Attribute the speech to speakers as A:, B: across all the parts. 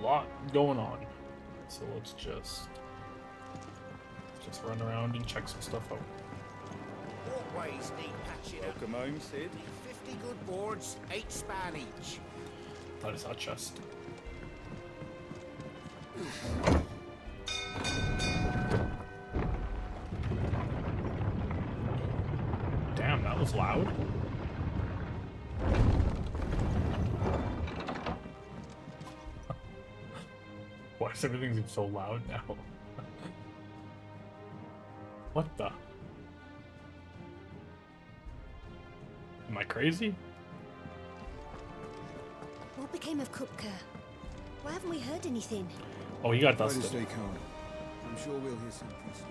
A: lot going on. So let's just run around and check some stuff out.
B: Walkways need patching up.
C: Welcome home, Sid.
B: Need 50 good boards, 8 span each.
A: That is our chest. Damn, that was loud. Why does everything seem so loud now? What the? Am I crazy?
D: What became of Kupka? Why haven't we heard anything?
A: Oh, he got
E: Try to
A: dusted.
E: stay calm. I'm sure we'll hear something soon.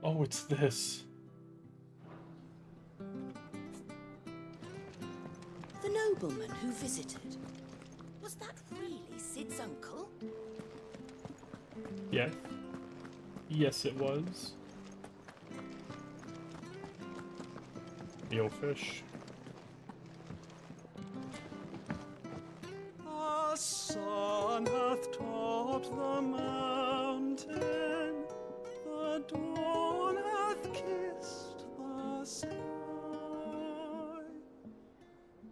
A: Oh, it's this.
D: The nobleman who visited. Was that really Sid's uncle?
A: Yes. Yes, it was. Yo, fish.
F: The sun hath topped the mountain, the dawn hath kissed the sky.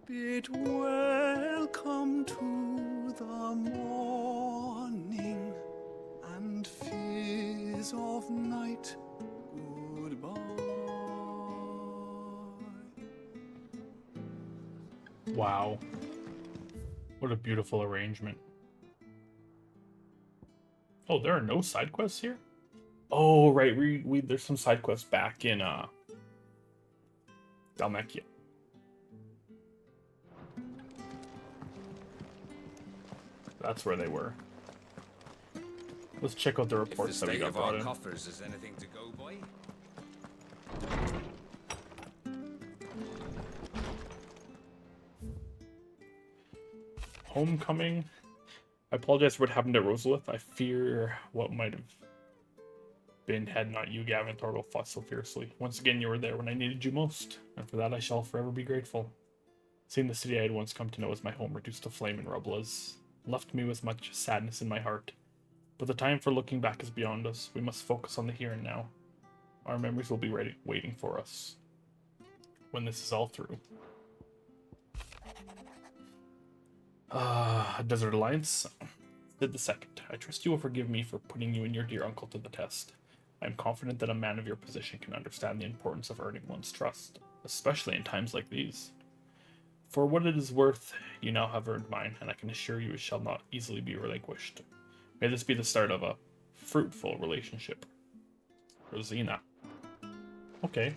F: Bid welcome to the morning, and fears of night goodbye.
A: Wow. What a beautiful arrangement. Oh, there are no side quests here? Oh, right. We there's some side quests back in Dalmekia. That's where they were. Let's check out the
G: If the
A: reports that we
G: state
A: got
G: of our
A: brought in.
G: coffers is anything to go by,
A: Homecoming. I apologize for what happened at Rosalith. I fear what might have been had not you, Gavin Thorvald, fought so fiercely. Once again, you were there when I needed you most, and for that I shall forever be grateful. Seeing the city I had once come to know as my home reduced to flame and rubble has left me with much sadness in my heart. But the time for looking back is beyond us. We must focus on the here and now. Our memories will be ready, waiting for us when this is all through. Desert Alliance. Sid the Second. I trust you will forgive me for putting you and your dear uncle to the test. I am confident that a man of your position can understand the importance of earning one's trust, especially in times like these. For what it is worth, you now have earned mine, and I can assure you it shall not easily be relinquished. May this be the start of a fruitful relationship. Rosina. Okay.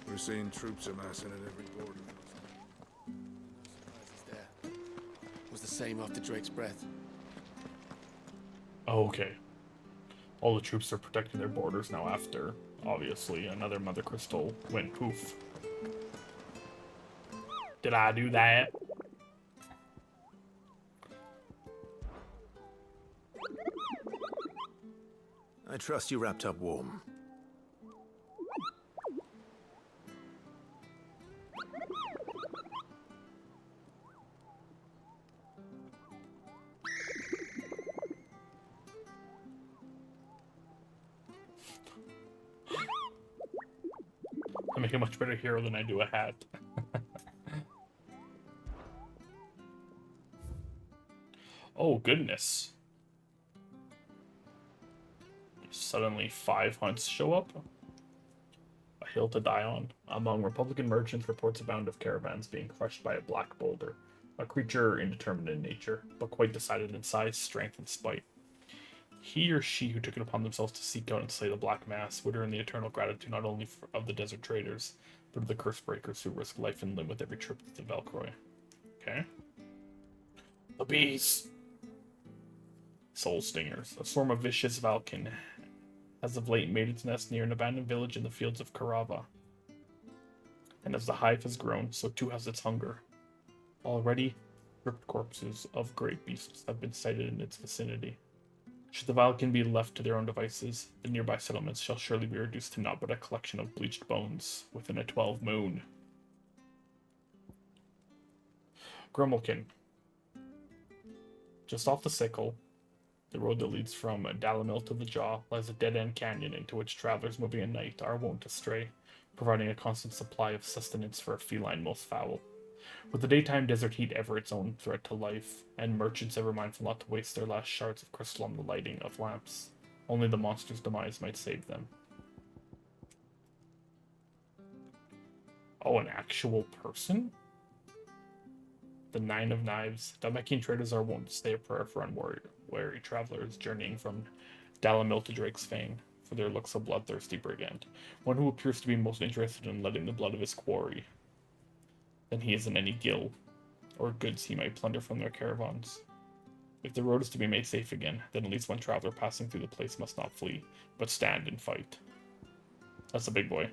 E: We're seeing troops amassing at every border.
H: Surprises there. Was the same after Drake's breath.
A: Oh, okay. All the troops are protecting their borders now after, obviously, another Mother Crystal went poof. Did I do that?
I: I trust you wrapped up warm.
A: I make a much better hero than I do a hat. Oh, goodness. Suddenly 5 hunts show up. A hill to die on. Among Republican merchants, reports abound of caravans being crushed by a black boulder, a creature indeterminate in nature, but quite decided in size, strength, and spite. He or she who took it upon themselves to seek out and slay the Black Mass would earn the eternal gratitude not only of the desert traders, but of the curse breakers who risk life and limb with every trip to the Valcroy. Okay. The bees! Soul Stingers. A swarm of vicious Valkin has of late made its nest near an abandoned village in the fields of Karava. And as the hive has grown, so too has its hunger. Already, ripped corpses of great beasts have been sighted in its vicinity. Should the Valkin be left to their own devices, the nearby settlements shall surely be reduced to naught but a collection of bleached bones within a 12 moon. Grummelkin. Just off the sickle, the road that leads from Dalamil to the Jaw lies a dead-end canyon into which travelers moving at night are wont to stray, providing a constant supply of sustenance for a feline most foul. With the daytime desert heat ever its own threat to life, and merchants ever mindful not to waste their last shards of crystal on the lighting of lamps, only the monster's demise might save them. Oh, an actual person? The Nine of Knives. Dalmekian traders are wont to say a prayer for unwary travelers journeying from Dalamil to Drake's Fane, for their looks a bloodthirsty brigand, one who appears to be most interested in letting the blood of his quarry than he is in any gil or goods he might plunder from their caravans. If the road is to be made safe again, then at least one traveler passing through the place must not flee, but stand and fight. That's a big boy.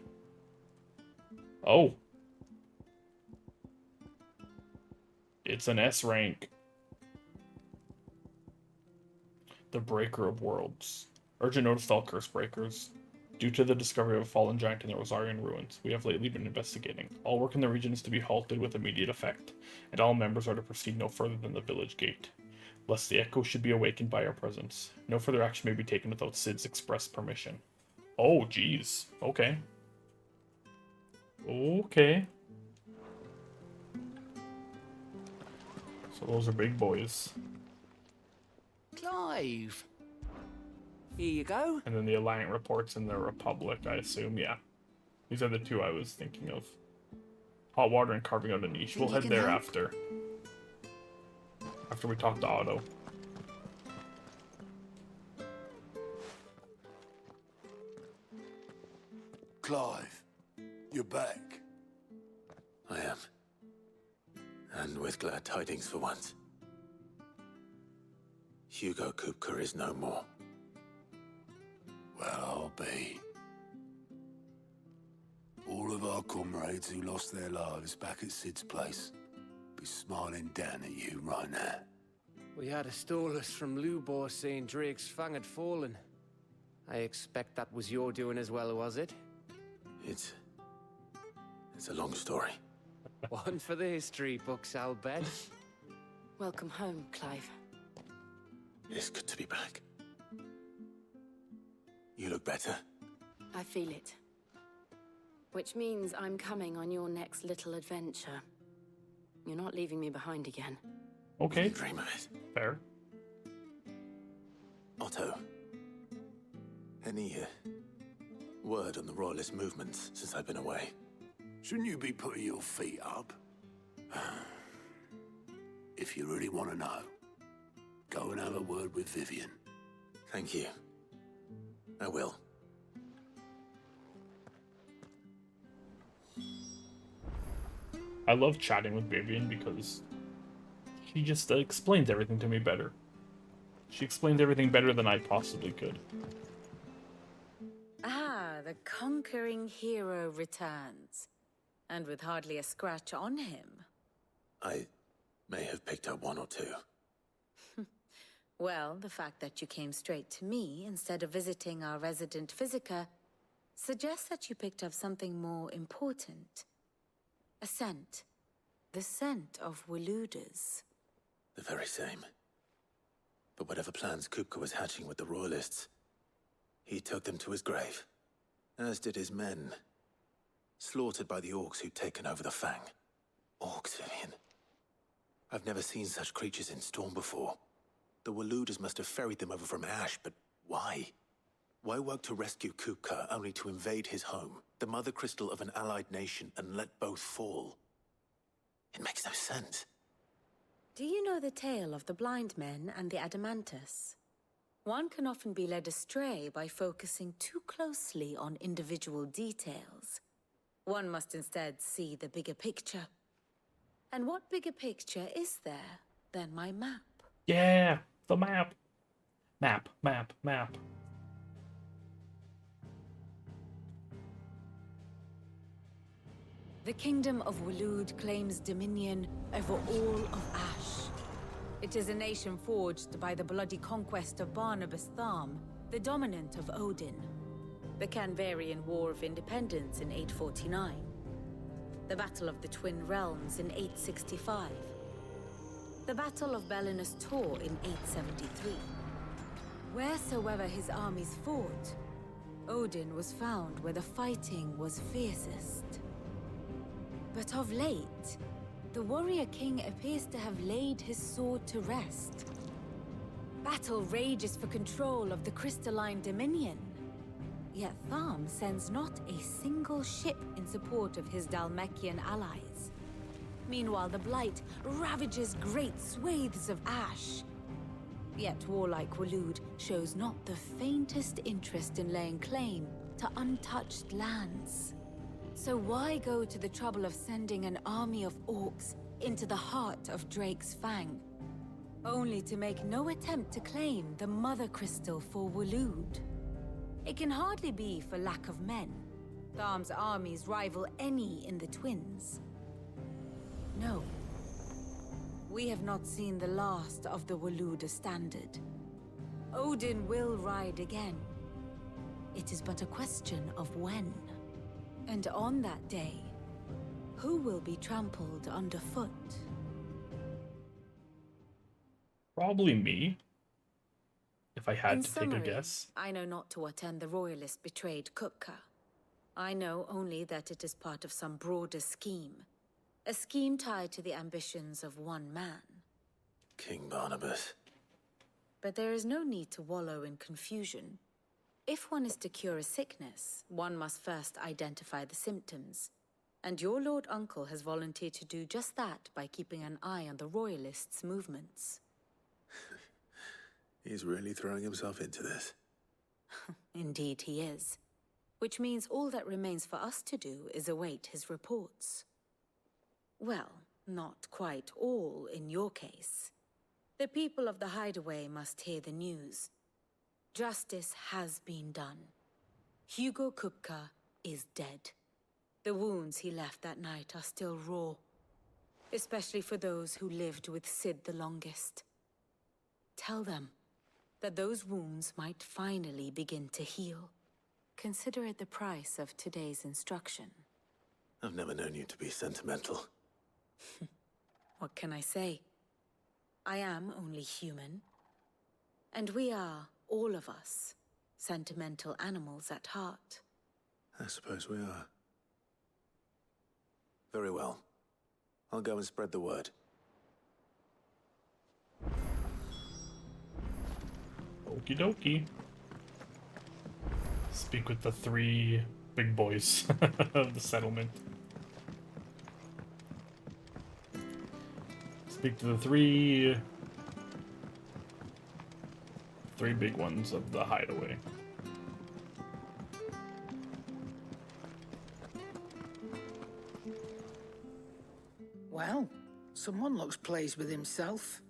A: Oh! It's an S rank. The Breaker of Worlds. Urgent notice to all curse breakers. Due to the discovery of a fallen giant in the Rosarian ruins, we have lately been investigating. All work in the region is to be halted with immediate effect, and all members are to proceed no further than the village gate, lest the echo should be awakened by our presence. No further action may be taken without Sid's express permission. Oh, jeez. Okay. Okay. So those are big boys.
B: Clive. Here you go.
A: And then the Alliant reports in the Republic, I assume, yeah. These are the two I was thinking of. Hot water and carving out a niche. We'll head there after. After we talk to Otto.
E: Clive, you're back.
I: I am. And with glad tidings for once. Hugo Kupka is no more.
E: Well, I'll be. All of our comrades who lost their lives back at Sid's place be smiling down at you right now.
H: We had a stolus from Lubor saying Drake's Fang had fallen. I expect that was your doing as well, was it?
I: It's a long story.
H: One for the history books, I'll bet.
D: Welcome home, Clive.
I: It's good to be back. You look better.
D: I feel it. Which means I'm coming on your next little adventure. You're not leaving me behind again.
A: Okay.
I: Dream of it.
A: Fair.
I: Otto. Any word on the Royalist movements since I've been away?
E: Shouldn't you be putting your feet up? If you really want to know, go and have a word with Vivian.
I: Thank you. I will.
A: I love chatting with Vivian because she just explains everything to me better. She explains everything better than I possibly could.
C: Ah, the conquering hero returns. And with hardly a scratch on him.
I: I may have picked up one or two.
C: Well, the fact that you came straight to me instead of visiting our resident Physica suggests that you picked up something more important. A scent. The scent of Waludas.
I: The very same. But whatever plans Kupka was hatching with the Royalists, he took them to his grave. As did his men. Slaughtered by the orcs who'd taken over the Fang. Orcs, Vivian. I've never seen such creatures in Storm before. The Waluders must have ferried them over from Ash, but why? Why work to rescue Kupka only to invade his home, the mother crystal of an allied nation, and let both fall? It makes no sense.
C: Do you know the tale of the blind men and the Adamantus? One can often be led astray by focusing too closely on individual details. One must instead see the bigger picture. And what bigger picture is there than my map?
A: Yeah, the map. Map.
C: The Kingdom of Waloed claims dominion over all of Ash. It is a nation forged by the bloody conquest of Barnabas Tharm, the dominant of Odin. The Canvarian War of Independence in 849. The Battle of the Twin Realms in 865. The Battle of Belinus Tor in 873. Wheresoever his armies fought, Odin was found where the fighting was fiercest. But of late, the warrior king appears to have laid his sword to rest. Battle rages for control of the crystalline dominion. Yet Tharm sends not a single ship in support of his Dhalmekian allies. Meanwhile, the Blight ravages great swathes of Ash. Yet warlike Waloed shows not the faintest interest in laying claim to untouched lands. So why go to the trouble of sending an army of orcs into the heart of Drake's Fang, only to make no attempt to claim the Mother Crystal for Waloed? It can hardly be for lack of men. Tharm's armies rival any in the Twins. No. We have not seen the last of the Walooder standard. Odin will ride again. It is but a question of when. And on that day, who will be trampled underfoot?
A: Probably me. If I had
C: In
A: to
C: summary,
A: take a guess.
C: I know not to what end the Royalists betrayed Kupka. I know only that it is part of some broader scheme. A scheme tied to the ambitions of one man.
I: King Barnabas.
C: But there is no need to wallow in confusion. If one is to cure a sickness, one must first identify the symptoms. And your Lord Uncle has volunteered to do just that by keeping an eye on the Royalists' movements.
I: He's really throwing himself into this.
C: Indeed he is. Which means all that remains for us to do is await his reports. Well, not quite all in your case. The people of the Hideaway must hear the news. Justice has been done. Hugo Kupka is dead. The wounds he left that night are still raw, especially for those who lived with Sid the longest. Tell them that those wounds might finally begin to heal. Consider it the price of today's instruction.
I: I've never known you to be sentimental.
C: What can I say? I am only human. And we are, all of us, sentimental animals at heart.
I: I suppose we are. Very well. I'll go and spread the word.
A: Okie dokie. Speak with the 3 big boys of the settlement. Speak to the three big ones of the Hideaway.
J: Well, someone looks pleased with himself.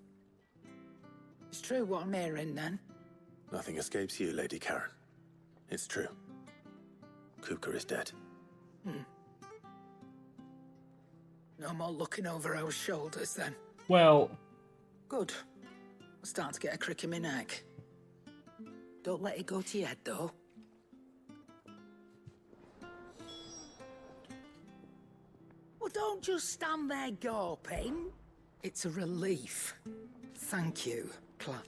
J: It's true what I'm hearing, then.
I: Nothing escapes you, Lady Karen. It's true. Kupka is dead.
J: No more looking over our shoulders, then.
A: Well...
J: Good. I'm starting to get a crick in my neck. Don't let it go to your head, though. Well, don't just stand there gawping. It's a relief. Thank you, Clap.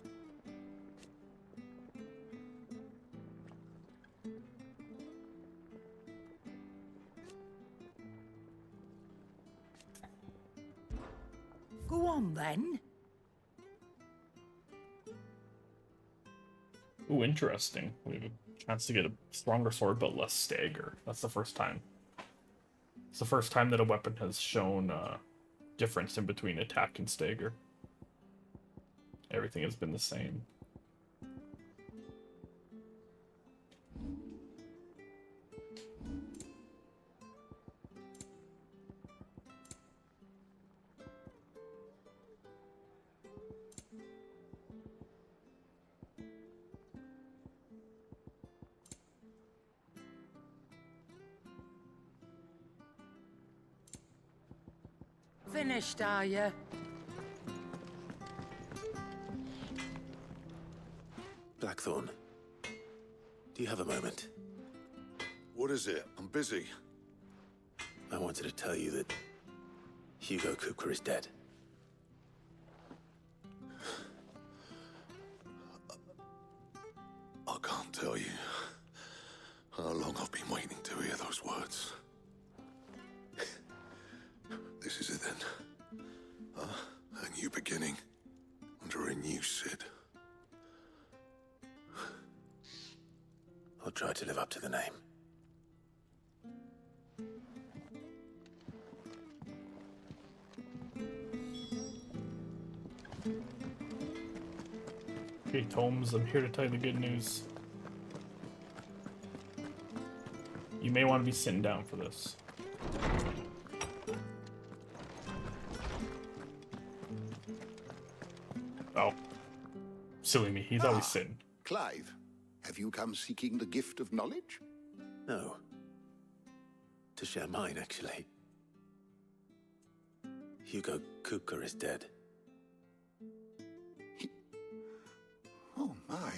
J: Go on, then.
A: Ooh, interesting. We have a chance to get a stronger sword, but less stagger. That's the first time. It's the first time that a weapon has shown difference in between attack and stagger. Everything has been the same.
J: Finished, are you?
I: Blackthorn, do you have a moment?
E: What is it? I'm busy.
I: I wanted to tell you that Hugo Kupka is dead.
E: I can't tell you how long I've been waiting to hear those words. This is it then. A new beginning under a new Cid.
I: I'll try to live up to the name.
A: Okay, Tomes, I'm here to tell you the good news. You may want to be sitting down for this. Oh. Silly me, he's always sitting.
K: Clive, have you come seeking the gift of knowledge?
I: No. To share mine, actually. Hugo Kupka is dead.
K: Oh my.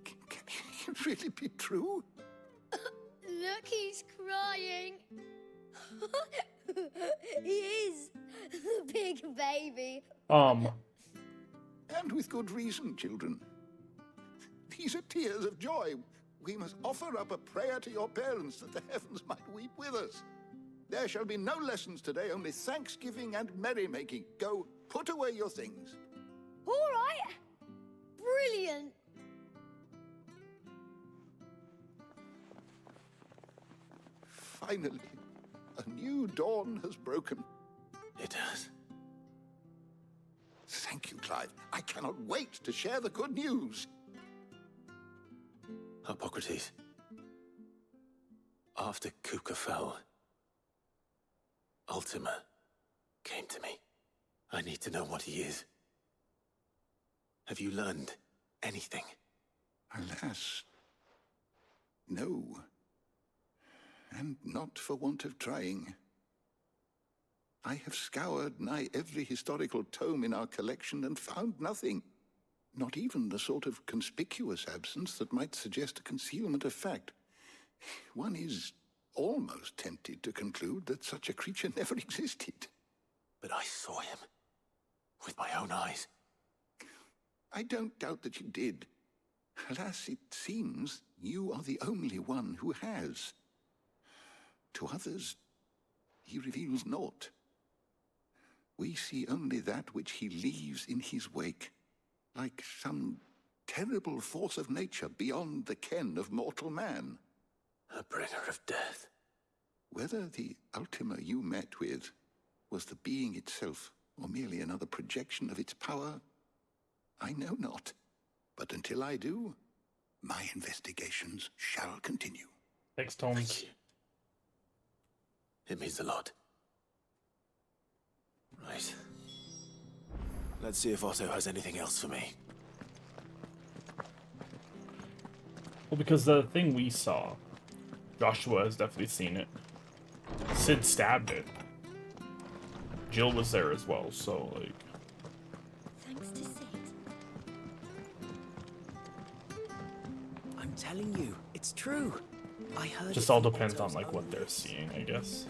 K: Can it really be true?
L: Look, he's crying. He is. The big baby.
K: And with good reason, children. These are tears of joy. We must offer up a prayer to your parents that the heavens might weep with us. There shall be no lessons today, only thanksgiving and merrymaking. Go, put away your things.
L: All right. Brilliant.
K: Finally, a new dawn has broken.
I: It has.
K: Thank you, Clive. I cannot wait to share the good news.
I: Hippocrates. After Kupka fell, Ultima came to me. I need to know what he is. Have you learned anything?
K: Alas, no. And not for want of trying. I have scoured nigh every historical tome in our collection and found nothing. Not even the sort of conspicuous absence that might suggest a concealment of fact. One is almost tempted to conclude that such a creature never existed.
I: But I saw him. With my own eyes.
K: I don't doubt that you did. Alas, it seems you are the only one who has. To others, he reveals naught. We see only that which he leaves in his wake, like some terrible force of nature beyond the ken of mortal man.
I: A bringer of death.
K: Whether the Ultima you met with was the being itself, or merely another projection of its power, I know not. But until I do, my investigations shall continue.
A: Thanks, Tomes.
I: Thank you. It means a lot. Right. Let's see if Otto has anything else for me.
A: Well, because the thing we saw, Joshua has definitely seen it. Sid stabbed it. Jill was there as well, so, like...
L: Thanks to Sid.
B: I'm telling you, it's true. I heard
A: Just
B: it
A: all
B: from
A: depends on,
B: Otto's
A: like, what
B: own
A: they're
B: lips.
A: seeing, I guess.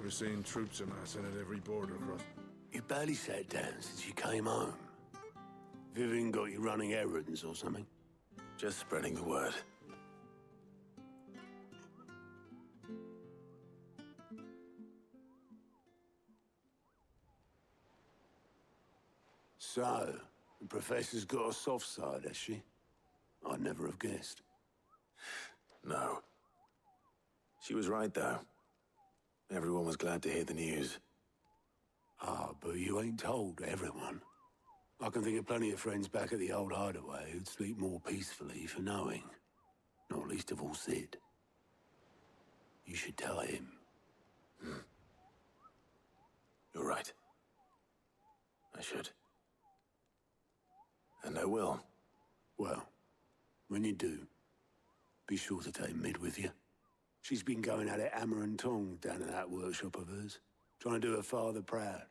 F: We're seeing troops amassing at every border cross.
E: You barely sat down since you came home. Vivian got you running errands or something?
I: Just spreading the word.
E: So, the Professor's got a soft side, has she? I'd never have guessed.
I: No. She was right, though. Everyone was glad to hear the news.
E: Ah, but you ain't told everyone. I can think of plenty of friends back at the old hideaway who'd sleep more peacefully for knowing. Not least of all Sid. You should tell him.
I: You're right. I should. And I will.
E: Well, when you do, be sure to take Mid with you. She's been going at it hammer and tongs down in that workshop of hers, trying to do her father proud.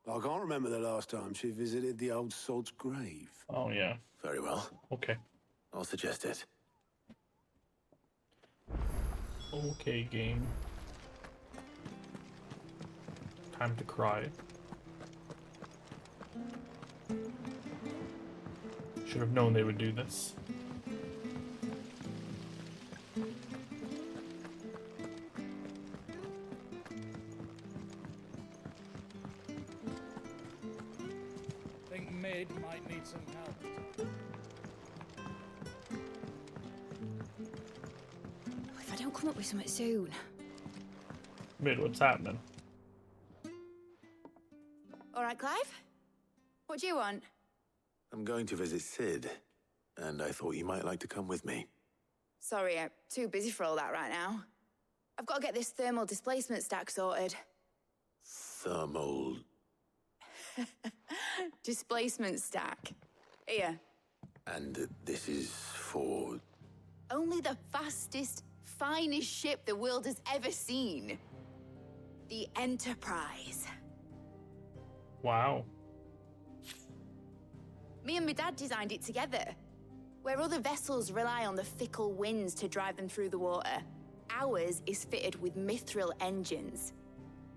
E: I can't remember the last time she visited the old sod's grave.
A: Oh, yeah.
I: Very well.
A: Okay.
I: I'll suggest it.
A: Okay, game. Time to cry. Should have known they would do this.
M: Think Mid might need some help.
L: If I don't come up with something soon.
A: Mid, what's happening?
L: All right, Clive? What do you want?
I: I'm going to visit Sid, and I thought you might like to come with me.
L: Sorry, I'm too busy for all that right now. I've got to get this thermal displacement stack sorted.
I: Thermal...
L: Displacement stack. Here.
I: And this is for...
L: Only the fastest, finest ship the world has ever seen. The Enterprise.
A: Wow.
L: Me and my dad designed it together. Where other vessels rely on the fickle winds to drive them through the water, ours is fitted with mithril engines.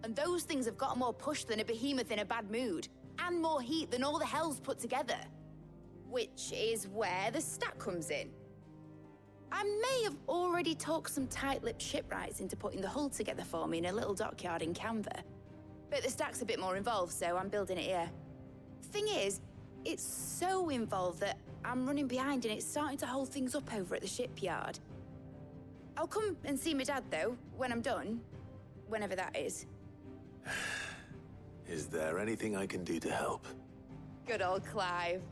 L: And those things have got more push than a behemoth in a bad mood, and more heat than all the hells put together. Which is where the stack comes in. I may have already talked some tight-lipped shipwrights into putting the hull together for me in a little dockyard in Canva. But the stack's a bit more involved, so I'm building it here. Thing is, it's so involved that I'm running behind and it's starting to hold things up over at the shipyard. I'll come and see my dad, though, when I'm done. Whenever that is.
I: Is there anything I can do to help?
L: Good old Clive.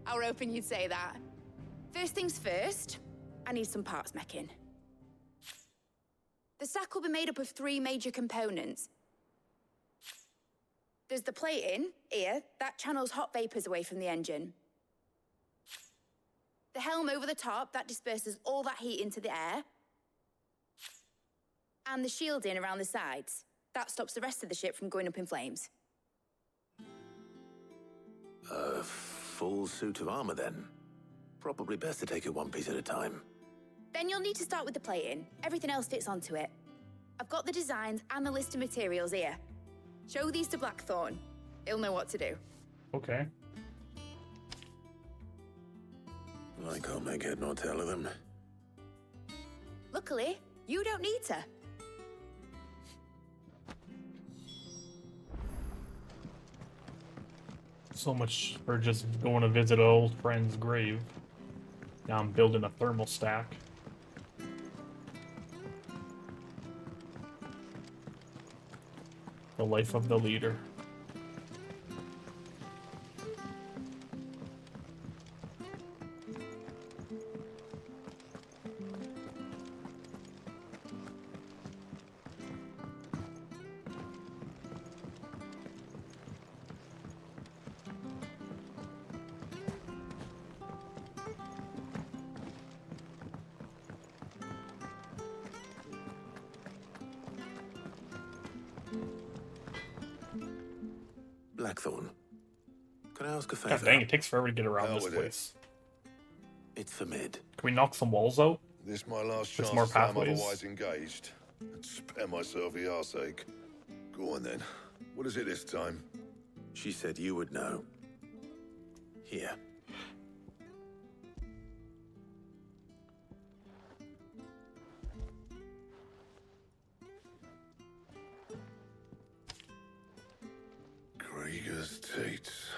L: I were hoping you'd say that. First things first, I need some parts making. The stack will be made up of 3 major components. There's the plating, here, that channels hot vapors away from the engine. The helm over the top, that disperses all that heat into the air. And the shielding around the sides. That stops the rest of the ship from going up in flames.
I: A full suit of armor, then? Probably best to take it one piece at a time.
L: Then you'll need to start with the plating. Everything else fits onto it. I've got the designs and the list of materials here. Show these to Blackthorn. He'll know what to do.
A: Okay.
I: I can't make head nor tail of them.
L: Luckily, you don't need to.
A: So much for just going to visit an old friend's grave. Now I'm building a thermal stack. The life of the leader.
I: Blackthorn, can I ask a
A: God
I: favor?
A: dang, it takes forever to get around
F: Hell
A: this
F: with it.
A: place.
I: It's for Mid.
A: Can we knock some walls out?
F: This my last
A: There's
F: chance
A: more
F: to say I'm
A: pathways.
F: otherwise engaged. And spare myself the arseache. Go on then. What is it this time?
I: She said you would know. Here.
F: Krieger's Tates.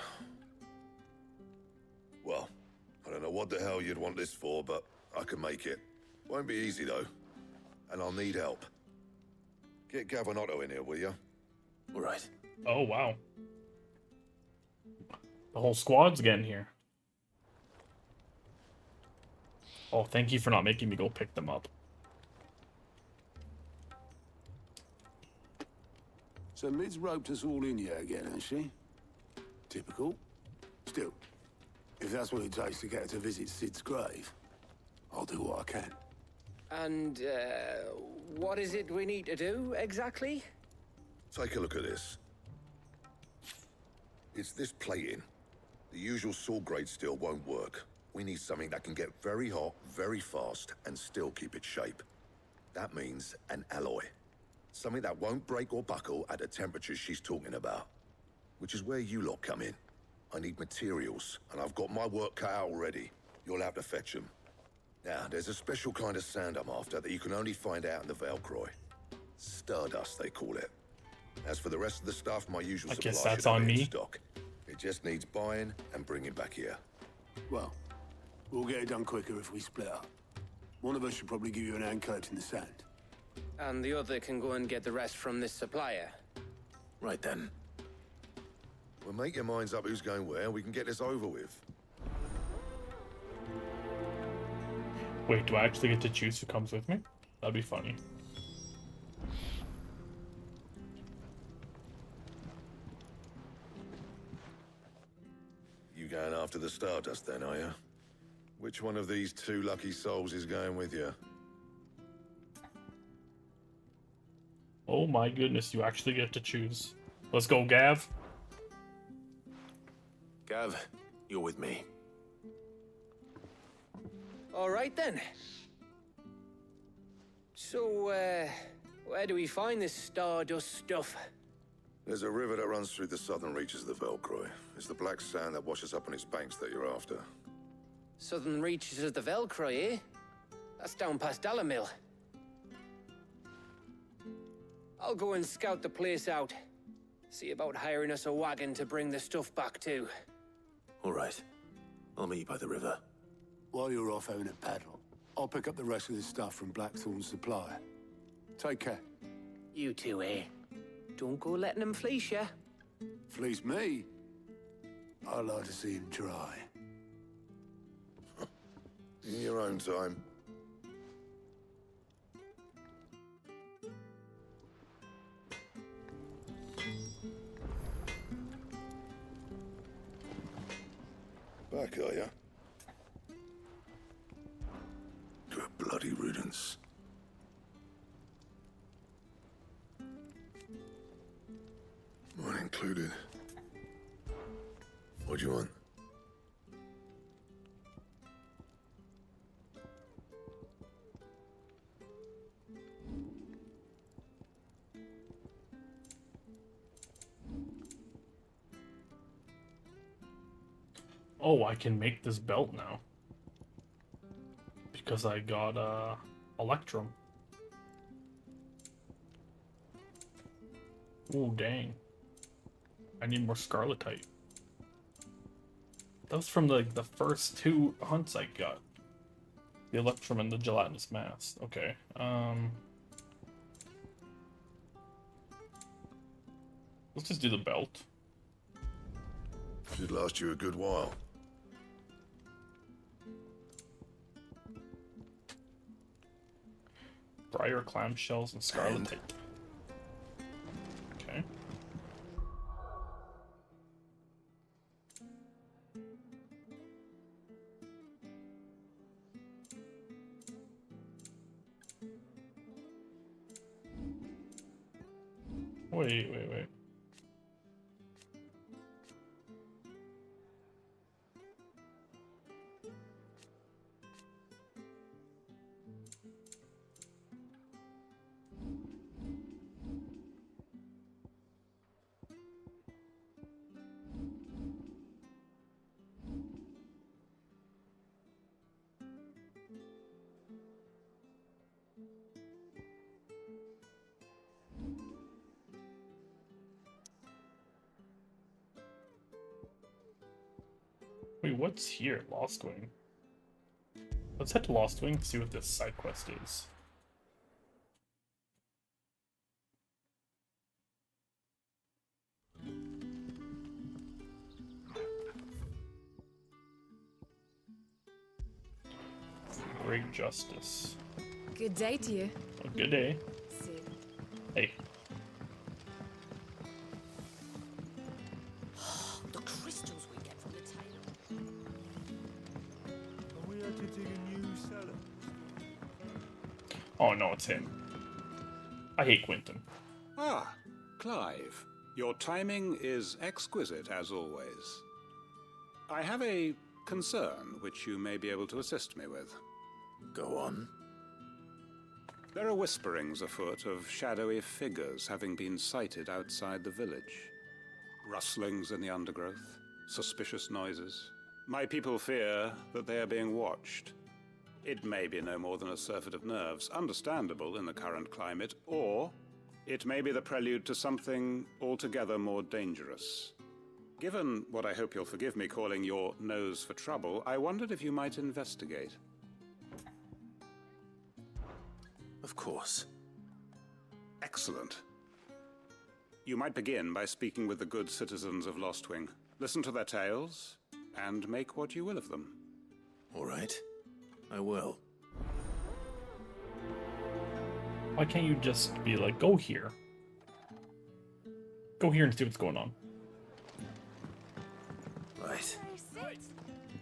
F: what the hell you'd want this for, but I can make it. Won't be easy, though. And I'll need help. Get Gavin Otto in here, will you?
I: All right.
A: Oh, wow. The whole squad's getting here. Oh, thank you for not making me go pick them up.
E: So Mid's roped us all in here again, has she? Typical. Still, if that's what it takes to get her to visit Sid's grave, I'll do what I can.
H: And, what is it we need to do, exactly?
F: Take a look at this. It's this plating. The usual sword grade steel won't work. We need something that can get very hot, very fast, and still keep its shape. That means an alloy. Something that won't break or buckle at the temperatures she's talking about. Which is where you lot come in. I need materials, and I've got my work cut out already. You'll have to fetch them. Now, there's a special kind of sand I'm after that you can only find out in the Velcroy. Stardust, they call it. As for the rest of the stuff, my usual
A: I
F: supply
A: guess
F: should
A: that's
F: have
A: on
F: it in
A: me.
F: stock. It just needs buying and bringing back here.
E: Well, we'll get it done quicker if we split up. One of us should probably give you an hand collecting the sand.
H: And the other can go and get the rest from this supplier.
I: Right then.
F: Well, make your minds up who's going where, and we can get this over with.
A: Wait, do I actually get to choose who comes with me? That'd be funny.
F: You going after the Stardust then, are you? Which one of these two lucky souls is going with you?
A: Oh my goodness, you actually get to choose. Let's go, Gav.
I: Gav, you're with me.
H: All right, then. So, where do we find this Stardust stuff?
F: There's a river that runs through the southern reaches of the Velcroy. It's the black sand that washes up on its banks that you're after.
H: Southern reaches of the Velcroy, eh? That's down past Dalamil. I'll go and scout the place out. See about hiring us a wagon to bring the stuff back to.
I: All right. I'll meet you by the river.
E: While you're off having a paddle, I'll pick up the rest of the stuff from Blackthorn's supply. Take care.
H: You two, eh? Don't go letting them fleece ya.
E: Fleece me? I'd like to see him try.
F: In your own time. Back, are ya? Good bloody riddance. Mine included. What do you want?
A: Oh, I can make this belt now. Because I got, Electrum. Ooh, dang. I need more Scarletite. That was from, the first two hunts I got. The Electrum and the Gelatinous Mass. Okay, let's just do the belt.
F: Should last you a good while.
A: Briar clamshells and Scarletite. Okay. Wait. Wait, what's here? Lost Wing. Let's head to Lost Wing, see what this side quest is. Great justice.
N: Good day to you.
A: A good day.
N: See.
A: Hey.
J: The crystals we get from the tailor.
O: Are we editing a new cellar?
A: Oh no, it's him. I hate Quentin.
P: Ah, Clive. Your timing is exquisite, as always. I have a concern which you may be able to assist me with.
I: Go on.
P: There are whisperings afoot of shadowy figures having been sighted outside the village. Rustlings in the undergrowth, suspicious noises. My people fear that they are being watched. It may be no more than a surfeit of nerves, understandable in the current climate, or it may be the prelude to something altogether more dangerous. Given what I hope you'll forgive me calling your nose for trouble, I wondered if you might investigate.
I: Of course.
P: Excellent. You might begin by speaking with the good citizens of Lostwing. Listen to their tales, and make what you will of them.
I: All right. I will.
A: Why can't you just be like, go here? Go here and see what's going on.
I: Right.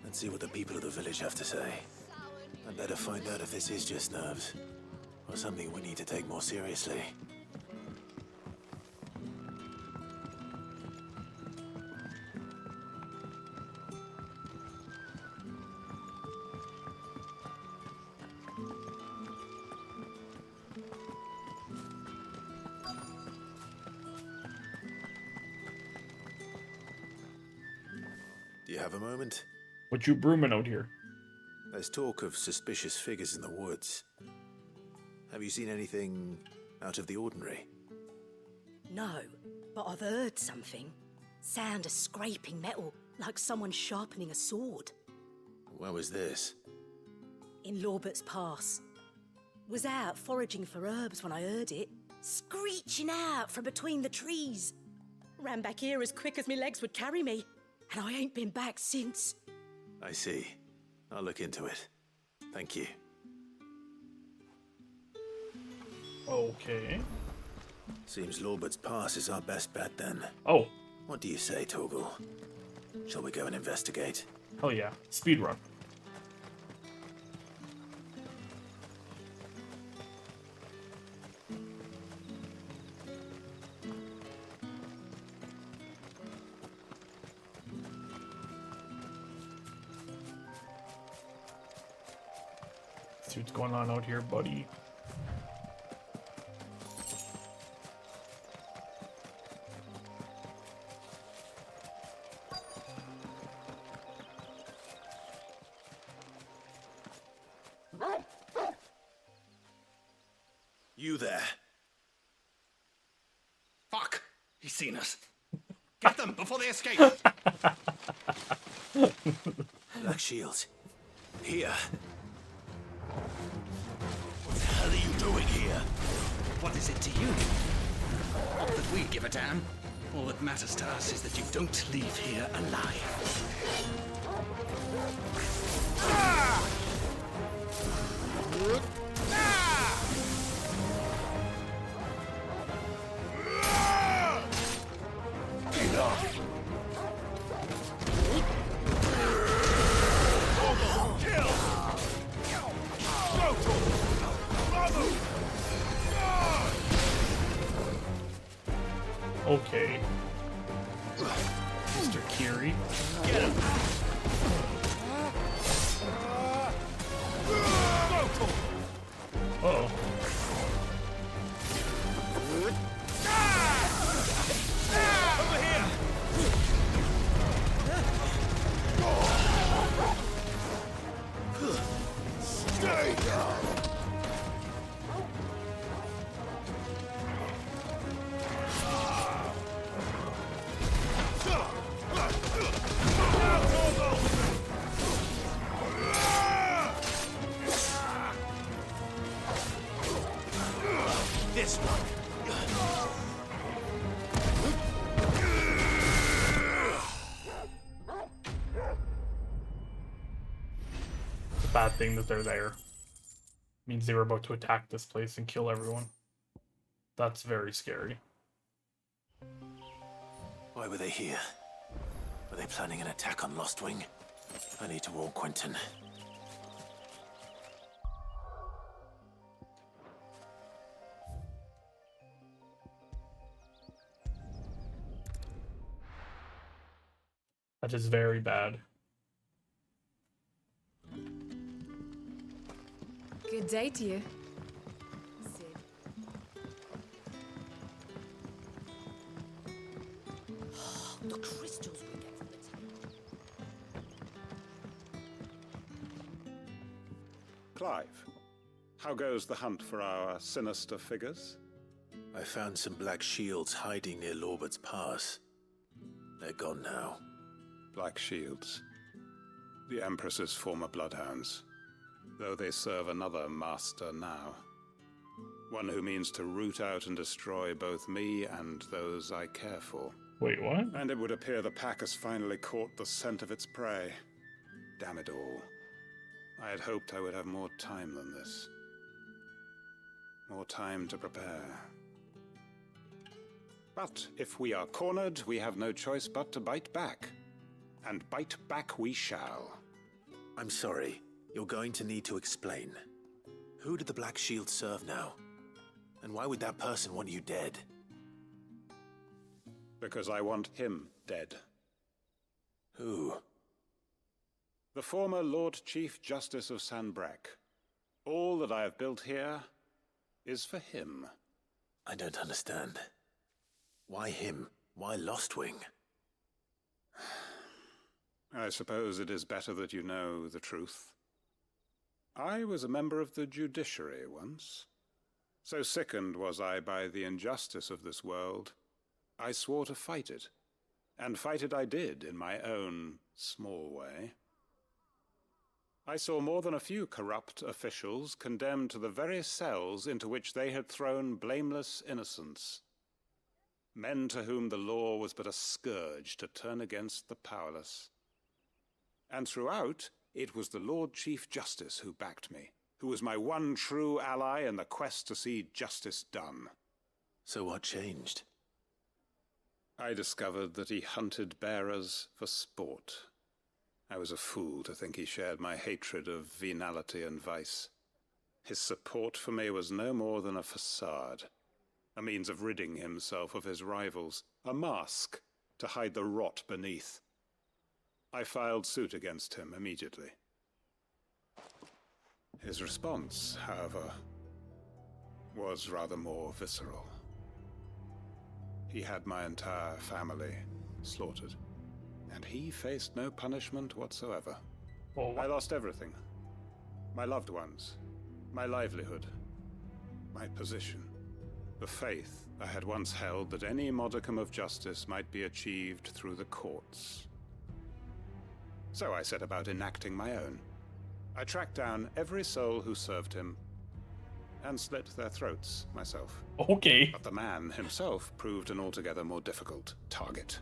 I: Let's see what the people of the village have to say. I better find out if this is just nerves, or something we need to take more seriously. Do you have a moment?
A: What you brooming out here?
I: There's talk of suspicious figures in the woods. Have you seen anything out of the ordinary?
J: No, but I've heard something. Sound of scraping metal, like someone sharpening a sword.
I: Where was this?
J: In Lorbert's Pass. Was out foraging for herbs when I heard it, screeching out from between the trees. Ran back here as quick as my legs would carry me, and I ain't been back since.
I: I see. I'll look into it. Thank you.
A: Okay.
I: Seems Lorbert's Pass is our best bet then.
A: Oh.
I: What do you say, Torgal? Shall we go and investigate?
A: Oh yeah. Speedrun. See what's going on out here, buddy.
I: You there?
Q: Fuck! He's seen us. Get them before they escape!
I: Black Shield. Here.
Q: What the hell are you doing here? What is it to you? Not that we give a damn. All that matters to us is that you don't leave here alive. Ah! Enough!
A: Okay. Mr. Kiri.
Q: Get him!
A: Uh-oh.
Q: Over here! Stay down!
A: It's a bad thing that they're there. It means they were about to attack this place and kill everyone. That's very scary.
I: Why were they here? Were they planning an attack on Lost Wing? I need to warn Quentin.
A: That is very bad.
N: Good day to you.
J: The crystals we get from the table.
P: Clive, how goes the hunt for our sinister figures?
I: I found some black shields hiding near Lorbert's Pass. They're gone now.
P: Black Shields. The Empress's former bloodhounds. Though they serve another master now. One who means to root out and destroy both me and those I care for.
A: Wait, what?
P: And it would appear the pack has finally caught the scent of its prey. Damn it all. I had hoped I would have more time than this. More time to prepare. But if we are cornered, we have no choice but to bite back. And bite back we shall.
I: I'm sorry. You're going to need to explain. Who did the Black Shield serve now? And why would that person want you dead?
P: Because I want him dead.
I: Who?
P: The former Lord Chief Justice of Sanbreque. All that I have built here is for him.
I: I don't understand. Why him? Why Lost Wing?
P: I suppose it is better that you know the truth. I was a member of the judiciary once. So sickened was I by the injustice of this world, I swore to fight it. And fight it I did in my own small way. I saw more than a few corrupt officials condemned to the very cells into which they had thrown blameless innocents. Men to whom the law was but a scourge to turn against the powerless. And throughout, it was the Lord Chief Justice who backed me, who was my one true ally in the quest to see justice done.
I: So what changed?
P: I discovered that he hunted bearers for sport. I was a fool to think he shared my hatred of venality and vice. His support for me was no more than a facade, a means of ridding himself of his rivals, a mask to hide the rot beneath. I filed suit against him immediately. His response, however, was rather more visceral. He had my entire family slaughtered, and he faced no punishment whatsoever.
A: Oh.
P: I lost everything. My loved ones, my livelihood, my position, the faith I had once held that any modicum of justice might be achieved through the courts. So I set about enacting my own. I tracked down every soul who served him, and slit their throats myself.
A: Okay.
P: But the man himself proved an altogether more difficult target.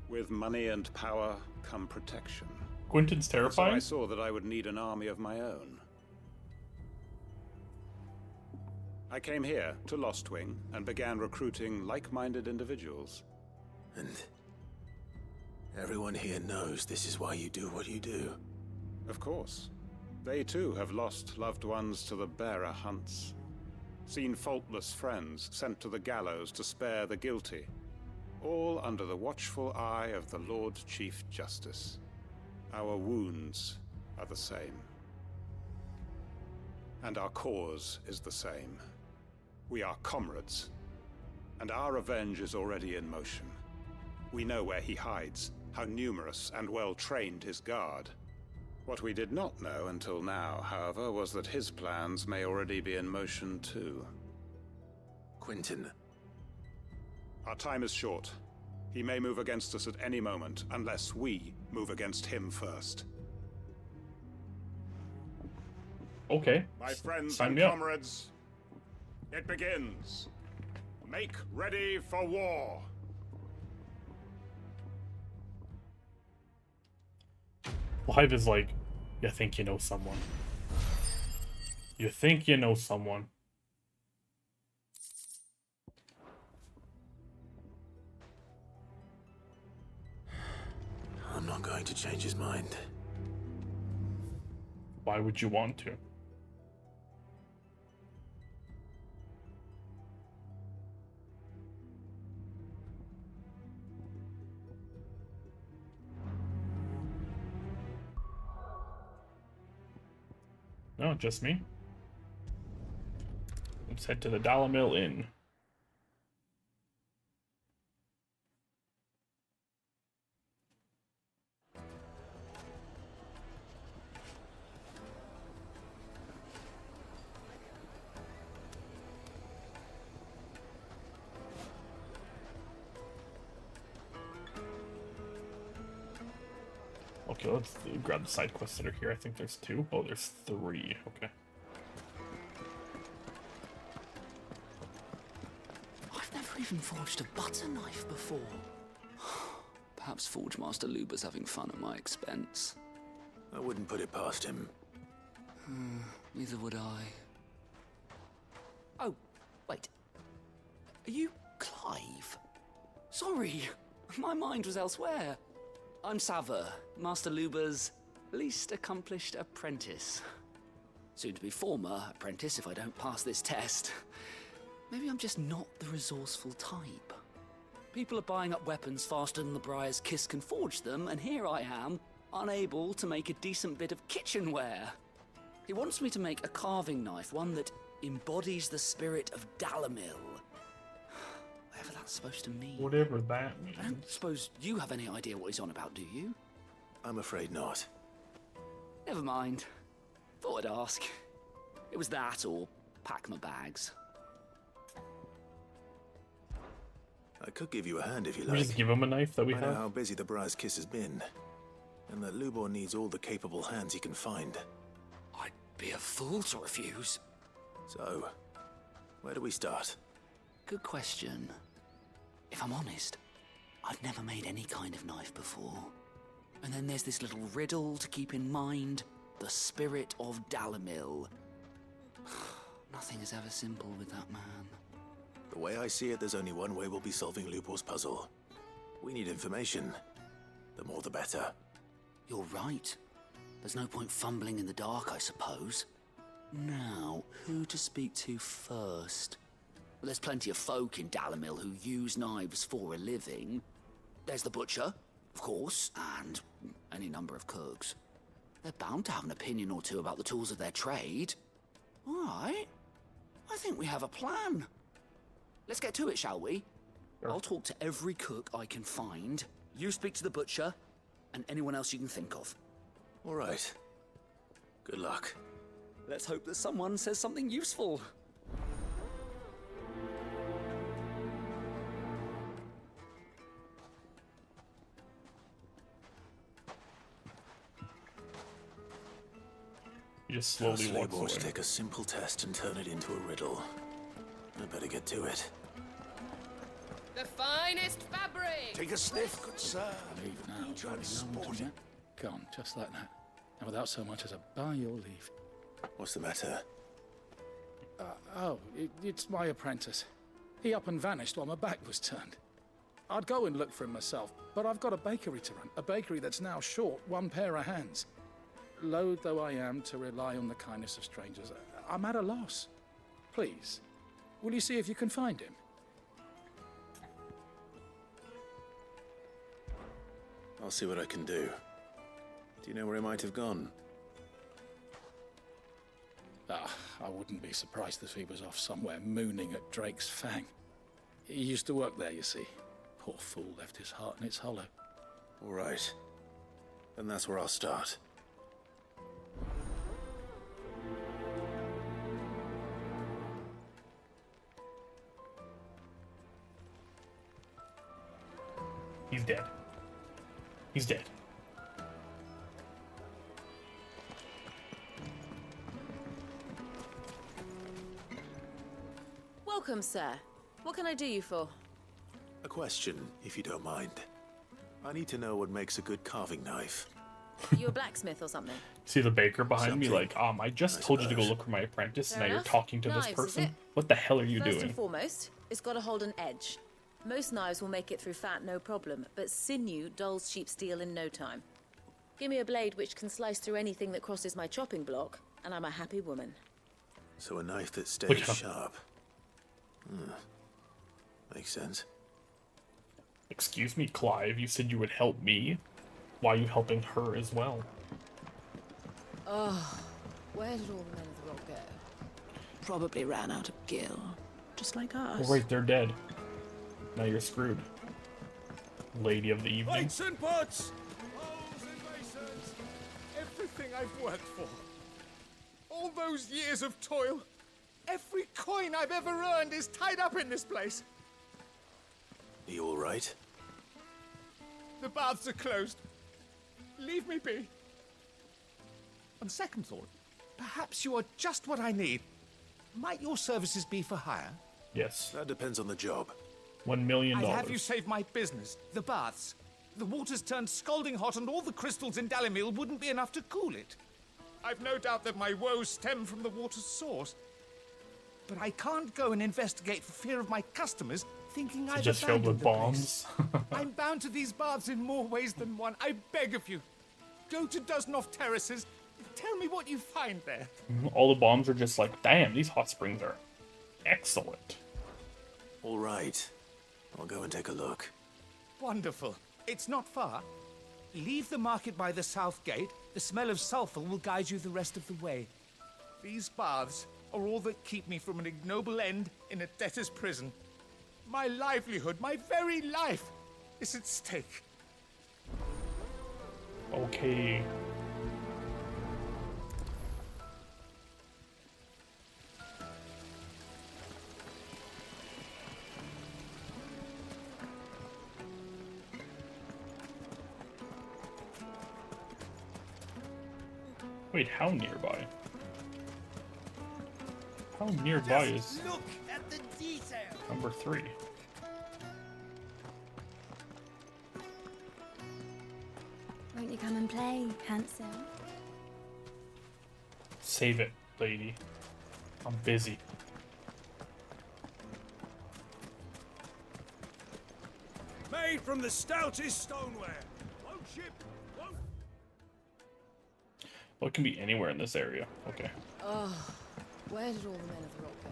P: With money and power come protection.
A: Quentin's terrifying?
P: So I saw that I would need an army of my own. I came here to Lost Wing and began recruiting like-minded individuals.
I: And everyone here knows this is why you do what you do.
P: Of course. They too have lost loved ones to the bearer hunts. Seen faultless friends sent to the gallows to spare the guilty. All under the watchful eye of the Lord Chief Justice. Our wounds are the same. And our cause is the same. We are comrades. And our revenge is already in motion. We know where he hides, how numerous and well-trained his guard. What we did not know until now, however, was that his plans may already be in motion too.
I: Quentin.
P: Our time is short. He may move against us at any moment, unless we move against him first.
A: Okay.
P: My friends
A: Sign
P: and
A: me up.
P: comrades, it begins. Make ready for war.
A: Live is like, you think you know someone. You think you know someone.
I: I'm not going to change his mind.
A: Why would you want to? No, just me. Let's head to the Dalamil Inn. Okay, let's grab the side quests that are here. I think there's 2. Oh, there's 3. Okay.
Q: I've never even forged a butter knife before. Perhaps Forge Master Luber's having fun at my expense.
I: I wouldn't put it past him.
Q: Neither would I.
B: Oh, wait. Are you Clive?
Q: Sorry, my mind was elsewhere. I'm Sava, Master Luber's least accomplished apprentice. Soon to be former apprentice if I don't pass this test. Maybe I'm just not the resourceful type. People are buying up weapons faster than the Briar's Kiss can forge them, and here I am, unable to make a decent bit of kitchenware. He wants me to make a carving knife, one that embodies the spirit of Dalamil. Whatever that's supposed to mean.
A: Whatever that means.
Q: I don't suppose you have any idea what he's on about, do you?
I: I'm afraid not.
Q: Never mind. Thought I'd ask. It was that or pack my bags.
I: I could give you a hand if you
A: We
I: like.
A: just give him a knife that we
I: I know
A: have.
I: how busy the Briar's Kiss has been, and that Lubor needs all the capable hands he can find.
Q: I'd be a fool to refuse.
I: So, where do we start?
Q: Good question. If I'm honest, I've never made any kind of knife before. And then there's this little riddle to keep in mind. The spirit of Dalamil. Nothing is ever simple with that man.
I: The way I see it, there's only one way we'll be solving Lubor's puzzle. We need information. The more the better.
Q: You're right. There's no point fumbling in the dark, I suppose. Now, who to speak to first? Well, there's plenty of folk in Dalamil who use knives for a living. There's the butcher, of course, and any number of cooks. They're bound to have an opinion or two about the tools of their trade. All right. I think we have a plan. Let's get to it, shall we?
A: Sure.
Q: I'll talk to every cook I can find. You speak to the butcher, and anyone else you can think of.
I: All right. Good luck.
Q: Let's hope that someone says something useful.
A: He just slowly walks
I: Lubor
A: away.
I: to take a simple test and turn it into a riddle. I better get to it.
R: The finest fabric!
E: Take a sniff, good sir.
M: Leave now.
E: Transport it.
M: Gone, just like that. And without so much as a by your leave.
I: What's the matter?
M: It's my apprentice. He up and vanished while my back was turned. I'd go and look for him myself, but I've got a bakery to run. A bakery that's now short one pair of hands. Loath though I am to rely on the kindness of strangers, I'm at a loss. Please, will you see if you can find him?
I: I'll see what I can do. Do you know where he might have gone?
M: I wouldn't be surprised if he was off somewhere mooning at Drake's Fang. He used to work there, you see. Poor fool left his heart in its hollow.
I: All right. Then that's where I'll start.
A: He's dead. He's dead.
S: Welcome, sir.
D: What can I do you for?
I: A question, if you don't mind. I need to know what makes a good carving knife.
D: You a blacksmith or something?
A: See the baker behind me? Like, I just told you to go
I: suppose.
A: look for my apprentice, and
D: Fair
A: now you're
D: enough.
A: talking to this
D: Knives, is
A: person?
D: it?
A: What the hell are you
D: First
A: doing?
D: and foremost, it's got to hold an edge. Most knives will make it through fat, no problem, but sinew dulls cheap steel in no time. Give me a blade which can slice through anything that crosses my chopping block, and I'm a happy woman.
I: So a knife that stays
A: Look at him.
I: sharp. Makes sense.
A: Excuse me, Clive, you said you would help me? Why are you helping her as well?
D: Oh, where did all the men of the rock go? Probably ran out of gil, just like us.
A: Oh, right, they're dead. Now you're screwed. Lady of the evening.
O: Plates and pots! Holes and masons! Everything I've worked for. All those years of toil. Every coin I've ever earned is tied up in this place.
I: Are you all right?
O: The baths are closed. Leave me be. On second thought, perhaps you are just what I need. Might your services be for hire?
A: Yes.
I: That depends on the job.
A: $1 million.
O: I'd have you save my business, the baths. The water's turned scalding hot and all the crystals in Dalimil wouldn't be enough to cool it. I've no doubt that my woes stem from the water's source. But I can't go and investigate for fear of my customers thinking I've
A: Just filled with
O: abandoned the place.
A: bombs.
O: I'm bound to these baths in more ways than one. I beg of you. Go to Dusnoff Terraces. Tell me what you find there.
A: All the bombs are just like, damn, these hot springs are excellent.
I: All right. I'll go and take a look.
O: Wonderful. It's not far. Leave the market by the south gate. The smell of sulfur will guide you the rest of the way. These baths are all that keep me from an ignoble end in a debtor's prison. My livelihood, my very life, is at stake.
A: Okay. Wait, how nearby? How nearby is
O: Look at the detail.
A: number 3?
S: Won't you come and play, handsome?
A: Save it, lady. I'm busy.
O: Made from the stoutest stoneware. Won't ship. Won't.
A: Well, it can be anywhere in this area. Okay.
D: Oh, where did all the men of the rock go?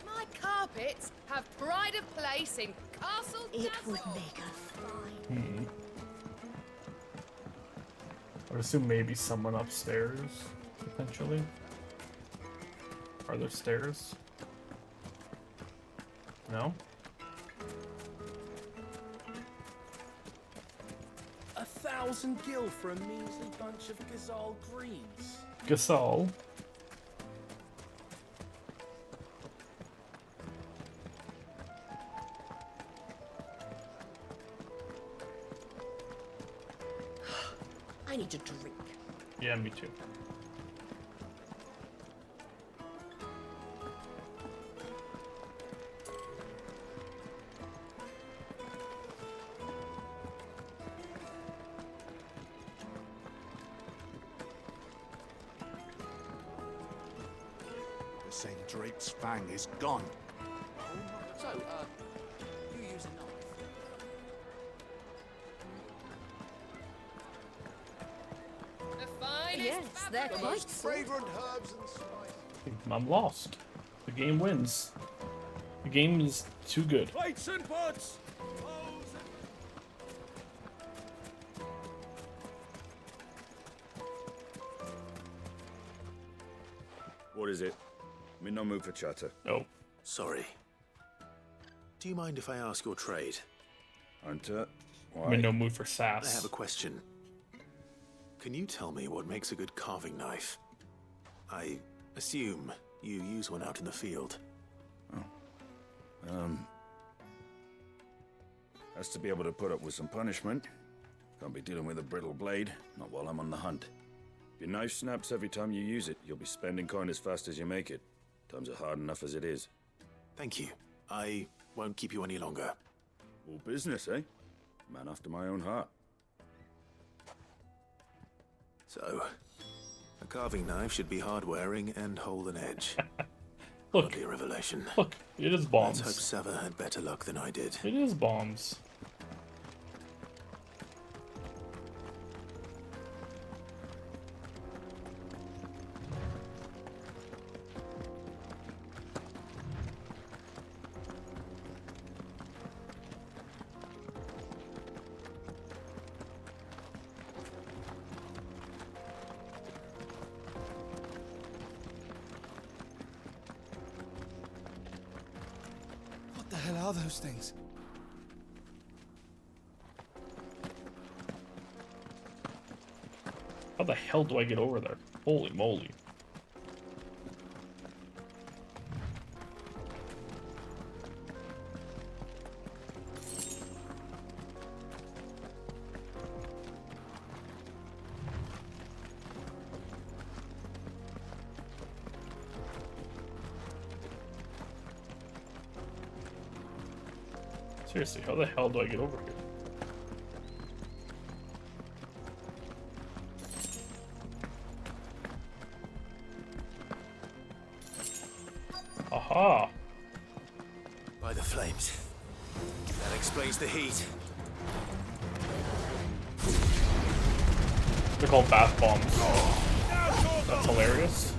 R: My carpets have pride of place in Castle
S: It would
R: Dazzle.
S: make a fine.
A: I would assume maybe someone upstairs, potentially. Are there stairs? No?
T: 1,000 gil for a measly bunch of Gazal greens.
A: Gasol.
J: I need a drink.
A: Yeah, me too.
K: The St. Drake's Fang is gone.
Q: So, you use a knife?
R: The finest
J: Yes, they're
R: fabric.
J: quite
K: Fragrant herbs and spices.
A: I'm lost. The game wins. The game is too good.
O: Plates and pots. Holes and...
U: What is it? I'm in no mood for chatter.
A: Oh.
I: Sorry. Do you mind if I ask your trade?
U: Hunter, why?
A: I'm in no mood for
I: I
A: sass.
I: have a question. Can you tell me what makes a good carving knife? I assume you use one out in the field.
U: Has to be able to put up with some punishment. Can't be dealing with a brittle blade, not while I'm on the hunt. If your knife snaps every time you use it, you'll be spending coin as fast as you make it. Times are hard enough as it is.
I: Thank you. I won't keep you any longer.
U: All business, eh? Man after my own heart.
I: So, a carving knife should be hard-wearing and hold an edge.
A: Look.
I: Hardly a revelation.
A: Look, it is bombs.
I: Let's hope Sava had better luck than I did.
A: It is bombs.
O: What the hell are those things?
A: How the hell do I get over there? Holy moly. Seriously, how the hell do I get over here? Aha!
I: By the flames. That explains the heat.
A: They're called bath bombs. That's hilarious.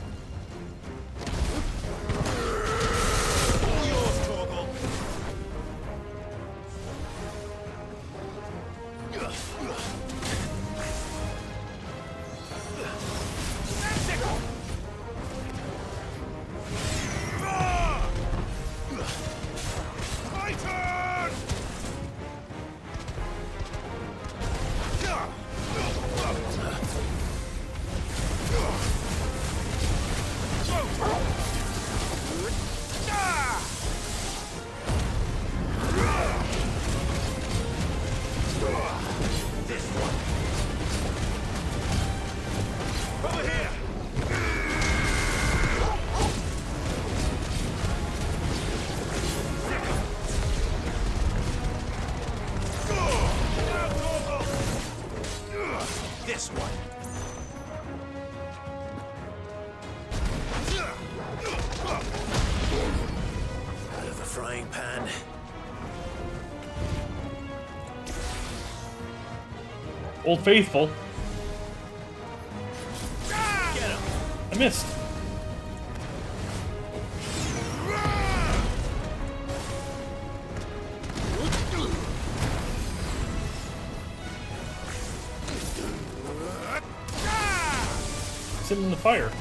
I: This one. Out of the frying pan.
A: Old Faithful. I missed. Sit in the fire.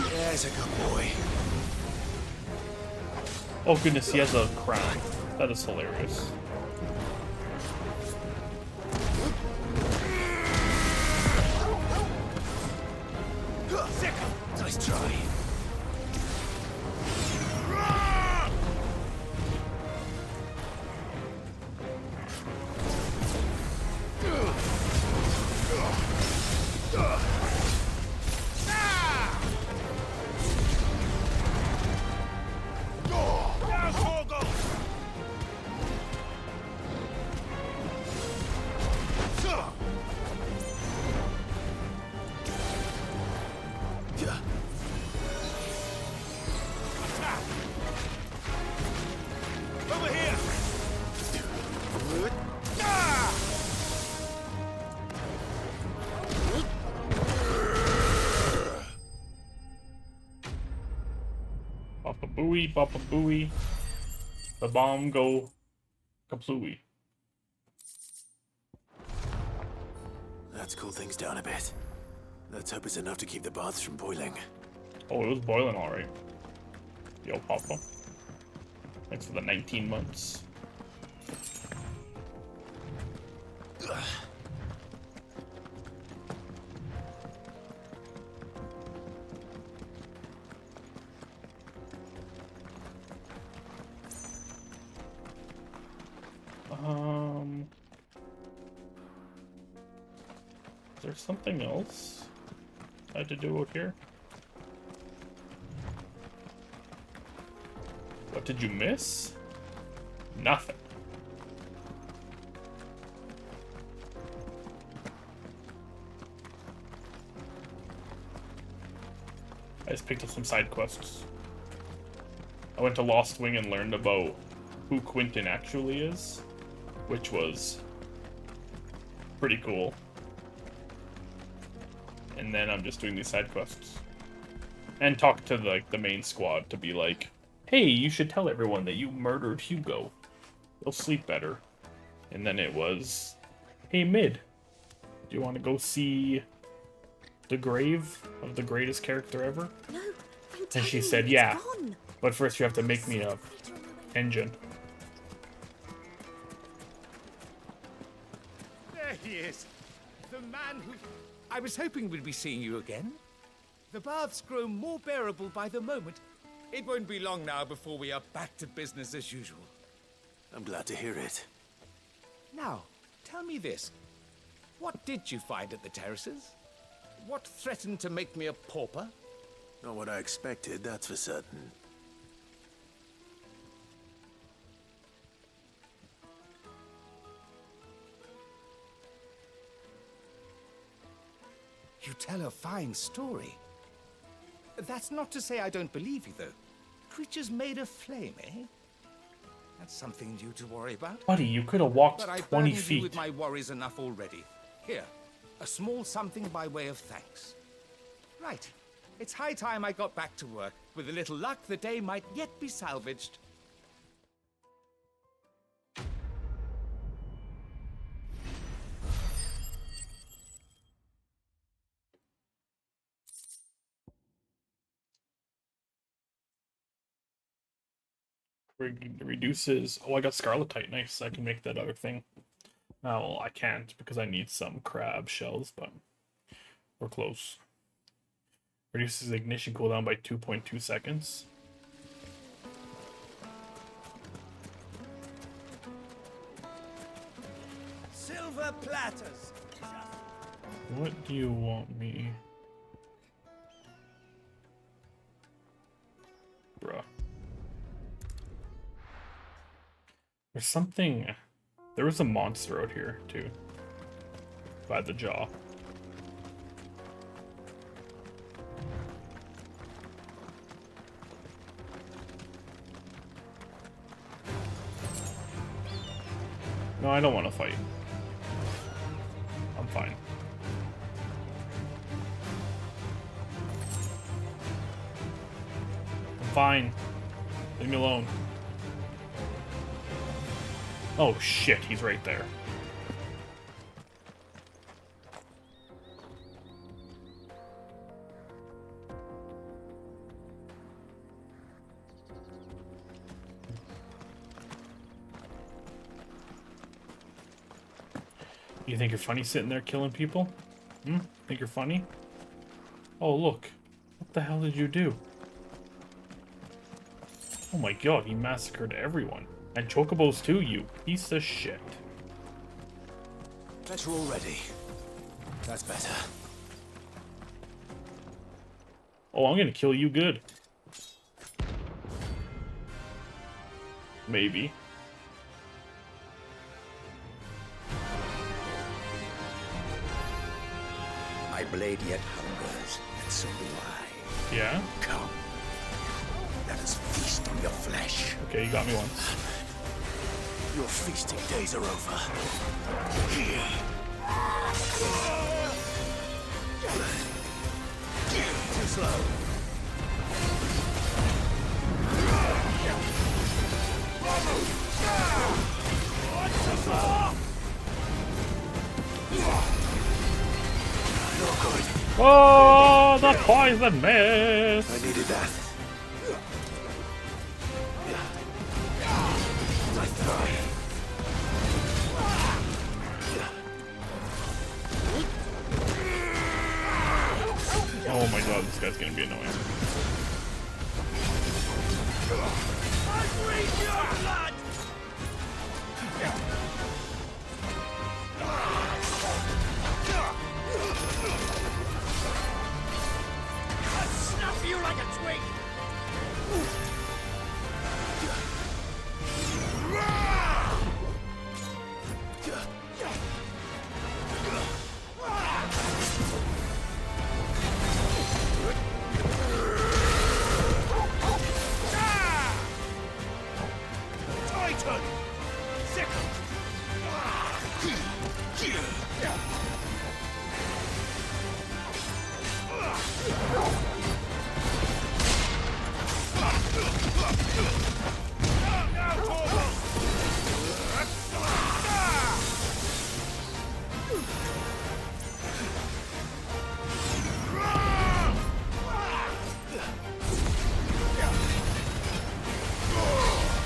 I: There's a good boy.
A: Oh goodness, he has a crown. That is hilarious.
I: Nice try.
A: Papa booey, papa booey. The bomb go kaplooey.
I: Let's cool things down a bit. Let's hope it's enough to keep the baths from boiling.
A: Oh, it was boiling alright. Yo, Papa. Thanks for the 19 months. Is there something else I had to do out here? What did you miss? Nothing. I just picked up some side quests. I went to Lost Wing and learned about who Quentin actually is, which was pretty cool. And then I'm just doing these side quests. And talk to the main squad to be like, hey, you should tell everyone that you murdered Hugo. They'll sleep better. And then it was, hey, Mid, do you want to go see the grave of the greatest character ever?
J: No,
A: and she said, yeah, but first you have to make me a engine.
O: There he is. The man who... I was hoping we'd be seeing you again. The baths grow more bearable by the moment. It won't be long now before we are back to business as usual.
I: I'm glad to hear it.
O: Now, tell me this. What did you find at the terraces? What threatened to make me a pauper?
I: Not what I expected, that's for certain.
O: You tell a fine story. That's not to say I don't believe you, though. Creatures made of flame, eh? That's something new to worry about.
A: Buddy, you could have walked
O: but
A: 20
O: I've
A: feet.
O: you with my worries enough already. Here, a small something by way of thanks. Right. It's high time I got back to work. With a little luck, the day might yet be salvaged.
A: Reduces... Oh, I got Scarletite. Nice. I can make that other thing. Well, I can't because I need some crab shells, but we're close. Reduces ignition cooldown by 2.2 seconds.
T: Silver platters.
A: What do you want me? Bruh. There's something... There was a monster out here, too. By the jaw. No, I don't want to fight. I'm fine. I'm fine. Leave me alone. Oh shit, he's right there. You think you're funny sitting there killing people? Hmm? Think you're funny? Oh look. What the hell did you do? Oh my god, he massacred everyone. And chocobos too, you piece of shit.
I: Bet you're all ready. That's better.
A: Oh, I'm gonna kill you good. Maybe.
E: My blade yet hungers, and so do I.
A: Yeah?
E: Come. Let us feast on your flesh.
A: Okay, you got me once.
I: Your feasting days are over.
E: Too slow.
I: Not good.
A: Oh, the poison mist!
I: I needed that.
A: This guy's gonna be annoying.
T: I'll snap you like a twig! Titan! Sickle!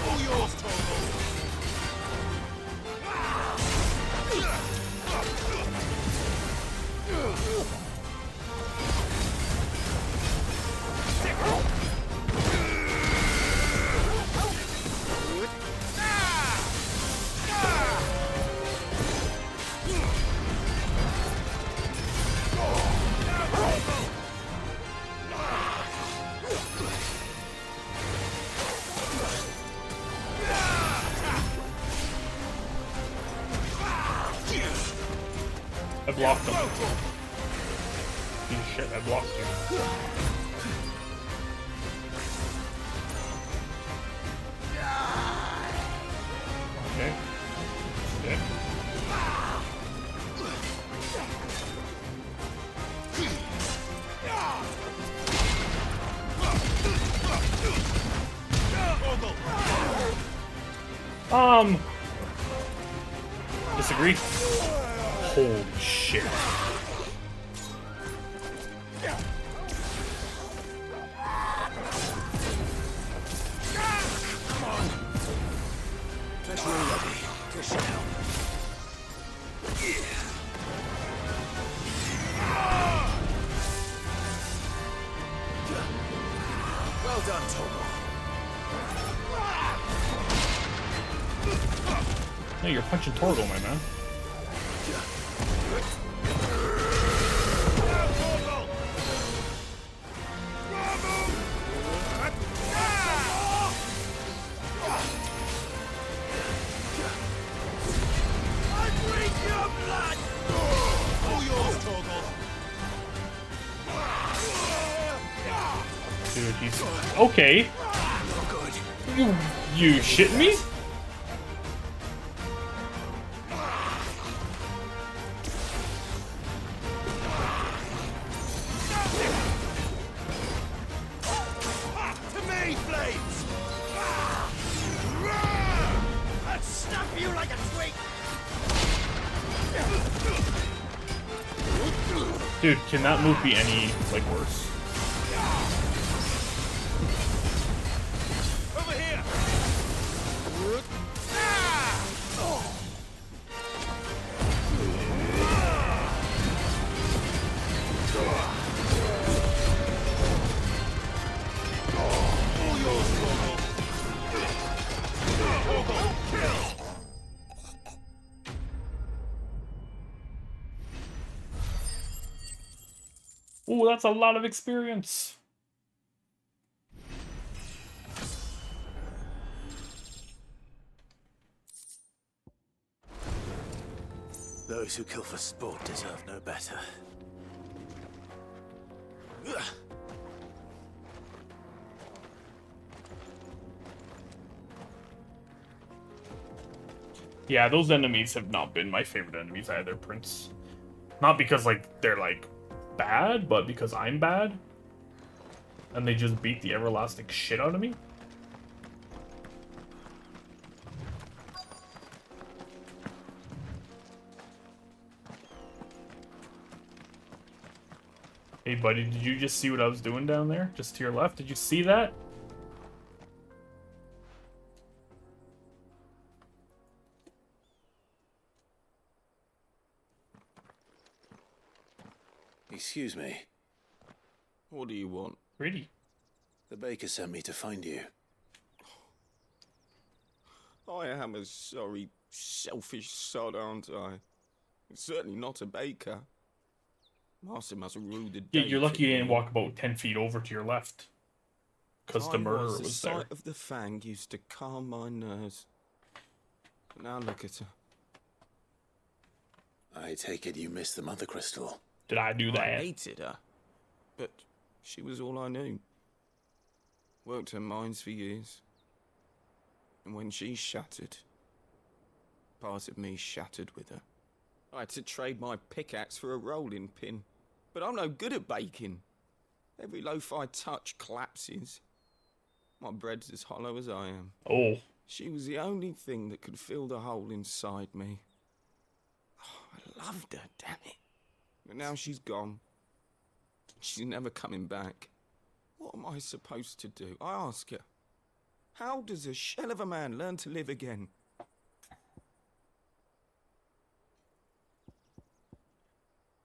T: All yours, Torvald!
A: I blocked him. Shit, I blocked you. Okay. Shit. Disagree. Holy shit.
T: Pleasure already. Dish it out. Well done, Tomo.
A: Hey, you're punching Torgal, my man. Dude, he's okay. You shitting me?
T: To me, Blades! I'll snap you like a twig!
A: Dude, can that move be any, like, worse?
T: Over here!
A: Ooh, that's a lot of experience.
I: Those who kill for sport deserve no better.
A: Yeah, those enemies have not been my favorite enemies either, Prince. Not because, like, they're, like, bad, but because I'm bad. And they just beat the everlasting shit out of me. Hey, buddy, did you just see what I was doing down there? Just to your left? Did you see that?
I: Excuse me.
T: What do you want?
A: Really?
I: The baker sent me to find you.
T: I am a sorry, selfish sod, aren't I? Certainly not a baker. Master must have ruled the day.
A: Yeah, you're lucky you didn't
T: to me.
A: walk about 10 feet over to your left. Because the
T: Time
A: murderer
T: was, the
A: was there.
T: sight of the fang used to calm my nerves. But now look at her.
I: I take it you missed the Mother Crystal.
A: Did I do that?
T: I hated her. But she was all I knew. Worked her mines for years. And when she shattered, part of me shattered with her. I had to trade my pickaxe for a rolling pin. But I'm no good at baking. Every loaf I touch collapses. My bread's as hollow as I am.
A: Oh.
T: She was the only thing that could fill the hole inside me. Oh, I loved her, damn it. But now she's gone. She's never coming back. What am I supposed to do? I ask her. How does a shell of a man learn to live again?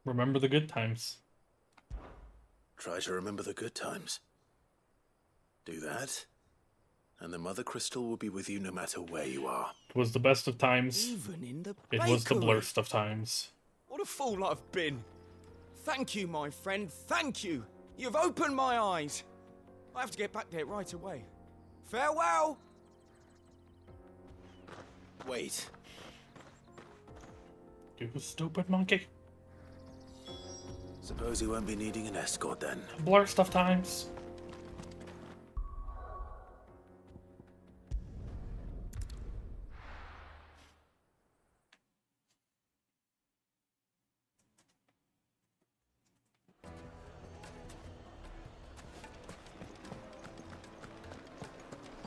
A: Remember the good times.
I: Try to remember the good times. Do that, and the Mother Crystal will be with you no matter where you are.
A: It was the best of times.
T: Even in the
A: It was the
T: bakery.
A: blurst of times.
T: What a fool I've been. Thank you, my friend. Thank you. You've opened my eyes. I have to get back there right away. Farewell.
I: Wait.
A: You stupid monkey.
I: Suppose you won't be needing an escort then.
A: Blurst of times.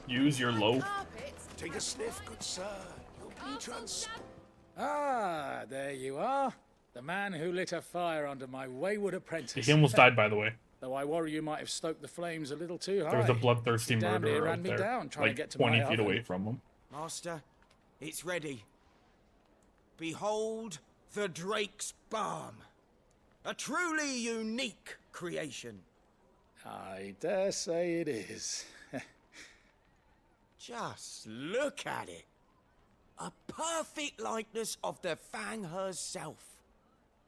A: Use your loaf.
K: Take a sniff, good sir. You'll be
M: Ah, there you are. The man who lit a fire under my wayward apprentice.
A: He almost died, by the way.
M: Though I worry you might have stoked the flames a little too high.
A: There was a bloodthirsty
M: You damn near
A: murderer
M: ran
A: out
M: me
A: there,
M: down trying
A: like
M: to get to
A: 20
M: my
A: feet
M: oven.
A: away from him.
O: Master, it's ready. Behold the Drake's Balm. A truly unique creation.
M: I dare say it is.
O: Just look at it. A perfect likeness of the Fang herself.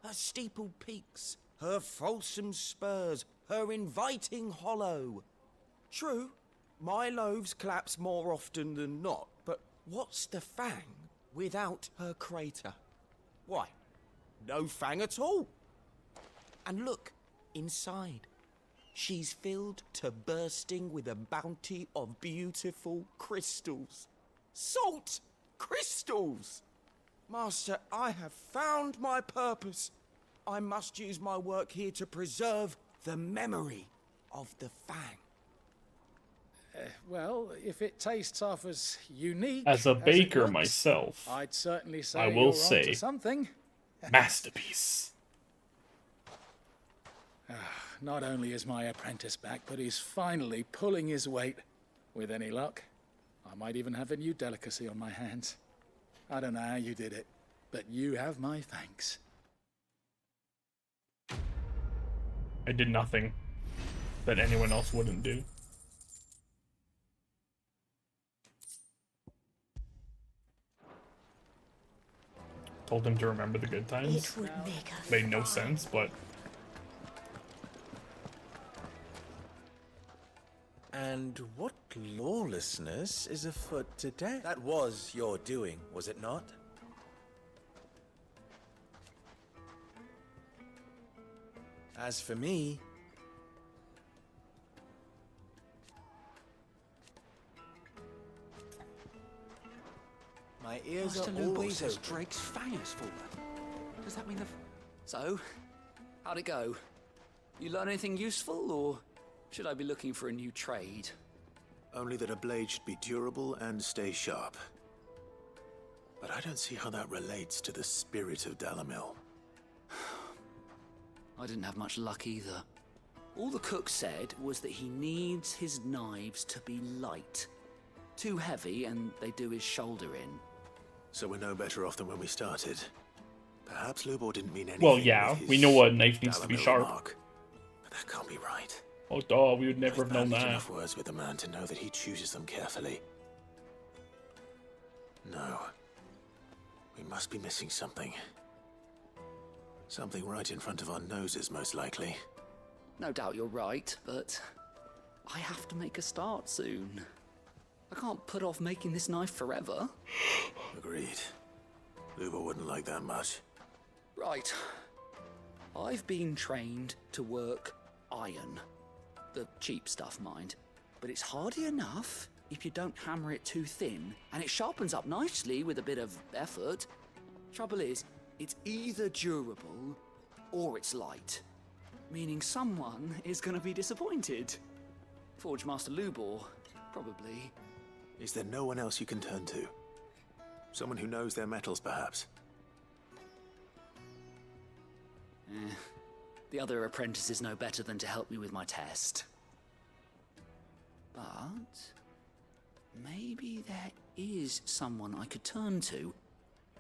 O: Her steepled peaks, her fulsome spurs, her inviting hollow. True, my loaves collapse more often than not, but what's the Fang without her crater? Why, no Fang at all. And look, inside. She's filled to bursting with a bounty of beautiful crystals. Salt crystals! Master, I have found my purpose. I must use my work here to preserve the memory of the Fang.
M: Well, if it tastes half as unique
A: As a
M: it
A: baker
M: looks,
A: myself,
M: I'd certainly say
A: I will
M: you're
A: say
M: onto something.
A: masterpiece.
M: Not only is my apprentice back, but he's finally pulling his weight. With any luck, I might even have a new delicacy on my hands. I don't know how you did it, but you have my thanks.
A: I did nothing that anyone else wouldn't do. Told him to remember the good times.
J: It would make a
A: Made no sense, but
G: And what lawlessness is afoot today? That was your doing, was it not? As for me, my ears
B: Master
G: are
B: Lubo
G: always
B: says
G: open.
B: Drake's Fang has fallen. Does that mean the...
Q: So, how'd it go? You learn anything useful, or should I be looking for a new trade?
I: Only that a blade should be durable and stay sharp. But I don't see how that relates to the spirit of Dalamil.
Q: I didn't have much luck either. All the cook said was that he needs his knives to be light. Too heavy and they do his shoulder in.
I: So we're no better off than when we started. Perhaps Lubor didn't mean anything.
A: well, yeah,
I: with his
A: we know a knife needs to be
I: Dalamil
A: sharp.
I: remark, but that can't be right.
A: Oh, duh, we would never
I: I've
A: have known
I: bandaged
A: that.
I: enough words with the man to know that he chooses them carefully. No. We must be missing something. Something right in front of our noses, most likely.
Q: No doubt you're right, but I have to make a start soon. I can't put off making this knife forever.
I: Agreed. Luba wouldn't like that much.
Q: Right. I've been trained to work iron. The cheap stuff, mind. But it's hardy enough if you don't hammer it too thin, and it sharpens up nicely with a bit of effort. Trouble is, it's either durable or it's light. Meaning someone is gonna be disappointed. Forge Master Lubor, probably.
I: Is there no one else you can turn to? Someone who knows their metals, perhaps?
Q: The other apprentices know better than to help me with my test. But maybe there is someone I could turn to.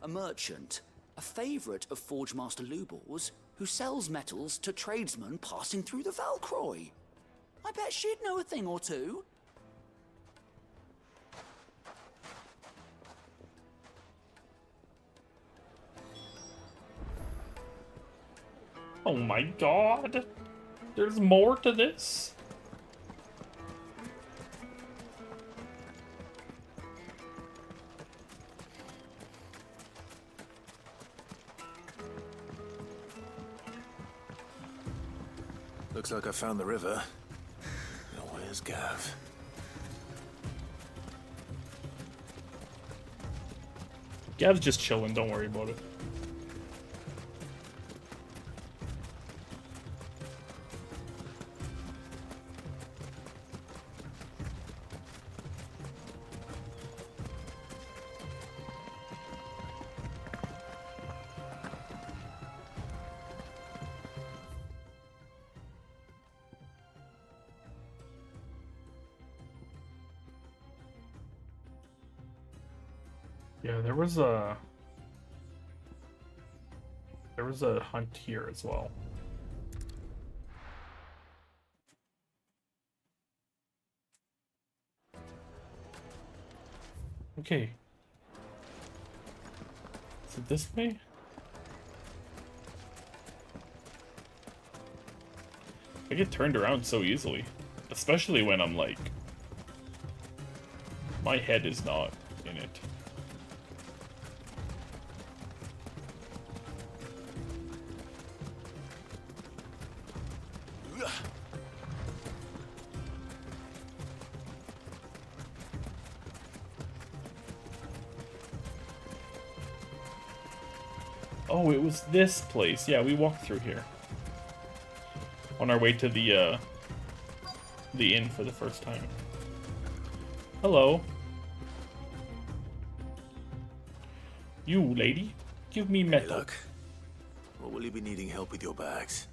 Q: A merchant, a favourite of Forge Master Lubor's, who sells metals to tradesmen passing through the Valcroy. I bet she'd know a thing or two.
A: Oh my god! There's more to this?
I: Looks like I found the river. Now where's Gav?
A: Gav's just chilling, don't worry about it. Yeah, there was a hunt here as well. Okay. Is it this way? I get turned around so easily. Especially when I'm like... my head is not in it. Oh, it was this place. Yeah, we walked through here. On our way to the inn for the first time. Hello. You, lady. Give me metal.
I: Hey, look. What will you be needing help with your bags?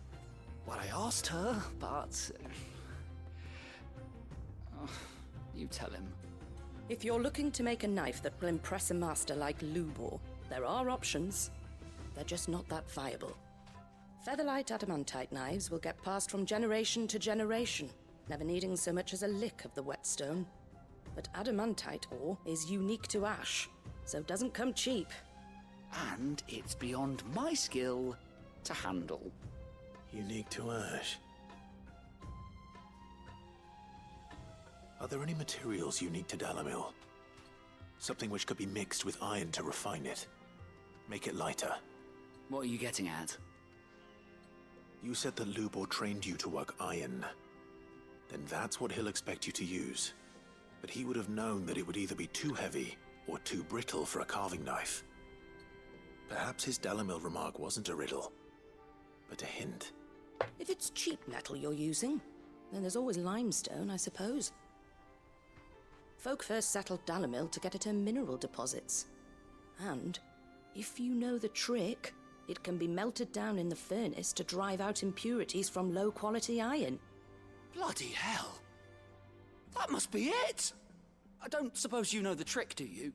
Q: Well, I asked her, but... you tell him.
J: If you're looking to make a knife that will impress a master like Lubor, there are options. They're just not that viable. Featherlight adamantite knives will get passed from generation to generation, never needing so much as a lick of the whetstone. But adamantite ore is unique to ash, so it doesn't come cheap.
Q: And it's beyond my skill to handle.
I: Unique to ash. Are there any materials unique to Dalamil? Something which could be mixed with iron to refine it. Make it lighter.
Q: What are you getting at?
I: You said that Lubor trained you to work iron. Then that's what he'll expect you to use. But he would have known that it would either be too heavy or too brittle for a carving knife. Perhaps his Dalamil remark wasn't a riddle, but a hint.
J: If it's cheap metal you're using, then there's always limestone, I suppose. Folk first settled Dalamil to get at her mineral deposits. And, if you know the trick, it can be melted down in the furnace to drive out impurities from low-quality iron.
Q: Bloody hell! That must be it! I don't suppose you know the trick, do you?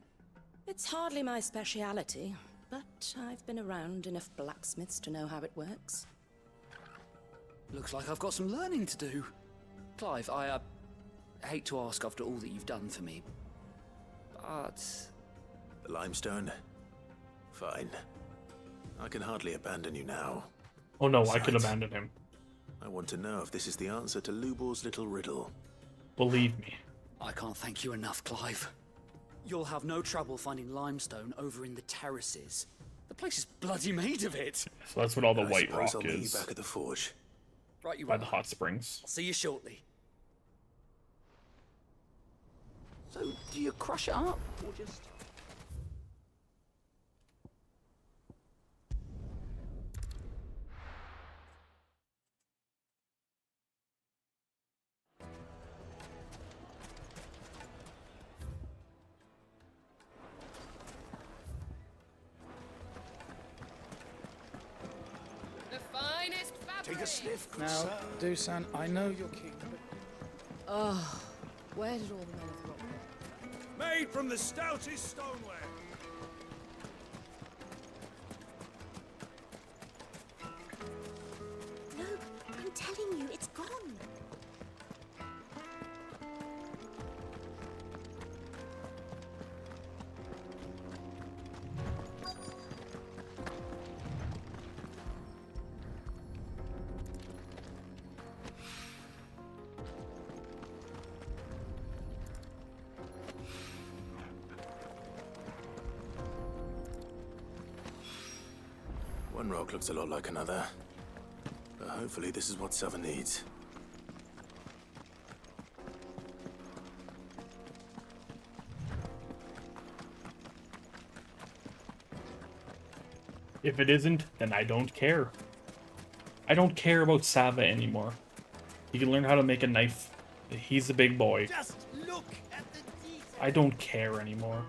J: It's hardly my speciality, but I've been around enough blacksmiths to know how it works.
Q: Looks like I've got some learning to do. Clive, I hate to ask after all that you've done for me, but...
I: The limestone? Fine. I can hardly abandon you now.
A: Oh no, I could
I: Besides,
A: abandon him.
I: I want to know if this is the answer to Lubor's little riddle.
A: Believe me.
Q: I can't thank you enough, Clive. You'll have no trouble finding limestone over in the terraces. The place is bloody made of it.
A: So that's what all the
I: I
A: white
I: suppose
A: rock
I: I'll meet you
A: is.
I: back at the forge.
Q: Right you
A: By
Q: are.
A: the hot springs.
Q: I'll see you shortly. So, do you crush it up, or just...
R: The finest fabric.
F: Take a sniff, good
M: Now,
F: sir.
M: Dusan, I know you're keen, but
D: Oh, where did all the men of the rock go?
C: Made from the stoutest stoneware.
J: No, I'm telling you, it's gone.
I: One rock looks a lot like another. But hopefully this is what Sava needs.
A: If it isn't, then I don't care. I don't care about Sava anymore. He can learn how to make a knife. He's a big boy.
C: Just look at the detail.
A: I don't care anymore.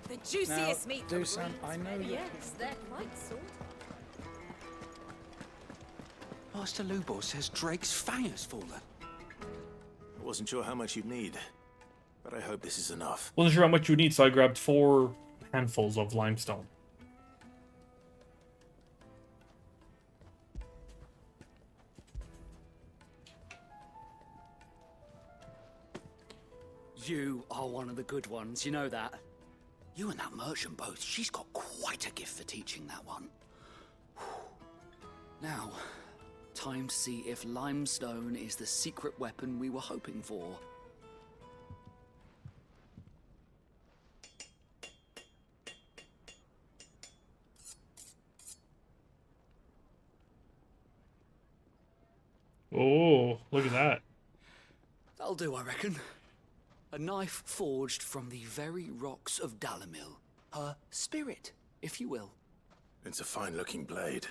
J: The juiciest meat from
M: Dusan, I know you're
J: Yes, they're quite sort.
O: Master Lubor says Drake's fang has fallen.
I: I wasn't sure how much you'd need, but I hope this is enough.
A: Wasn't sure how much you need, so I grabbed 4 handfuls of limestone.
Q: You are one of the good ones, you know that. You and that merchant both, she's got quite a gift for teaching that one. Now, time to see if limestone is the secret weapon we were hoping for.
A: Oh, look at that.
Q: That'll do, I reckon. A knife forged from the very rocks of Dalamil. Her spirit, if you will.
I: It's a fine-looking blade.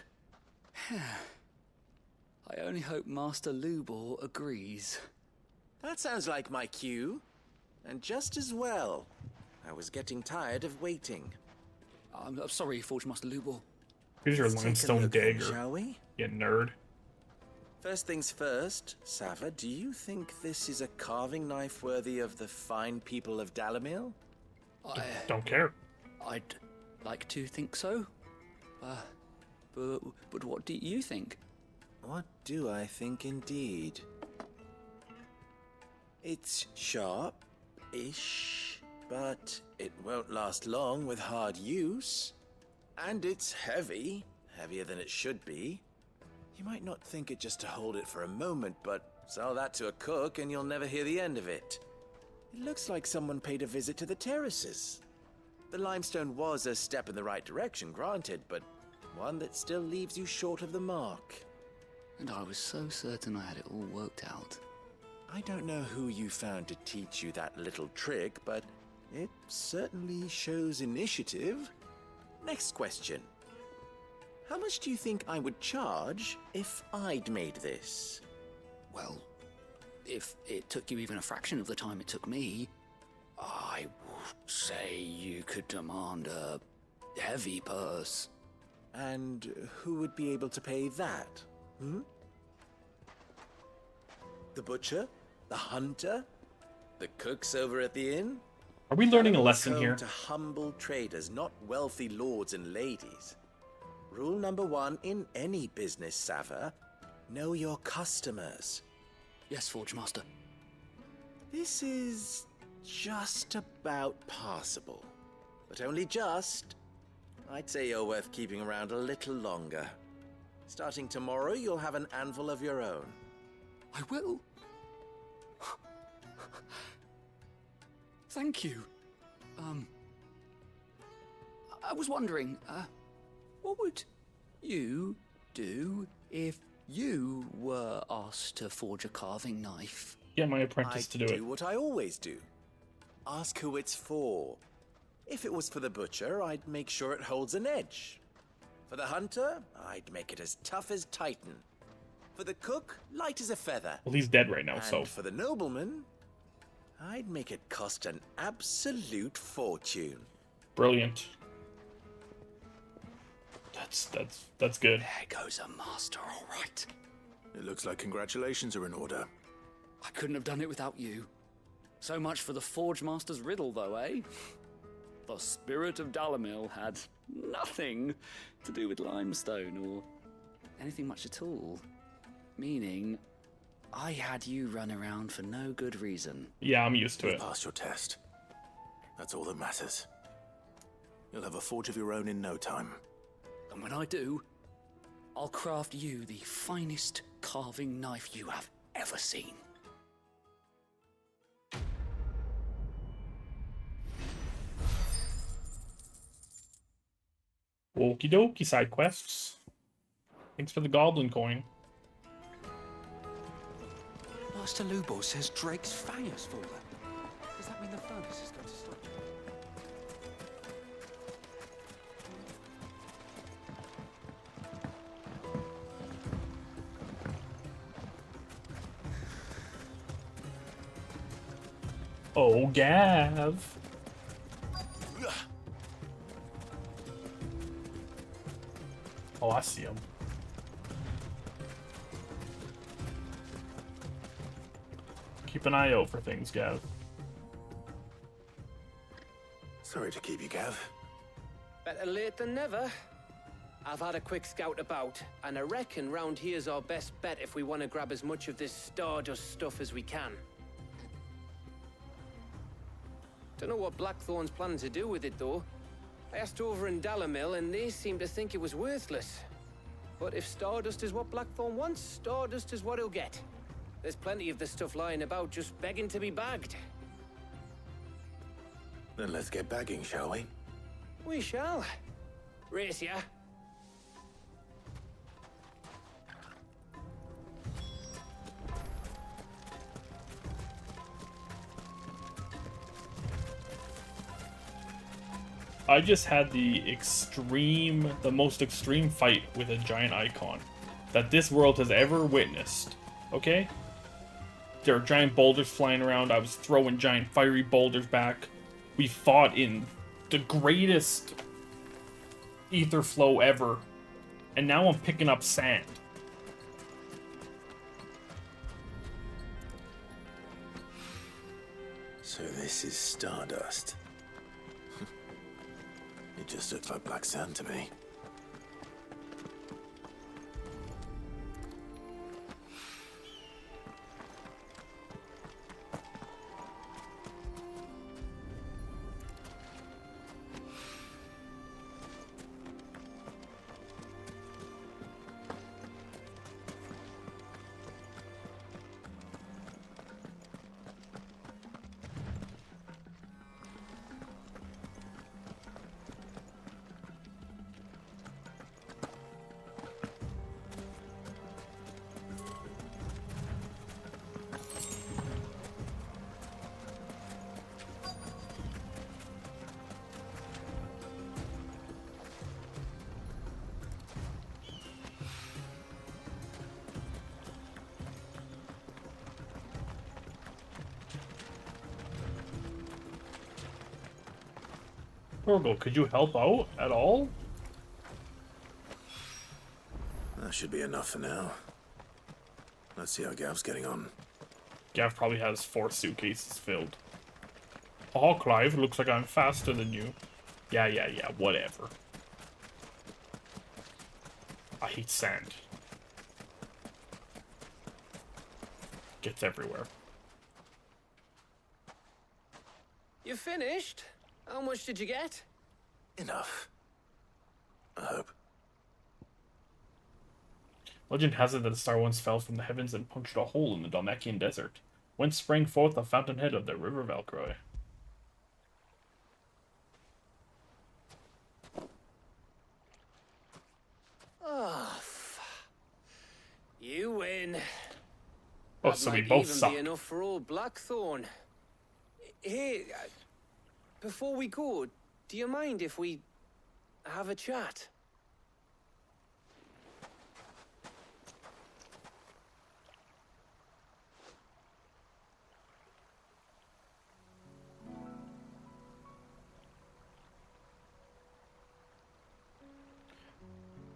Q: I only hope Master Lubor agrees.
G: That sounds like my cue. And just as well. I was getting tired of waiting.
Q: I'm sorry, Forge Master Lubor.
A: Here's your
G: Let's take a
A: limestone
G: look then,
A: dagger.
G: shall we?
A: You nerd.
G: First things first, Sava, do you think this is a carving knife worthy of the fine people of Dalamil?
A: Don't care.
Q: I'd like to think so. But what do you think?
G: What do I think indeed? It's sharp-ish, but it won't last long with hard use. And it's heavy, heavier than it should be. You might not think it just to hold it for a moment, but sell that to a cook and you'll never hear the end of it. It looks like someone paid a visit to the terraces. The limestone was a step in the right direction, granted, but one that still leaves you short of the mark.
Q: And I was so certain I had it all worked out.
G: I don't know who you found to teach you that little trick, but it certainly shows initiative. Next question. How much do you think I would charge if I'd made this?
Q: Well, if it took you even a fraction of the time it took me, I would say you could demand a heavy purse.
G: And who would be able to pay that? The butcher? The hunter? The cooks over at the inn?
A: Are we learning a
G: Dalamir's
A: lesson
G: home
A: here?
G: to humble traders, not wealthy lords and ladies. Rule number 1 in any business, Sava. Know your customers.
Q: Yes, Forge Master.
G: This is just about passable. But only just. I'd say you're worth keeping around a little longer. Starting tomorrow, you'll have an anvil of your own.
Q: I will. Thank you. I was wondering, what would you do if you were asked to forge a carving knife?
A: Get my apprentice to do it.
G: Do what I always do. Ask who it's for. If it was for the butcher, I'd make sure it holds an edge. For the hunter, I'd make it as tough as Titan. For the cook, light as a feather.
A: Well, he's dead right now,
G: And
A: so.
G: for the nobleman, I'd make it cost an absolute fortune.
A: Brilliant. That's good.
Q: There goes a master, all right.
I: It looks like congratulations are in order.
Q: I couldn't have done it without you. So much for the Forge Master's riddle, though, eh? The spirit of Dalamil had nothing to do with limestone or anything much at all. Meaning, I had you run around for no good reason.
A: Yeah, I'm used to
I: You
A: it.
I: passed your test. That's all that matters. You'll have a forge of your own in no time.
Q: And when I do, I'll craft you the finest carving knife you have ever seen.
A: Okie dokie, side quests. Thanks for the goblin coin.
B: Master Lubo says Drake's fang has fallen. Does that mean the furnace is going to stop?
A: Oh, Gav. Oh, I see him. Keep an eye out for things, Gav.
I: Sorry to keep you, Gav.
H: Better late than never. I've had a quick scout about, and I reckon round here's our best bet if we want to grab as much of this Stardust stuff as we can. Don't know what Blackthorn's planning to do with it, though. I asked over in Dalamil, and they seem to think it was worthless. But if Stardust is what Blackthorn wants, Stardust is what he'll get. There's plenty of the stuff lying about, just begging to be bagged.
I: Then let's get bagging, shall we?
H: We shall. Race ya.
A: I just had the most extreme fight with a giant icon that this world has ever witnessed. Okay? There are giant boulders flying around. I was throwing giant fiery boulders back. We fought in the greatest ether flow ever. And now I'm picking up sand.
I: So this is Stardust. It just looks like black sand to me.
A: Torgal, could you help out at all?
I: That should be enough for now. Let's see how Gav's getting on.
A: Gav probably has 4 suitcases filled. Oh, Clive, looks like I'm faster than you. Yeah, whatever. I hate sand. gets everywhere.
H: You finished? How much did you get?
I: Enough. I hope.
A: Legend has it that a star once fell from the heavens and punctured a hole in the Dalmatian desert, whence sprang forth the fountainhead of the river Valcroy.
H: Oh, you win.
A: Oh,
H: That
A: so we
H: might
A: both
H: even
A: suck.
H: be enough for old Blackthorn. Hey, before we go, do you mind if we have a chat?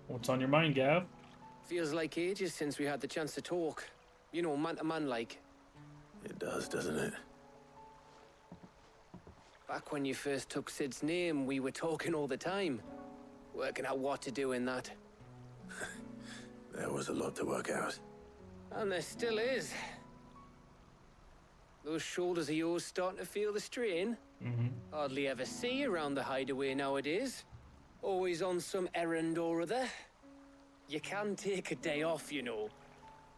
A: What's on your mind, Gav?
H: Feels like ages since we had the chance to talk. You know, man to man like.
I: It does, doesn't it?
H: Back when you first took Sid's name, we were talking all the time. Working out what to do in that.
I: There was a lot to work out.
H: And there still is. Those shoulders of yours starting to feel the strain?
A: Mm-hmm.
H: Hardly ever see you around the hideaway nowadays. Always on some errand or other. You can take a day off, you know.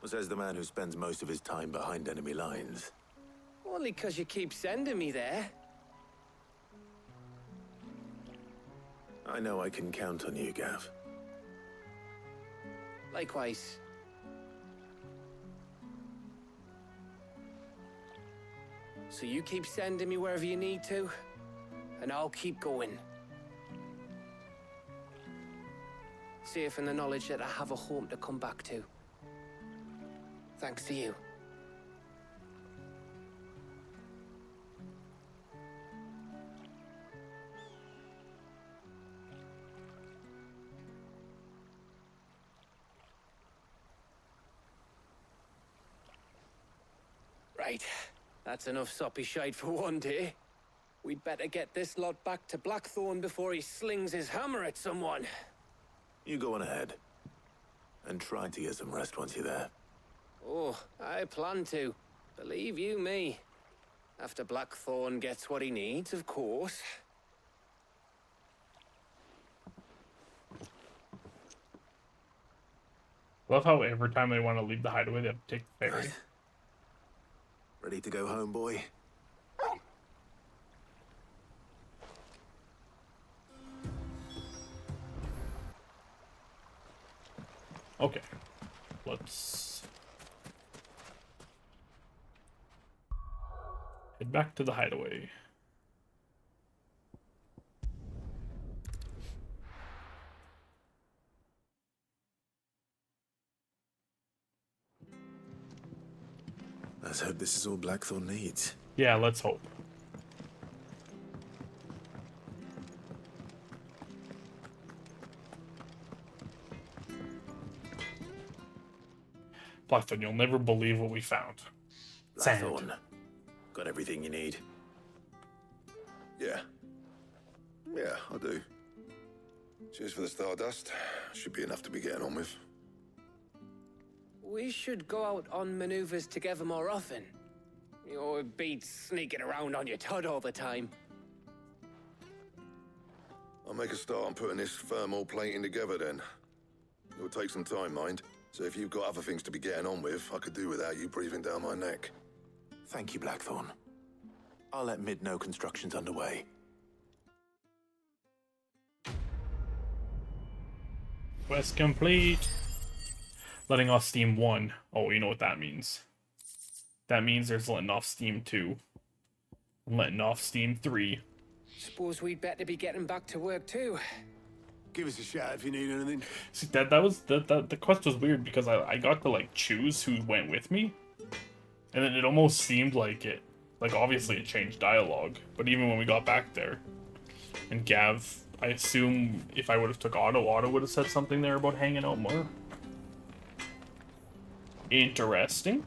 I: Well, says the man who spends most of his time behind enemy lines.
H: Only 'cause you keep sending me there.
I: I know I can count on you, Gav.
H: Likewise. So you keep sending me wherever you need to, and I'll keep going. Safe in the knowledge that I have a home to come back to. Thanks to you. Right. That's enough soppy shite for one day. We'd better get this lot back to Blackthorn before he slings his hammer at someone.
I: You go on ahead. And try to get some rest once you're there.
H: Oh, I plan to. Believe you me. After Blackthorn gets what he needs, of course.
A: Love how every time they want to leave the hideaway, they have to take the ferry.
I: Ready to go home, boy?
A: Okay. Let's head back to the hideaway.
I: Let's hope this is all Blackthorn needs.
A: Yeah, let's hope. Blackthorn, you'll never believe what we found.
I: Blackthorn, got everything you need?
F: Yeah. Yeah, I do. Cheers for the stardust. Should be enough to be getting on with.
H: We should go out on maneuvers together more often. You know, it beats sneaking around on your Todd all the time.
F: I'll make a start on putting this thermal plating together then. It'll take some time, mind. So if you've got other things to be getting on with, I could do without you breathing down my neck.
I: Thank you, Blackthorn. I'll let Mid know construction's underway.
A: Quest complete. Letting off steam 1. Oh, you know what that means. That means there's letting off steam 2. Letting off steam 3.
H: Suppose we'd better be getting back to work too.
E: Give us a shout if you need anything.
A: See, that was the quest was weird because I got to like choose who went with me, and then it almost seemed like it, like obviously it changed dialogue, but even when we got back there, and Gav, I assume if I would have took Otto would have said something there about hanging out more. Interesting.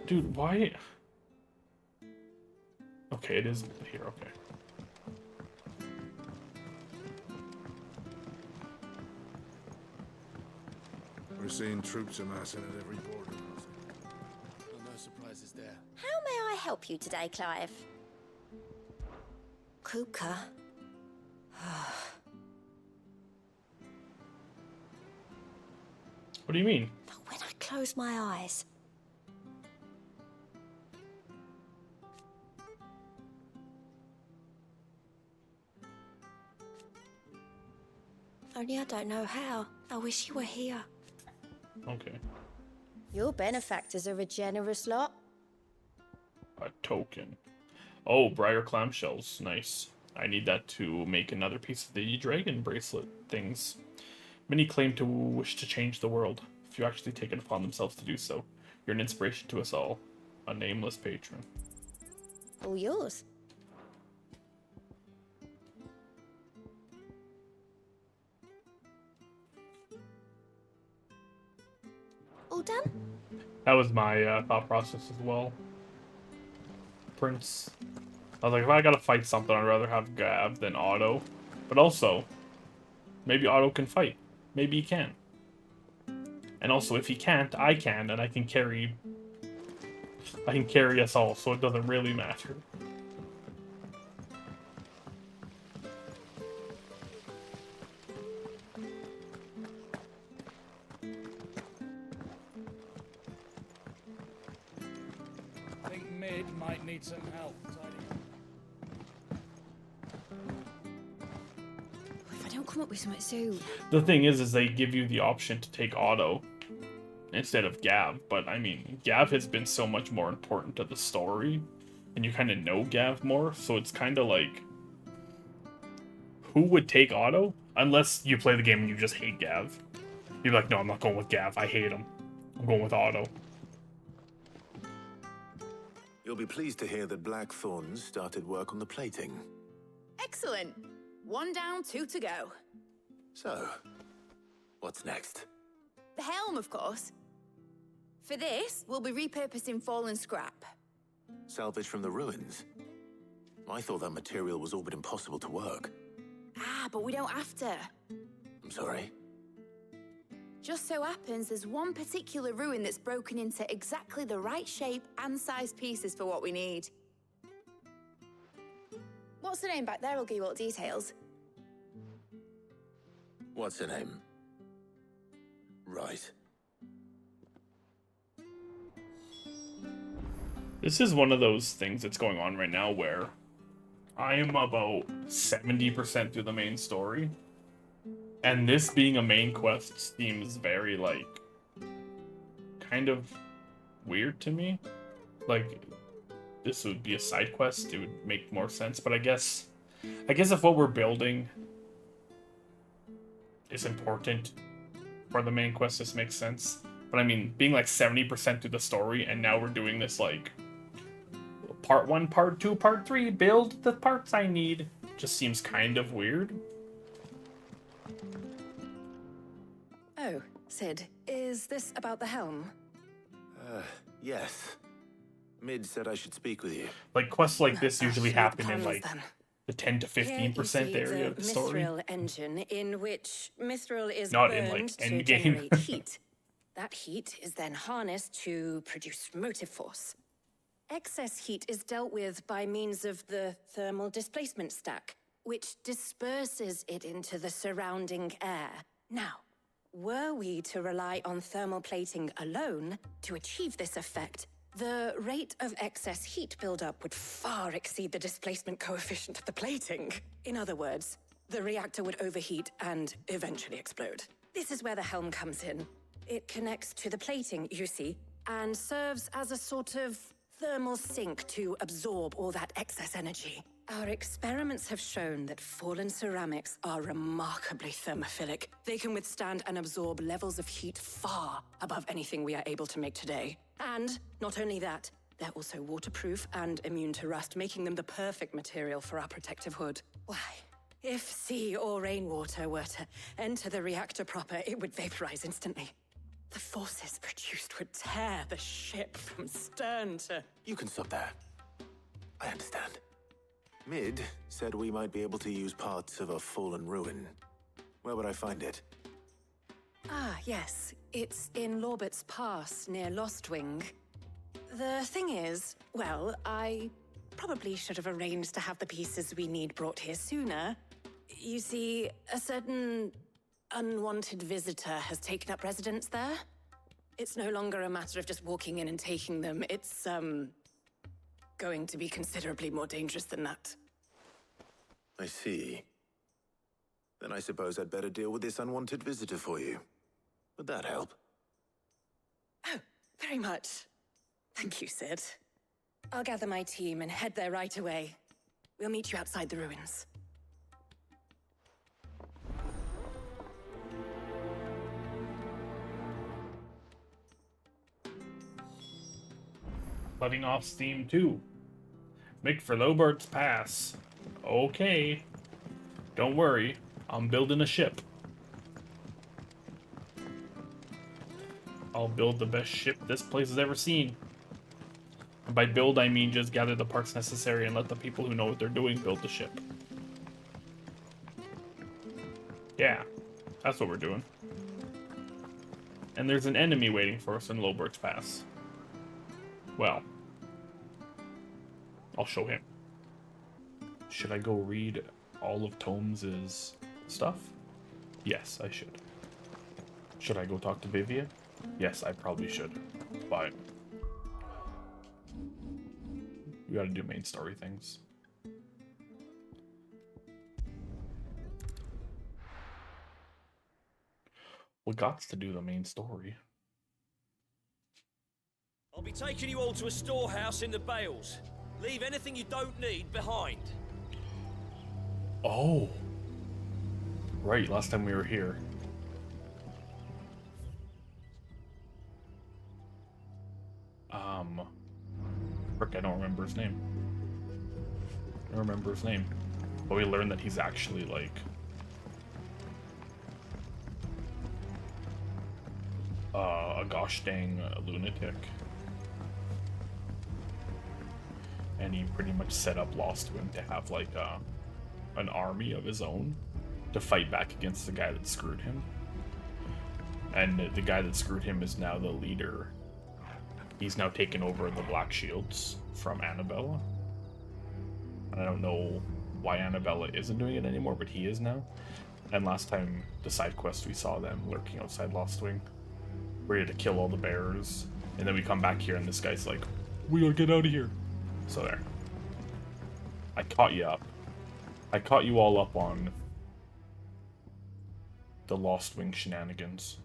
A: Dude, why? okay, it is here. Okay.
L: We're seeing troops amassing at every border.
G: Well, no surprises there.
V: How may I help you today, Clive? Kuka.
A: What do you mean?
V: But when I close my eyes, only I don't know how. I wish you were here.
A: Okay.
V: Your benefactors are a generous lot.
A: A token. Oh, briar clamshells. Nice. I need that to make another piece of the dragon bracelet things. Many claim to wish to change the world. If you actually take it upon themselves to do so, you're an inspiration to us all. A nameless patron.
V: All yours. All done?
A: That was my thought process as well. Prince. I was like, if I gotta fight something, I'd rather have Gav than Otto. But also, maybe Otto can fight. Maybe he can. And also, if he can't, I can, and I can carry us all, so it doesn't really matter.
M: I think Mid might need some help tidying up.
S: If I don't come up with something soon.
A: The thing is they give you the option to take Otto instead of Gav, but I mean, Gav has been so much more important to the story, and you kind of know Gav more, so it's kind of like, who would take Otto? Unless you play the game and you just hate Gav. You're like, no, I'm not going with Gav, I hate him. I'm going with Otto.
I: You'll be pleased to hear that Blackthorn started work on the plating.
R: Excellent. 1 down, 2 to go.
I: So, what's next?
R: The helm, of course. For this, we'll be repurposing fallen scrap.
I: Salvage from the ruins? I thought that material was all but impossible to work.
R: Ah, but we don't have to.
I: I'm sorry.
R: Just so happens there's one particular ruin that's broken into exactly the right shape and size pieces for what we need. What's the name back there? I'll give you all the details.
I: What's her name? Right.
A: This is one of those things that's going on right now where I am about 70% through the main story. And this being a main quest seems very, like, kind of weird to me. Like, this would be a side quest, it would make more sense. But I guess if what we're building is important for the main quest, this makes sense. But I mean, being like 70% through the story, and now we're doing this, like, part 1, part 2, part 3, build the parts I need, just seems kind of weird.
W: Oh, Sid, is this about the helm?
I: Yes. Mid said I should speak with you.
A: Like, quests like this usually happen in, like,
W: then.
A: the 10 to 15% area of the story.
W: Mithril engine, in which Mithril is
A: Not
W: burned
A: in, like,
W: to
A: endgame.
W: generate heat. That heat is then harnessed to produce motive force. Excess heat is dealt with by means of the thermal displacement stack, which disperses it into the surrounding air. Now, were we to rely on thermal plating alone to achieve this effect, the rate of excess heat buildup would far exceed the displacement coefficient of the plating. In other words, the reactor would overheat and eventually explode. This is where the helm comes in. It connects to the plating, you see, and serves as a sort of thermal sink to absorb all that excess energy. Our experiments have shown that fallen ceramics are remarkably thermophilic. They can withstand and absorb levels of heat far above anything we are able to make today. And not only that, they're also waterproof and immune to rust, making them the perfect material for our protective hood. Why, if sea or rainwater were to enter the reactor proper, it would vaporize instantly. The forces produced would tear the ship from stern to...
I: You can stop there. I understand. Mid said we might be able to use parts of a fallen ruin. Where would I find it?
W: Ah, yes. It's in Lorbert's Pass, near Lostwing. The thing is, well, I probably should have arranged to have the pieces we need brought here sooner. You see, a certain unwanted visitor has taken up residence there. It's no longer a matter of just walking in and taking them. It's, going to be considerably more dangerous than that.
I: I see. Then I suppose I'd better deal with this unwanted visitor for you. Would that help?
W: Oh, very much. Thank you, Sid. I'll gather my team and head there right away. We'll meet you outside the ruins.
A: Letting off steam too. Make for Lobart's Pass. Okay. Don't worry, I'm building a ship. I'll build the best ship this place has ever seen. And by build, I mean just gather the parts necessary and let the people who know what they're doing build the ship. Yeah, that's what we're doing. And there's an enemy waiting for us in Lobart's Pass. Well, I'll show him. Should I go read all of Tomes' stuff? Yes, I should. Should I go talk to Vivia? Yes, I probably should. But we gotta do main story things. We gots to do the main story.
N: I'll be taking you all to a storehouse in the Bales. Leave anything you don't need behind.
A: Oh. Right, last time we were here. Frick, I don't remember his name. I don't remember his name. But we learned that he's actually, like, a gosh dang lunatic. And he pretty much set up Lostwing to have, like, an army of his own to fight back against the guy that screwed him. And the guy that screwed him is now the leader. He's now taken over the Black Shields from Annabella. And I don't know why Annabella isn't doing it anymore, but he is now. And last time, the side quest, we saw them lurking outside Lostwing. We had to kill all the bears. And then we come back here and this guy's like, we gotta get out of here. So there. I caught you up. I caught you all up on the Lostwing shenanigans.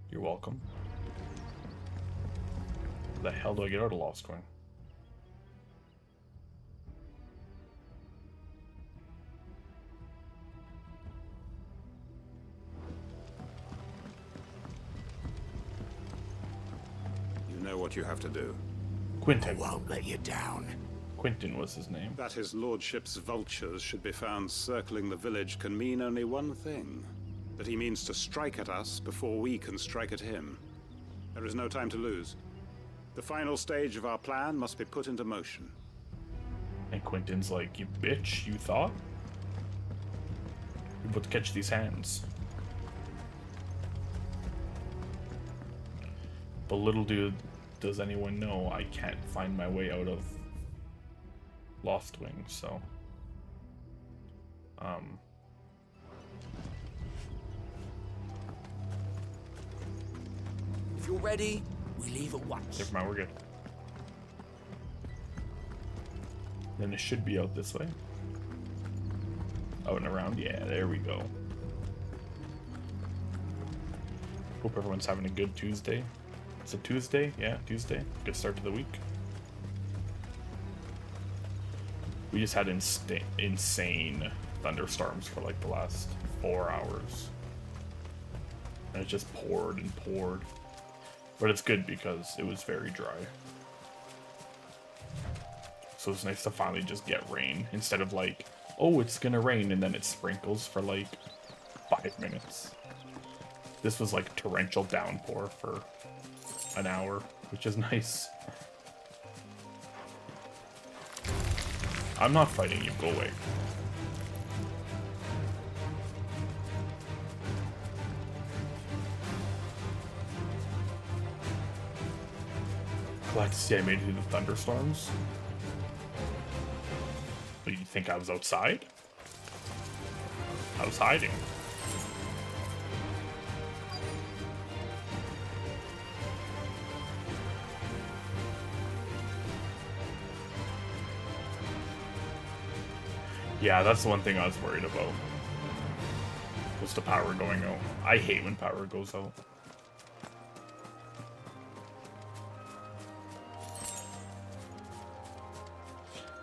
A: You're welcome. How the hell do I get out of Lostwing?
L: You know what you have to do.
A: Quentin.
L: I won't let you down.
A: Quentin was his name.
L: That his lordship's vultures should be found circling the village can mean only one thing. That he means to strike at us before we can strike at him. There is no time to lose. The final stage of our plan must be put into motion.
A: And Quentin's like, you bitch, you thought? You're about to catch these hands. But little does anyone know, I can't find my way out of Lostwing, so...
B: If you're ready, we leave at once.
A: Never mind, we're good. Then it should be out this way. Out and around, yeah, there we go. Hope everyone's having a good Tuesday. It's a Tuesday? Yeah, Tuesday. Good start to the week. We just had insane thunderstorms for like the last 4 hours. And it just poured and poured. But it's good because it was very dry. So it's nice to finally just get rain instead of like, oh, it's gonna rain and then it sprinkles for like 5 minutes. This was like torrential downpour for an hour, which is nice. I'm not fighting you. Go away. Glad to see I made it through the thunderstorms. But you think I was outside? I was hiding. Yeah, that's the one thing I was worried about. Was the power going out. I hate when power goes out.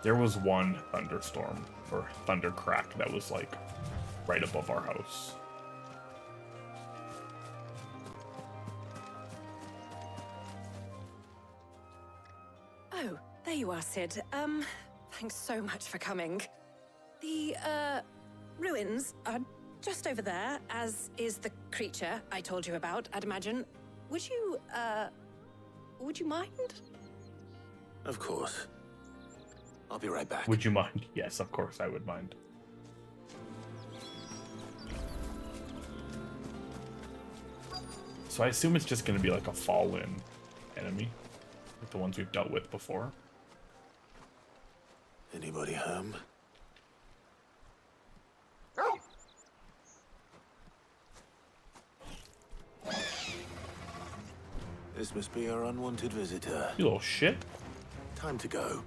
A: There was one thunderstorm, or thunder crack, that was like right above our house.
W: Oh, there you are, Sid. Thanks so much for coming. The, ruins are just over there, as is the creature I told you about, I'd imagine. Would you mind?
I: Of course. I'll be right back.
A: Would you mind? Yes, of course I would mind. So I assume it's just going to be like a fallen enemy, like the ones we've dealt with before.
I: Anybody home? This must be our unwanted visitor.
A: You little shit.
I: Time to go.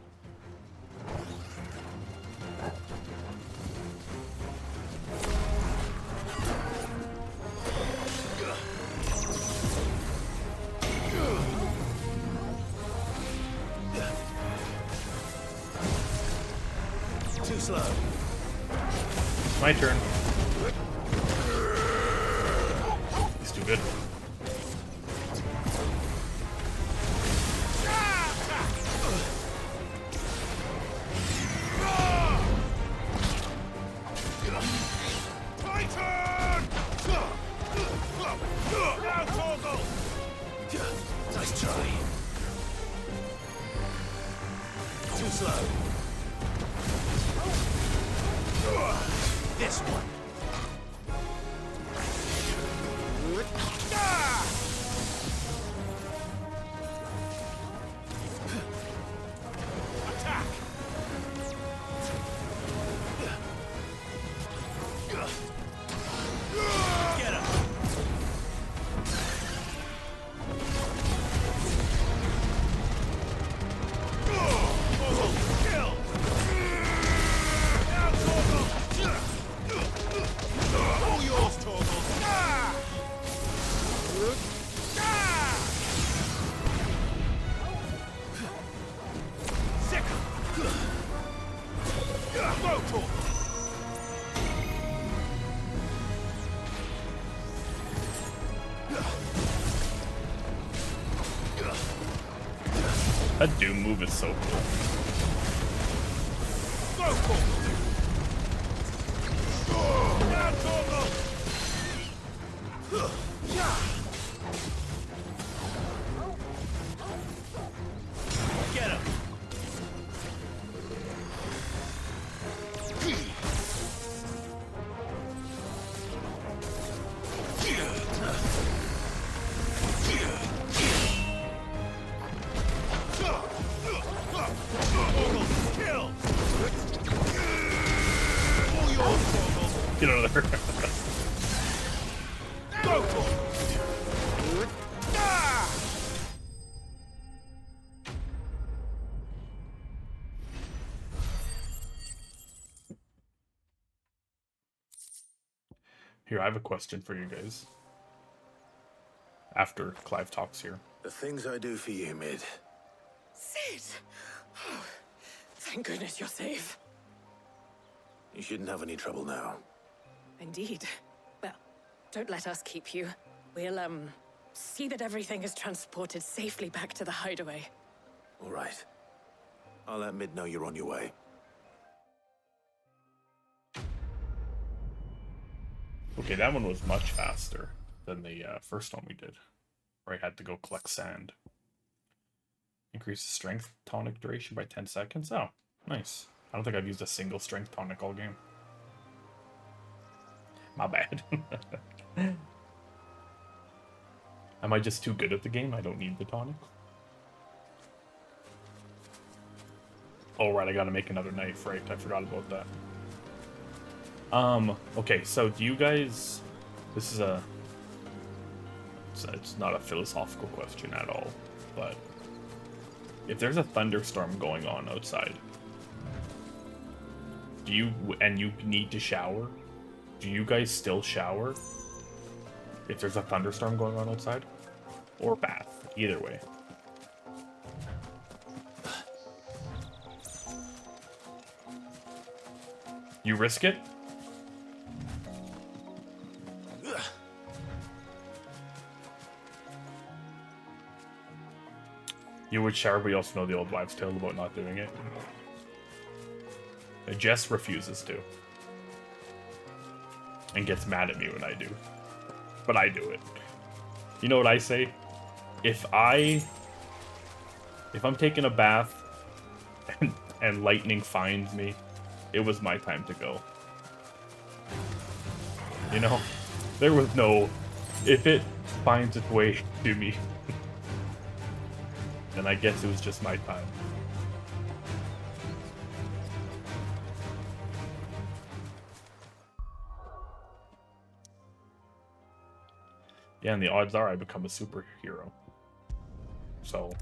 G: Too slow.
A: My turn. He's too good.
G: Nice try. Too slow. This one. Attack! Get him! Kill! Now, Torgal! All yours, Torgal! Sick! Go, Torgal!
A: That Doom move is so cool.
G: Go, Torgal! Now, Torgal! Get him! Kill! All yours, Torgal!
A: Get out of there.
G: Go, Torgal!
A: Here, I have a question for you guys. After Clive talks here.
I: The things I do for you, Mid.
W: Sid! Oh, thank goodness you're safe.
I: You shouldn't have any trouble now.
W: Indeed. Well, don't let us keep you. We'll, see that everything is transported safely back to the hideaway.
I: All right. I'll let Mid know you're on your way.
A: Okay, that one was much faster than the first one we did, where I had to go collect sand. Increase the strength tonic duration by 10 seconds. Oh, nice. I don't think I've used a single strength tonic all game. My bad. Am I just too good at the game? I don't need the tonic. Oh, right, I gotta make another knife, right? I forgot about that. Okay, so do you guys... This is a... It's not a philosophical question at all, but... If there's a thunderstorm going on outside, do you... And you need to shower, do you guys still shower? If there's a thunderstorm going on outside? Or bath, either way. You risk it? You would shower, but you also know the old wives' tale about not doing it. Jess refuses to. And gets mad at me when I do. But I do it. You know what I say? If I'm taking a bath and lightning finds me, it was my time to go. You know? There was no... If it finds its way to me, then I guess it was just my time. Yeah, and the odds are I become a superhero. So...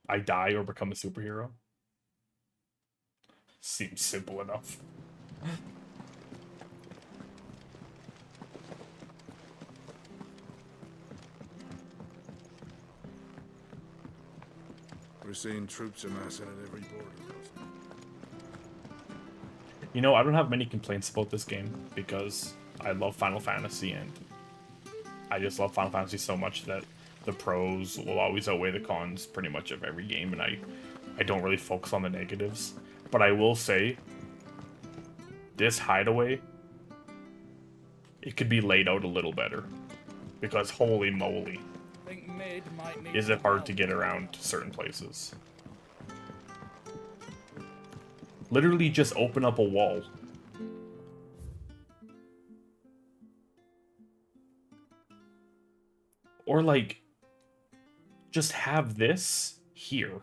A: I die or become a superhero? Seems simple enough.
C: We're seeing troops amassing at every border crossing.
A: You know, I don't have many complaints about this game because I love Final Fantasy and I just love Final Fantasy so much that the pros will always outweigh the cons pretty much of every game, and I don't really focus on the negatives. But I will say, this hideaway, it could be laid out a little better. Because holy moly, is it hard to get around certain places. Literally just open up a wall. Or like, just have this here.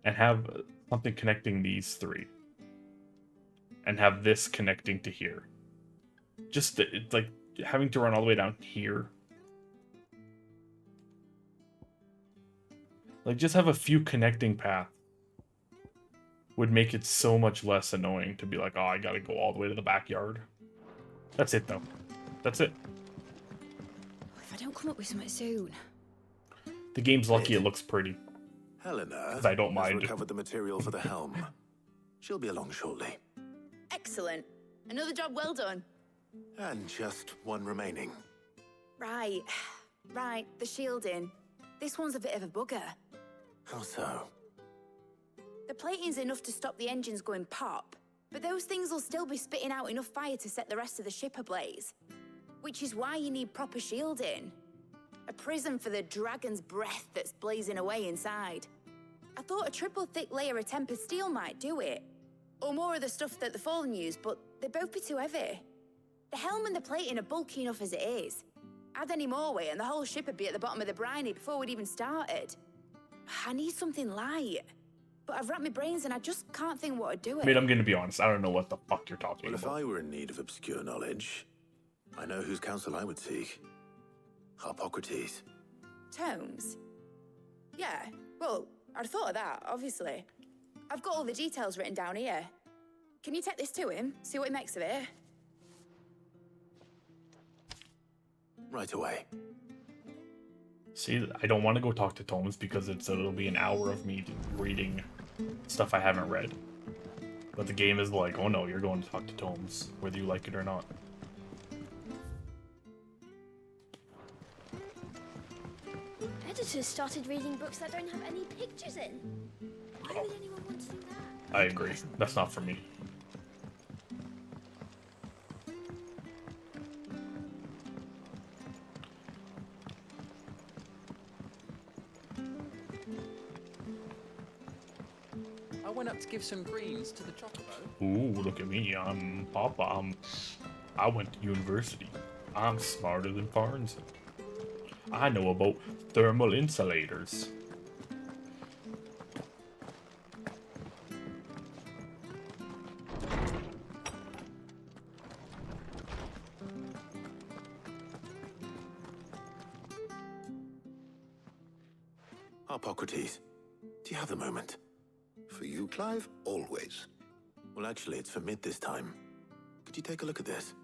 A: And have something connecting these three. And have this connecting to here. Just, it's like, having to run all the way down here. Like, just have a few connecting paths. Would make it so much less annoying to be like, oh, I gotta go all the way to the backyard. That's it, though. That's it.
V: If I don't come up with something soon.
A: The game's lucky it looks pretty.
I: Helena
A: I don't
I: has
A: mind.
I: recovered the material for the helm. She'll be along shortly.
R: Excellent. Another job well done.
I: And just one remaining.
R: Right. Right, the shielding. This one's a bit of a bugger.
I: How so?
R: The plating's enough to stop the engines going pop, but those things will still be spitting out enough fire to set the rest of the ship ablaze. Which is why you need proper shielding. A prison for the dragon's breath that's blazing away inside. I thought a triple thick layer of tempered steel might do it. Or more of the stuff that the Fallen use, but they'd both be too heavy. The helm and the plating are bulky enough as it is. Add any more weight and the whole ship would be at the bottom of the briny before we'd even started. I need something light. But I've wrapped my brains and I just can't think what to do
A: I
R: it.
A: mean, I'm gonna be honest, I don't know what the fuck you're talking
I: Well, if
A: about.
I: I were in need of obscure knowledge, I know whose counsel I would seek. Harpocrates.
R: Tomes? Yeah, well, I'd thought of that, obviously. I've got all the details written down here. Can you take this to him, see what he makes of it?
I: Right away.
A: See, I don't want to go talk to Tomes because it'll be an hour of me reading stuff I haven't read. But the game is like, oh no, you're going to talk to Tomes, whether you like it or not.
V: Editors started reading books that don't have any pictures in. Why would anyone want to do that?
A: I agree. That's not for me.
Q: give some greens to the chocobo?
A: Ooh, look at me. I'm Papa. I went to university. I'm smarter than Farnzy. I know about thermal insulators.
I: Hippocrates, do you have a moment?
K: For you, Clive, always.
I: Well, actually, it's for mid this time. Could you take a look at this?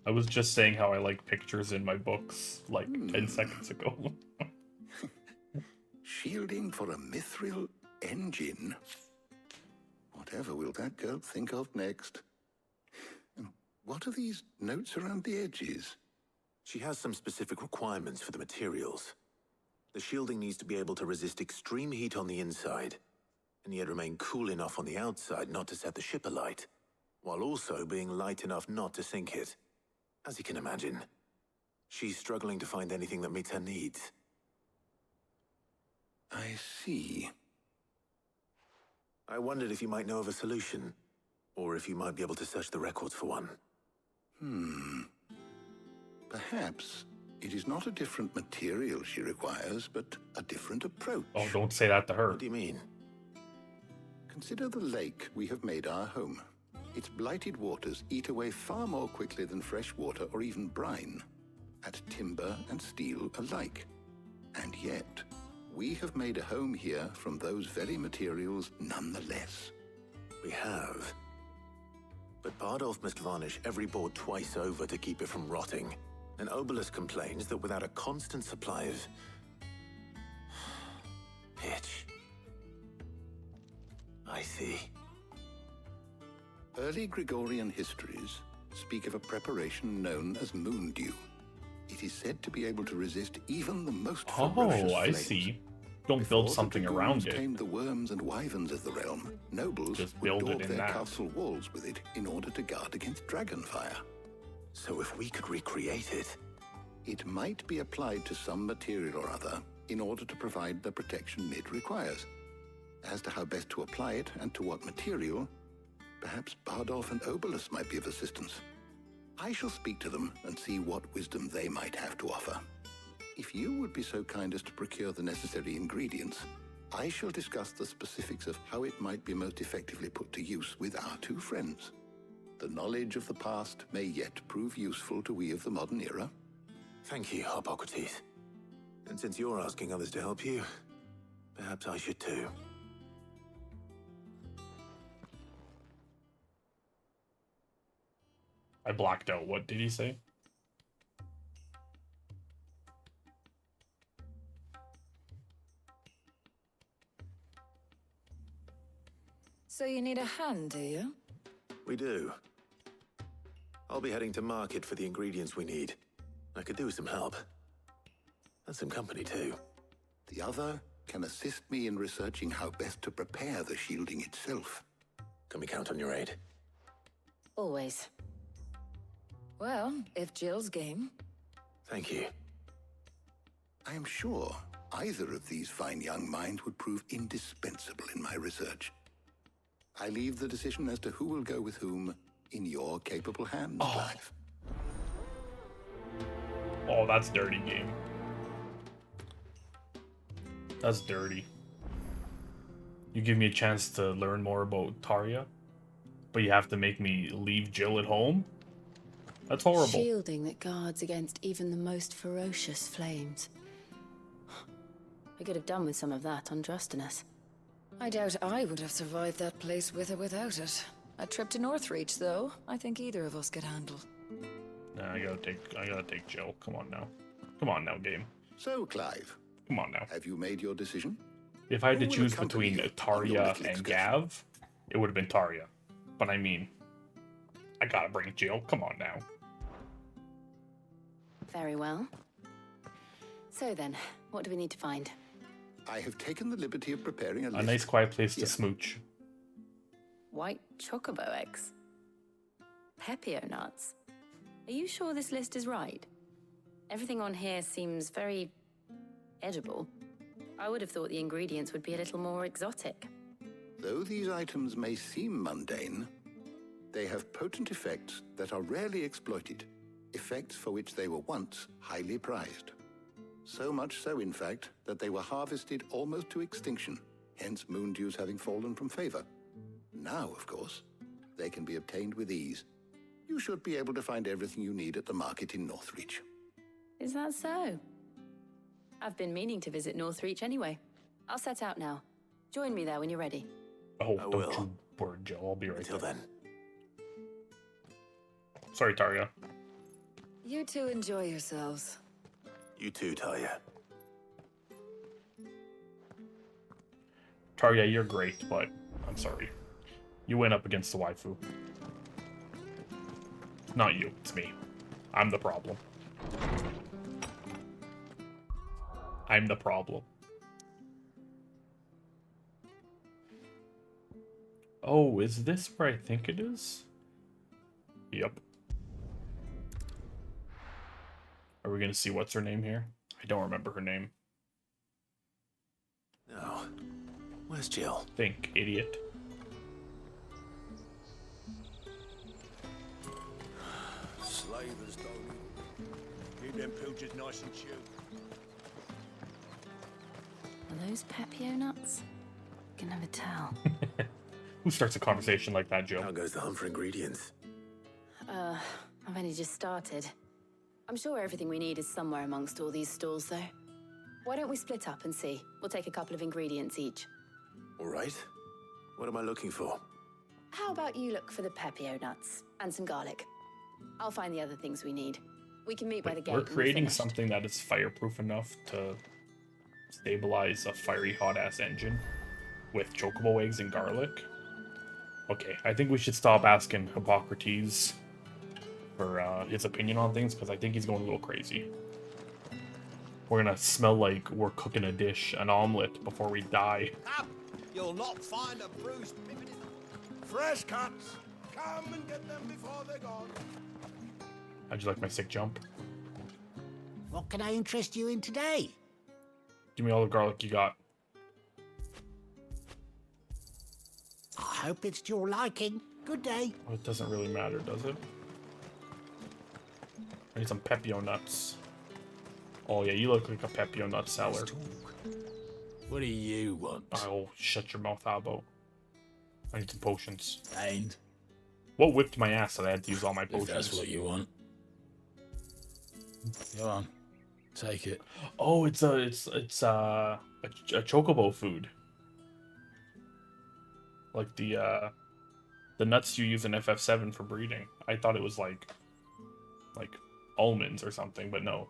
A: I was just saying how I like pictures in my books like 10 seconds ago.
K: Shielding for a mithril engine. Whatever will that girl think of next? And what are these notes around the edges?
I: She has some specific requirements for the materials. The shielding needs to be able to resist extreme heat on the inside, and yet remain cool enough on the outside not to set the ship alight, while also being light enough not to sink it. As you can imagine, she's struggling to find anything that meets her needs.
K: I see.
I: I wondered if you might know of a solution, or if you might be able to search the records for one.
K: Perhaps it is not a different material she requires, but a different approach.
A: Oh, don't say that to her.
I: What do you mean?
K: Consider the lake we have made our home. Its blighted waters eat away far more quickly than fresh water or even brine, at timber and steel alike. And yet, we have made a home here from those very materials nonetheless.
I: We have. But Bardolph must varnish every board twice over to keep it from rotting. And Obelus complains that without a constant supply of pitch. I see.
K: Early Gregorian histories speak of a preparation known as moon dew. It is said to be able to resist even the most ferocious
A: Oh, I
K: flames.
A: see. Don't build something around it.
K: Tamed the worms and wyverns of the realm. Nobles
A: Just
K: would
A: build it
K: daub
A: in
K: their
A: that.
K: castle walls with it in order to guard against dragonfire.
I: So if we could recreate it...
K: It might be applied to some material or other in order to provide the protection Mid requires. As to how best to apply it and to what material, perhaps Bardolph and Obelus might be of assistance. I shall speak to them and see what wisdom they might have to offer. If you would be so kind as to procure the necessary ingredients, I shall discuss the specifics of how it might be most effectively put to use with our two friends. The knowledge of the past may yet prove useful to we of the modern era.
I: Thank you, Hippocrates. And since you're asking others to help you, perhaps I should too.
A: I blacked out. What did he say?
P: So you need a hand, do you?
I: We do. I'll be heading to market for the ingredients we need. I could do with some help. And some company too.
K: The other can assist me in researching how best to prepare the shielding itself.
I: Can we count on your aid?
P: Always. Well, if Jill's game.
I: Thank you.
K: I am sure either of these fine young minds would prove indispensable in my research. I leave the decision as to who will go with whom in your capable hands, Clive.
A: Oh, that's dirty, game. That's dirty. You give me a chance to learn more about Tarja, but you have to make me leave Jill at home? That's horrible.
D: Shielding that guards against even the most ferocious flames. I could have done with some of that on Drustinus.
P: I doubt I would have survived that place with or without it. A trip to Northreach, though, I think either of us could handle.
A: Nah, I gotta take Jill. Come on now. Come on now, game.
K: So, Clive.
A: Come on now.
K: Have you made your decision?
A: If I had to
K: Who will
A: choose
K: accompany
A: between
K: you on your
A: Tarja
K: little
A: and
K: excursion?
A: Gav, it would have been Tarja. But I mean, I gotta bring Jill. Come on now.
D: Very well. So then, what do we need to find?
K: I have taken the liberty of preparing a list.
A: A nice quiet place to smooch.
D: White chocobo eggs. Pepio nuts? Are you sure this list is right? Everything on here seems very edible. I would have thought the ingredients would be a little more exotic.
K: Though these items may seem mundane, they have potent effects that are rarely exploited, effects for which they were once highly prized. So much so, in fact, that they were harvested almost to extinction, hence moon dews having fallen from favor. Now, of course, they can be obtained with ease. You should be able to find everything you need at the market in Northreach.
D: Is that so? I've been meaning to visit Northreach anyway. I'll set out now. Join me there when you're ready.
A: Oh, don't you worry, Joe. I'll be right
I: Until
A: there.
I: then.
A: Sorry, Tarja.
P: You two enjoy yourselves.
I: You too, Talia.
A: Tarja, you're great, but I'm sorry. You went up against the waifu. Not you, it's me. I'm the problem. I'm the problem. Oh, is this where I think it is? Yep. Are we gonna see what's her name here? I don't remember her name.
I: No. Where's Jill?
A: Think, idiot.
N: Slavers, don't. Keep them pilchers nice and chilled.
D: Are those Pepio nuts? Can never tell.
A: Who starts a conversation like that, Joe?
I: How goes the hunt for ingredients?
D: I've only just started. I'm sure everything we need is somewhere amongst all these stalls, though. Why don't we split up and see? We'll take a couple of ingredients each.
I: All right. What am I looking for?
D: How about you look for the Pepio nuts and some garlic? I'll find the other things we need. We can meet by the gate.
A: We're
D: when
A: creating
D: finished.
A: something that is fireproof enough to stabilize a fiery hot-ass engine with chocobo eggs and garlic. Okay, I think we should stop asking Hippocrates for his opinion on things, because I think he's going a little crazy. We're gonna smell like we're cooking a dish, an omelet, before we die.
N: Up! You'll not find a bruised pippin. Fresh cuts! Come and get them before they're gone.
A: How'd you like my sick jump?
J: What can I interest you in today?
A: Give me all the garlic you got.
J: I hope it's to your liking. Good day.
A: Oh, it doesn't really matter, does it? I need some Pepio nuts. Oh yeah, you look like a Pepio nut seller.
J: What do you want?
A: Oh, shut your mouth, how about? I need some potions.
J: And?
A: What whipped my ass that I had to use all my potions?
J: If that's what you want. Go on. Take it.
A: Oh, it's a chocobo food. Like the nuts you use in FF7 for breeding. I thought it was like almonds or something, but no.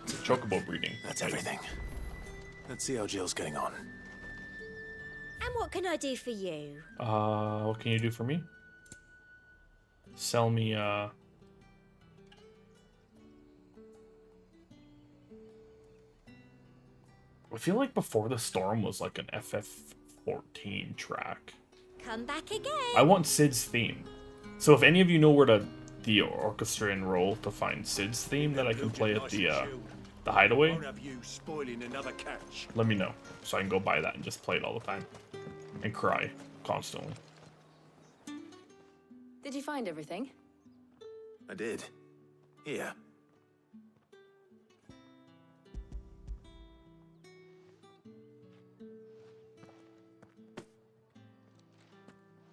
A: It's a chocobo breeding.
I: That's everything. Let's see how Jill's getting on.
S: And what can I do for you?
A: What can you do for me? Sell me, I feel like Before the Storm was like an FF14 track.
S: Come back again.
A: I want Sid's theme. So if any of you know where the orchestra enroll to find Sid's theme that I can play at the hideaway,
N: Won't have you spoiling another catch.
A: let me know so I can go buy that and just play it all the time and cry constantly.
D: Did you find everything?
I: I did. Here.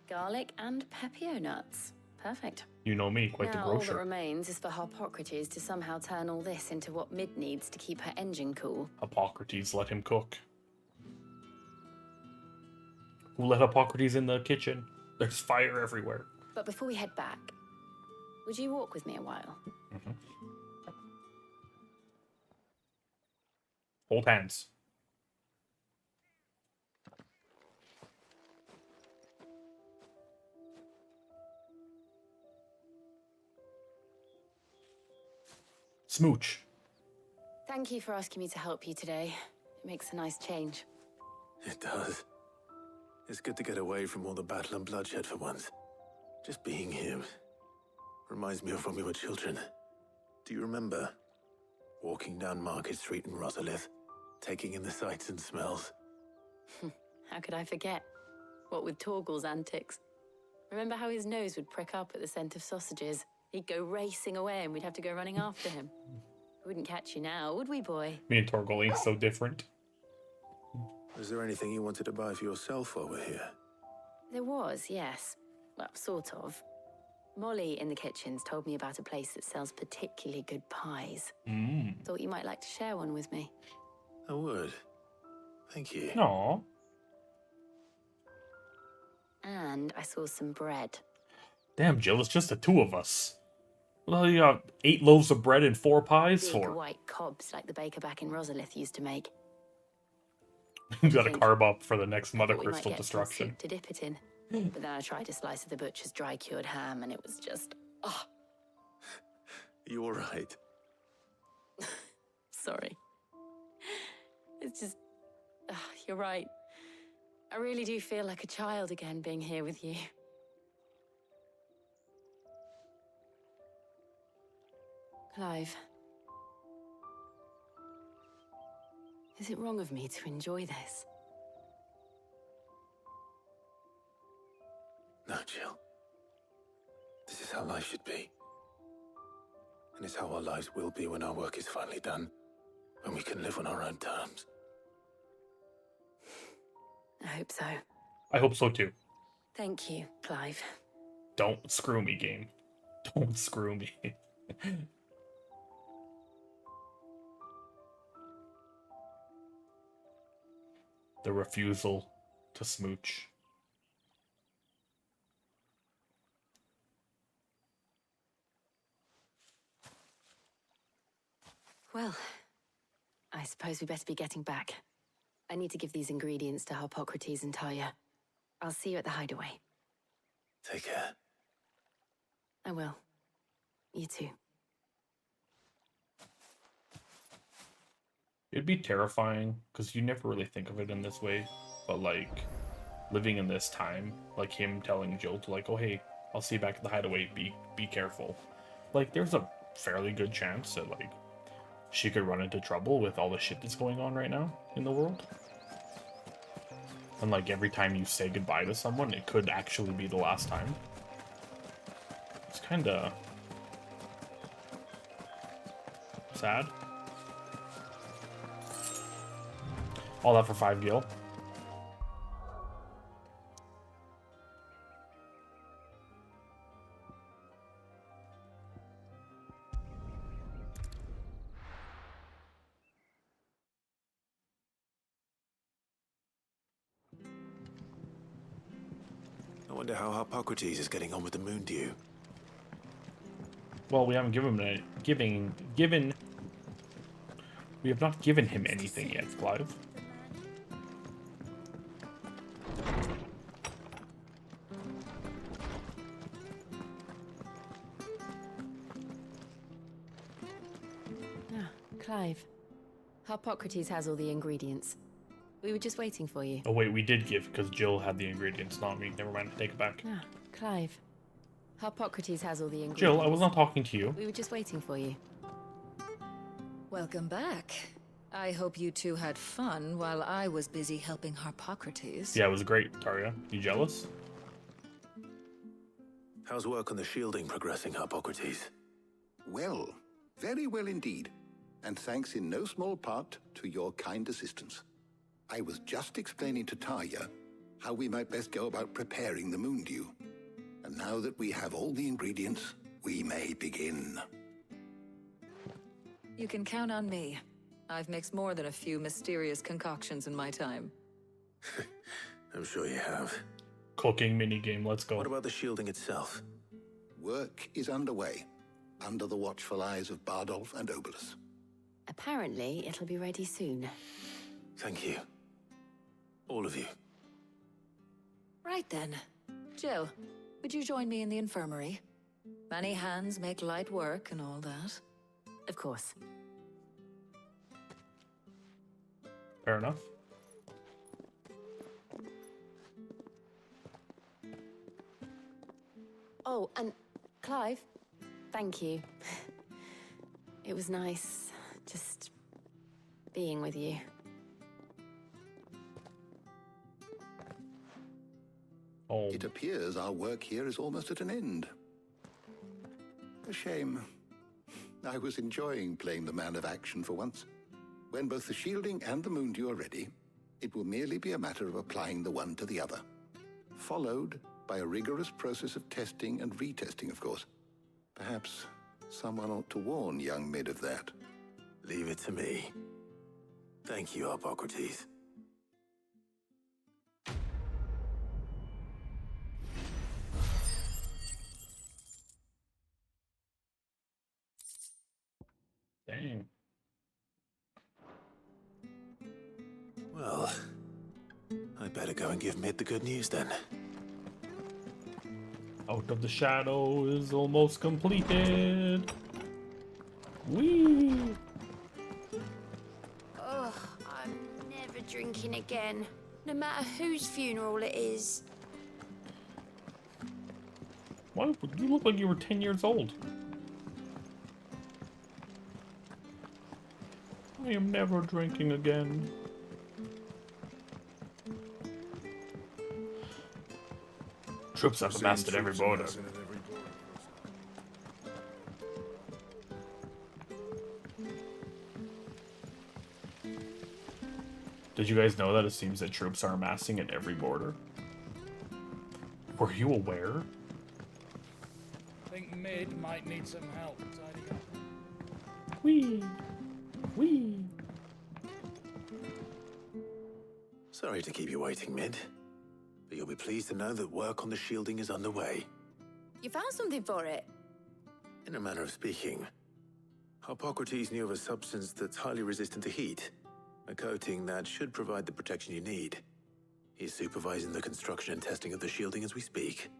D: Garlic and Pepio nuts. Perfect.
A: You know me, quite the
D: Now all that
A: grocer.
D: remains is for Hippocrates to somehow turn all this into what Mid needs to keep her engine cool.
A: Hippocrates, let him cook. Who let Hippocrates in the kitchen? There's fire everywhere.
D: But before we head back, would you walk with me a while?
A: Mm-hmm. Hold hands. Smooch.
D: Thank you for asking me to help you today. It makes a nice change.
I: It does. It's good to get away from all the battle and bloodshed for once. Just being here reminds me of when we were children. Do you remember walking down Market Street in Rosalith, taking in the sights and smells?
D: How could I forget? What with Torgal's antics. Remember how his nose would prick up at the scent of sausages? He'd go racing away and we'd have to go running after him. We wouldn't catch you now, would we, boy?
A: Me and Torgal ain't so different.
I: Was there anything you wanted to buy for yourself while we're here?
D: There was, yes. Well, sort of. Molly in the kitchens told me about a place that sells particularly good pies. Thought you might like to share one with me.
I: I would. Thank you.
A: Aww.
D: And I saw some bread.
A: Damn, Jill, it's just the two of us. Well, you got 8 loaves of bread and 4 pies
D: Big
A: for.
D: white cobs like the baker back in Rosalith used to make.
A: You gotta carb up for the next Mother
D: Thought we might
A: Crystal
D: get some
A: destruction.
D: soup to dip it in. But then I tried a slice of the butcher's dry cured ham and it was just... Oh,
I: You all right?
D: sorry. It's just... you're right. I really do feel like a child again being here with you. Clive. Is it wrong of me to enjoy this?
I: No, Jill. This is how life should be. And it's how our lives will be when our work is finally done. When we can live on our own terms.
D: I hope so.
A: I hope so too.
D: Thank you, Clive.
A: Don't screw me, game. Don't screw me. The refusal to smooch.
D: Well, I suppose we better be getting back. I need to give these ingredients to Harpocrates and Talia. I'll see you at the hideaway.
I: Take care.
D: I will. You too.
A: It'd be terrifying, because you never really think of it in this way, but like, living in this time, like him telling Jill to like, oh hey, I'll see you back at the hideaway, be careful. Like, there's a fairly good chance that like, she could run into trouble with all the shit that's going on right now in the world. And like, every time you say goodbye to someone, it could actually be the last time. It's kinda... sad. All that for 5 gil.
I: I wonder how Harpocrates is getting on with the moon dew.
A: Well, we haven't given him we have not given him anything yet, Clive.
D: Clive. Harpocrates has all the ingredients. We were just waiting for you.
A: Oh wait, we did give, because Jill had the ingredients, not me. Never mind, take it back.
D: Clive. Harpocrates has all the ingredients.
A: Jill, I was not talking to you.
D: We were just waiting for you.
P: Welcome back. I hope you two had fun while I was busy helping Harpocrates.
A: Yeah, it was great, Taria. You jealous?
I: How's work on the shielding progressing, Harpocrates?
K: Well, very well indeed. And thanks in no small part to your kind assistance. I was just explaining to Talia how we might best go about preparing the moon dew. And now that we have all the ingredients, we may begin.
P: You can count on me. I've mixed more than a few mysterious concoctions in my time.
I: I'm sure you have.
A: Cooking minigame, let's go.
I: What about the shielding itself?
K: Work is underway, under the watchful eyes of Bardolph and Obolus.
D: Apparently, it'll be ready soon.
I: Thank you. All of you.
P: Right then. Jill, would you join me in the infirmary? Many hands make light work and all that.
D: Of course.
A: Fair enough.
W: Oh, and Clive, thank you. It was nice just being with you.
A: Oh.
K: It appears our work here is almost at an end. A shame. I was enjoying playing the man of action for once. When both the shielding and the moondew are ready, it will merely be a matter of applying the one to the other. Followed by a rigorous process of testing and retesting, of course. Perhaps someone ought to warn young Mid of that.
I: Leave it to me. Thank you, Hippocrates.
A: Dang.
I: Well, I better go and give Mid the good news then.
A: Out of the Shadow is almost completed. Whee!
V: Ugh, I'm never drinking again. No matter whose funeral it is.
A: Why? You look like you were 10 years old. I am never drinking again. Troops have amassed at every border. Did you guys know that it seems that troops are amassing at every border? Were you aware?
M: I think Mid might need some help tidying up.
A: Whee! Whee!
I: Sorry to keep you waiting, Mid. But you'll be pleased to know that work on the shielding is underway.
R: You found something for it?
I: In a manner of speaking, Hippocrates knew of a substance that's highly resistant to heat. A coating that should provide the protection you need. He's supervising the construction and testing of the shielding as we speak.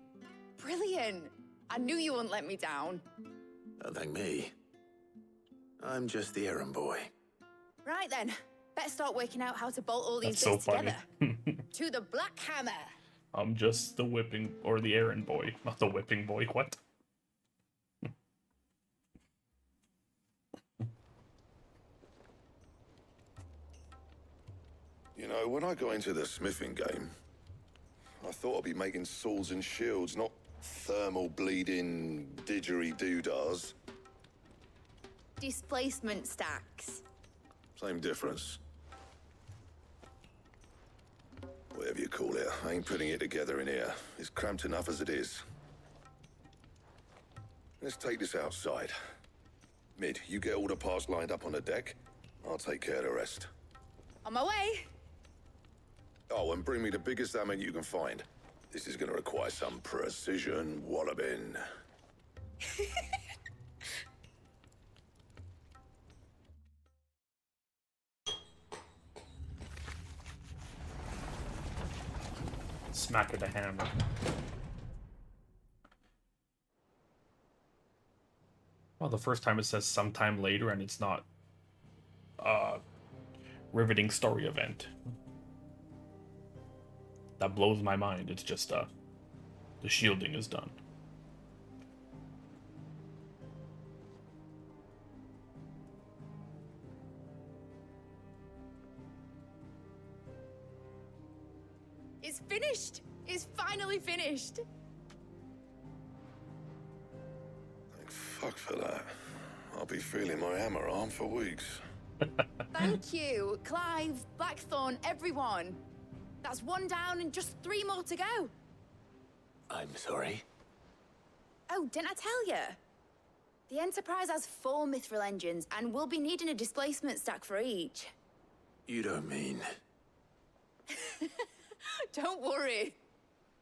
R: Brilliant! I knew you wouldn't let me down.
I: Don't thank me. I'm just the errand boy.
R: Right then, better start working out how to bolt all these
A: That's so
R: bits
A: funny.
R: together. To the Black Hammer!
A: I'm just the whipping, or the errand boy, not the whipping boy. What?
F: You know, when I got into the smithing game, I thought I'd be making swords and shields, not thermal bleeding didgeridoo-dahs.
R: Displacement stacks.
F: Same difference. Whatever you call it, I ain't putting it together in here. It's cramped enough as it is. Let's take this outside. Mid, you get all the parts lined up on the deck. I'll take care of the rest.
R: On my way!
F: Oh, and bring me the biggest hammer you can find. This is gonna require some precision walloping.
A: Smack of the hammer. Well, the first time it says sometime later and it's not riveting story event. That blows my mind. It's just the shielding is done.
R: It's finished! It's finally finished!
F: Thank fuck for that. I'll be feeling my hammer arm for weeks.
R: Thank you, Clive, Blackthorn, everyone. That's one down and just 3 more to go.
I: I'm sorry.
R: Oh, didn't I tell you? The Enterprise has 4 mithril engines, and we'll be needing a displacement stack for each.
I: You don't mean...
R: Don't worry.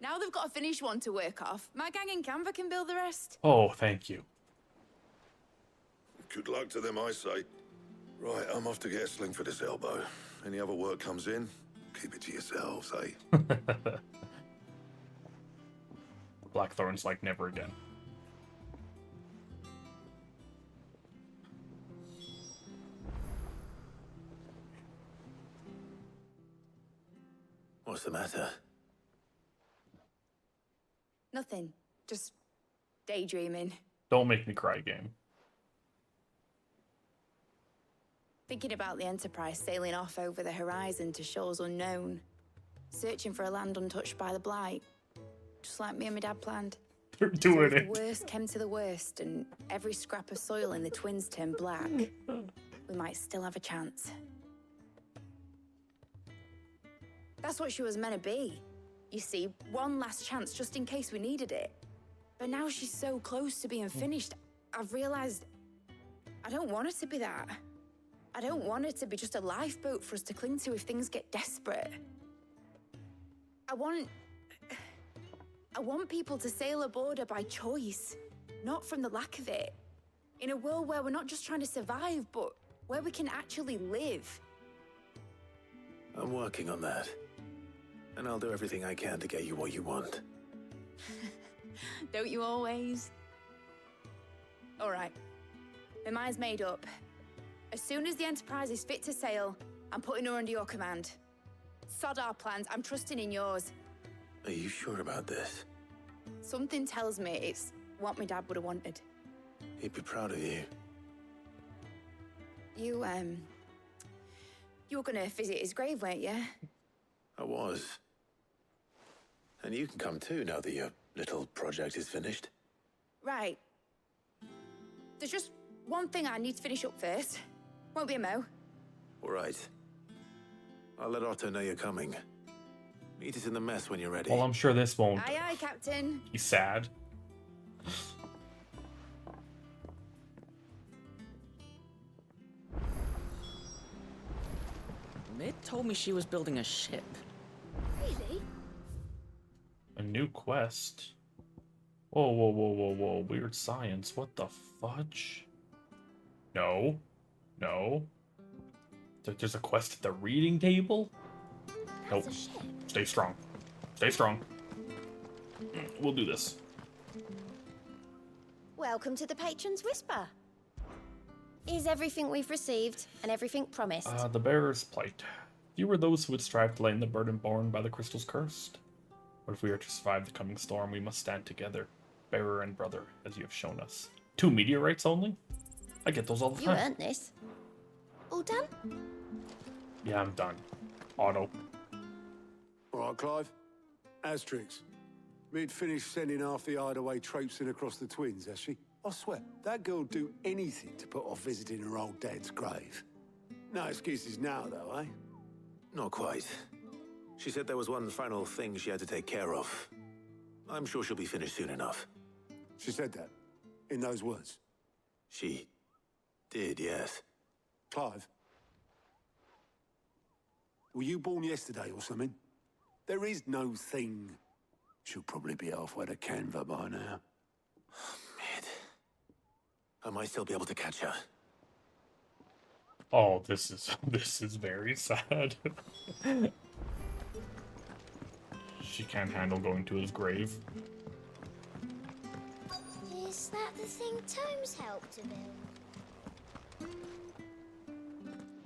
R: Now they've got a finished one to work off. My gang in Canva can build the rest.
A: Oh, thank you.
F: Good luck to them, I say. Right, I'm off to get a sling for this elbow. Any other work comes in, keep it to yourselves, eh?
A: Blackthorn's like never again.
I: What's the matter?
R: Nothing. Just Daydreaming.
A: Don't make me cry, game.
R: Thinking about the Enterprise sailing off over the horizon to shores unknown. Searching for a land untouched by the Blight. Just like me and my dad planned.
A: You're doing
R: so if
A: it.
R: the worst came to the worst and every scrap of soil in the twins turned black, we might still have a chance. That's what she was meant to be. You see, one last chance just in case we needed it. But now she's so close to being finished, I've realized I don't want her to be that. I don't want her to be just a lifeboat for us to cling to if things get desperate. I want people to sail aboard her by choice, not from the lack of it. In a world where we're not just trying to survive, but where we can actually live.
I: I'm working on that. And I'll do everything I can to get you what you want.
R: Don't you always? All right. My mind's made up. As soon as the Enterprise is fit to sail, I'm putting her under your command. Sod our plans, I'm trusting in yours.
I: Are you sure about this?
R: Something tells me it's what my dad would have wanted.
I: He'd be proud of you.
R: You were gonna visit his grave, weren't you?
I: I was. And you can come too now that your little project is finished.
R: Right. There's just one thing I need to finish up first. Won't be a mo.
I: All right. I'll let Otto know you're coming. Meet us in the mess when you're ready.
A: Well, I'm sure this won't
R: Aye, aye, Captain.
A: be sad.
O: Mid told me she was building a ship.
V: Really?
A: A new quest. Whoa, whoa, whoa, whoa, whoa. Weird science. What the fudge? No. No. There's a quest at the reading table? Nope. Stay strong. Stay strong. We'll do this.
V: Welcome to the Patron's Whisper. Is everything we've received and everything promised?
A: The bearer's plight. You were those who would strive to lighten the burden borne by the crystals cursed. But if we are to survive the coming storm, we must stand together, bearer and brother, as you have shown us. 2 meteorites only? I get those all the
V: You
A: time.
V: earned this. All done?
A: Yeah, I'm done. Auto.
E: All right, Clive. Asterix. Mid finished sending half the hideaway traipsing across the twins, has she? I swear, that girl'd do anything to put off visiting her old dad's grave. No excuses now, though, eh?
I: Not quite. She said there was one final thing she had to take care of. I'm sure she'll be finished soon enough.
E: She said that? In those words?
I: She did, yes.
E: Clive? Were you born yesterday or something? There is no thing. She'll probably be halfway to Canva by now.
I: Mid. I might still be able to catch her.
A: Oh, this is very sad. She can't handle going to his grave.
V: Is that the thing Tomes helped to build?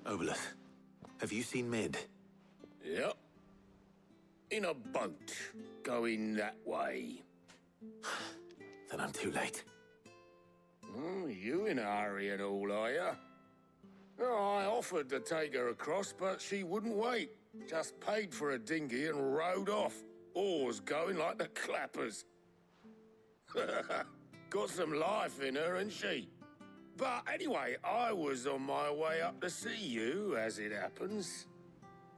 I: Obolus, have you seen Mid?
N: Yep. In a boat, going that way.
I: Then I'm too late.
N: Oh, you in a hurry and all, are you? Oh, I offered to take her across, but she wouldn't wait. Just paid for a dinghy and rowed off. Oars going like the clappers. Got some life in her, ain't she? But anyway, I was on my way up to see you, as it happens.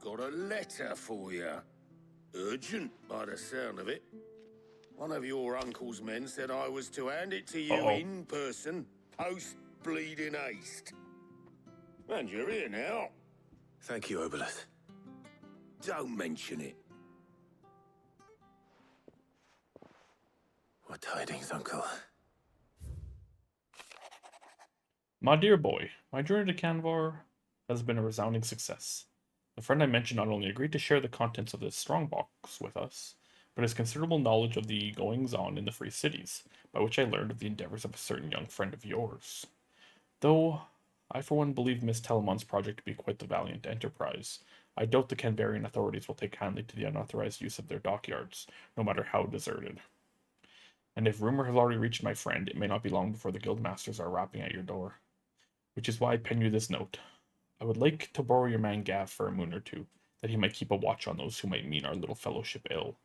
N: Got a letter for you. Urgent, by the sound of it. One of your uncle's men said I was to hand it to you in person, post-bleeding haste. And you're here now.
I: Thank you, Obolus.
N: Don't mention it.
I: What tidings, Uncle?
A: My dear boy, my journey to Canvar has been a resounding success. The friend I mentioned not only agreed to share the contents of this strongbox with us, but has considerable knowledge of the goings-on in the Free Cities, by which I learned of the endeavors of a certain young friend of yours. Though I for one believe Miss Telemon's project to be quite the valiant enterprise, I doubt the Canvarian authorities will take kindly to the unauthorized use of their dockyards, no matter how deserted. And if rumor has already reached my friend, it may not be long before the guildmasters are rapping at your door. Which is why I pen you this note. I would like to borrow your man Gav for a moon or two, that he might keep a watch on those who might mean our little fellowship ill,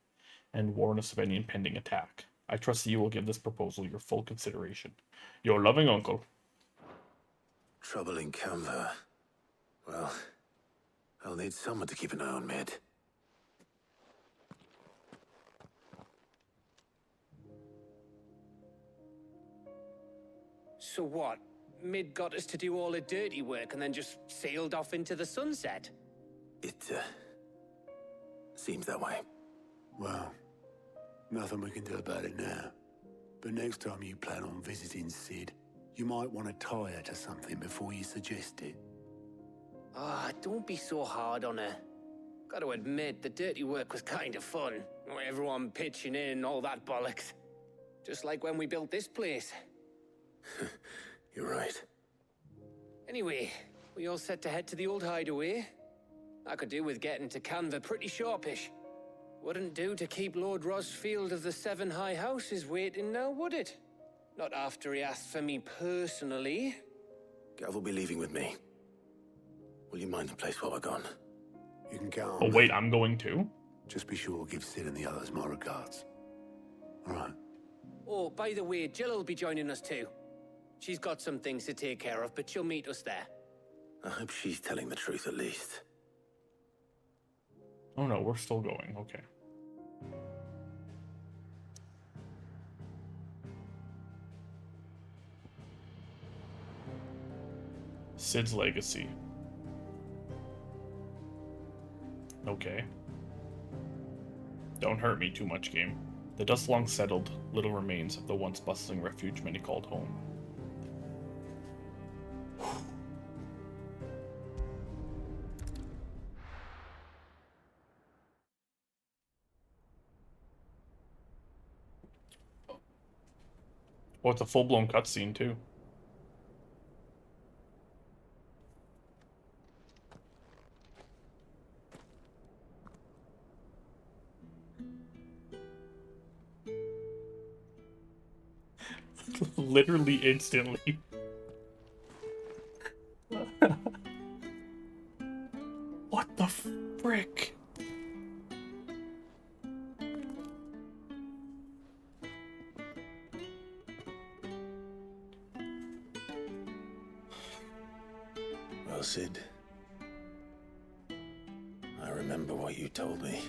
A: and warn us of any impending attack. I trust that you will give this proposal your full consideration. Your loving uncle.
I: Trouble in Canva. Well, I'll need someone to keep an eye on Mid.
H: So what? Mid got us to do all the dirty work and then just sailed off into the sunset?
I: It, seems that way.
E: Well, nothing we can do about it now. But next time you plan on visiting Sid, you might want to tie her to something before you suggest it.
H: Ah, don't be so hard on her. Gotta admit, the dirty work was kind of fun. Everyone pitching in and all that bollocks. Just like when we built this place.
I: You're right.
H: Anyway, we all set to head to the old hideaway. I could do with getting to Canva pretty sharpish. Wouldn't do to keep Lord Rosfield of the Seven High Houses waiting now, would it? Not after he asked for me personally.
I: Gav will be leaving with me. Will you mind the place while we're gone?
E: You can count on
A: Oh
E: me.
A: wait, I'm going too?
E: Just be sure to give Sid and the others my regards. All right.
H: Oh, by the way, Jill will be joining us too. She's got some things to take care of, but she'll meet us there.
I: I hope she's telling the truth at least.
A: Oh no, we're still going. Okay. Sid's legacy. Okay. Don't hurt me too much, game. The dust long settled, little remains of the once bustling refuge many called home. Oh, it's a full-blown cutscene, too. Literally instantly. What the frick?
I: Well, Sid, I remember what you told me.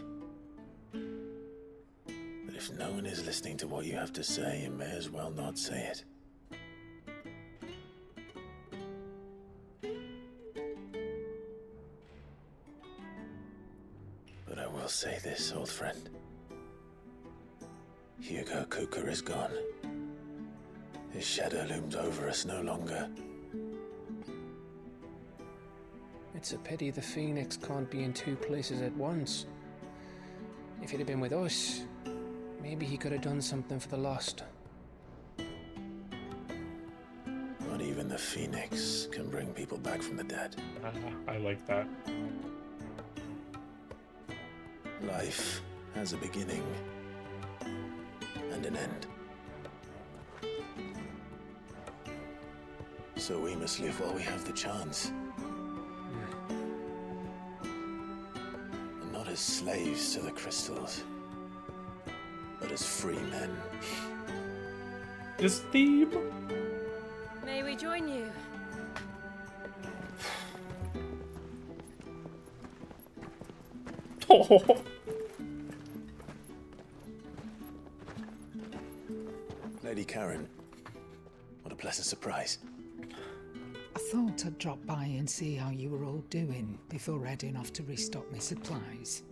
I: That if no one is listening to what you have to say, you may as well not say it. But I will say this, old friend. Hugo Kuka is gone. His shadow looms over us no longer.
T: It's a pity the Phoenix can't be in two places at once. If he'd have been with us, maybe he could have done something for the lost.
I: Not even the Phoenix can bring people back from the dead.
A: I like that.
I: Life has a beginning and an end. So we must live while we have the chance. And not as slaves to the crystals, but as free men.
A: This theme?
D: May we join you?
A: Oh.
I: Lady Karen, what a pleasant surprise.
U: I thought I'd drop by and see how you were all doing before heading off to restock my supplies.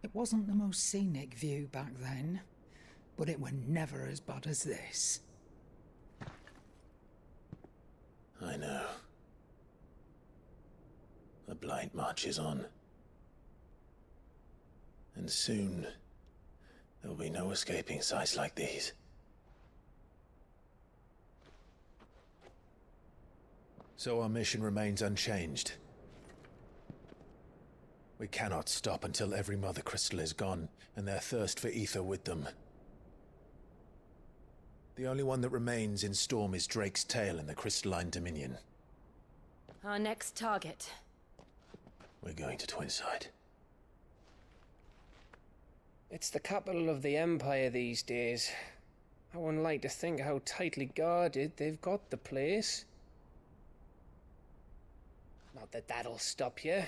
U: It wasn't the most scenic view back then, but it were never as bad as this.
I: The blight marches on. And soon, there will be no escaping sights like these. So our mission remains unchanged. We cannot stop until every Mother Crystal is gone, and their thirst for ether with them. The only one that remains in Storm is Drake's Tail in the Crystalline Dominion.
W: Our next target.
I: We're going to Twinside.
T: It's the capital of the Empire these days. I wouldn't like to think how tightly guarded they've got the place. Not that that'll stop you,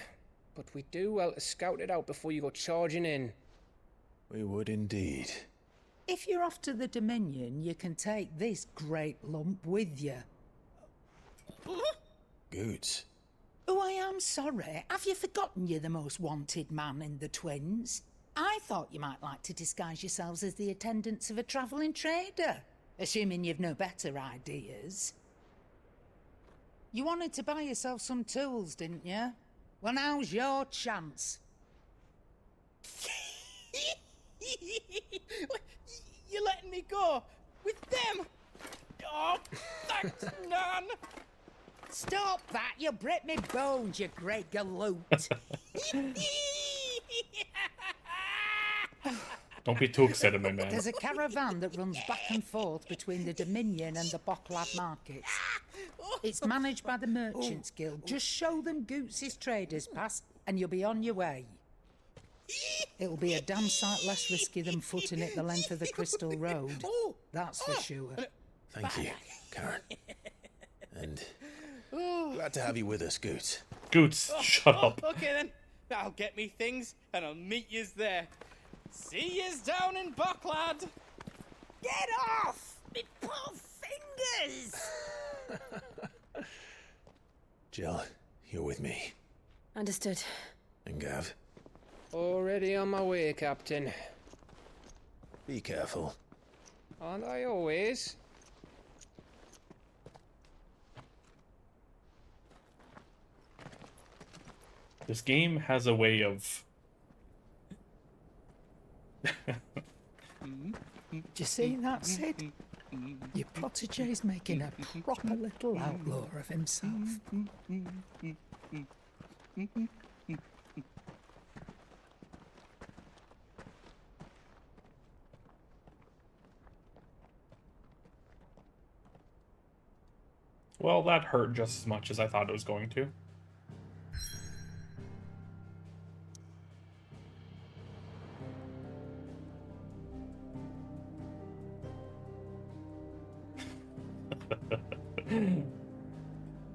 T: but we'd do well to scout it out before you go charging in.
I: We would indeed.
U: If you're off to the Dominion, you can take this great lump with you.
I: Goods.
U: Oh, I am sorry. Have you forgotten you're the most wanted man in the Twins? I thought you might like to disguise yourselves as the attendants of a travelling trader, assuming you've no better ideas. You wanted to buy yourself some tools, didn't you? Well, now's your chance.
B: You're letting me go with them? Oh, thanks, Nan.
U: Stop that! You'll break me bones, you great galoot.
A: Don't be too excited, my man.
U: There's a caravan that runs back and forth between the Dominion and the Bocklad markets. It's managed by the Merchants Guild. Just show them Goots' traders pass and you'll be on your way. It'll be a damn sight less risky than footing it the length of the Crystal Road. That's for sure.
I: Thank you, Karen. And glad to have you with us, Goots.
A: Goots, shut up.
B: Okay then, I'll get me things and I'll meet yous there. See yous down in Bocklad.
U: Get off! Me poor fingers!
I: Jill, you're with me.
W: Understood.
I: And Gav.
T: Already on my way, Captain.
I: Be careful.
T: Aren't I always?
A: This game has a way of...
U: Do you see that, Sid? Your protege's making a proper little outlaw of himself.
A: Well, that hurt just as much as I thought it was going to.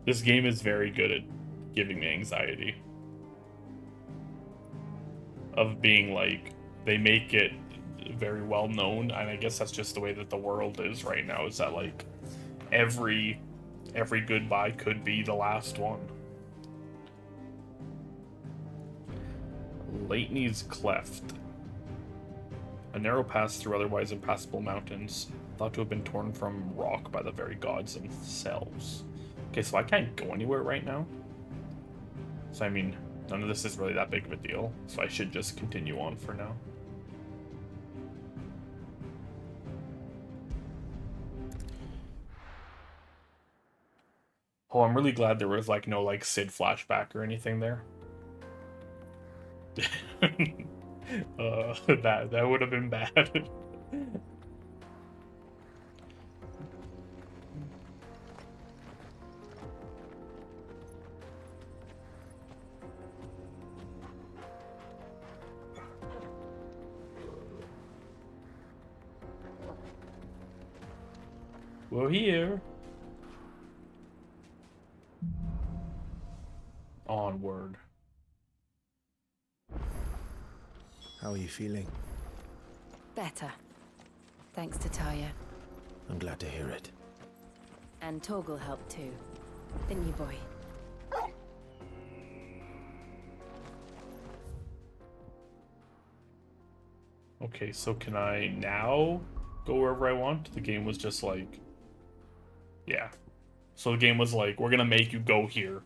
A: This game is very good at giving me anxiety. Of being like, they make it very well known, and I guess that's just the way that the world is right now, is that like every goodbye could be the last one. Leitney's Cleft. A narrow pass through otherwise impassable mountains, thought to have been torn from rock by the very gods themselves. Okay, so I can't go anywhere right now. So I mean, none of this is really that big of a deal, so I should just continue on for now. Oh, I'm really glad there was like no like Sid flashback or anything there. That would have been bad. We're here. Onward.
I: How are you feeling?
W: Better. Thanks to Taya.
I: I'm glad to hear it.
W: And Torgal helped too. Didn't you, boy?
A: Okay, so can I now go wherever I want? The game was just like... Yeah. So the game was like, we're gonna make you go here.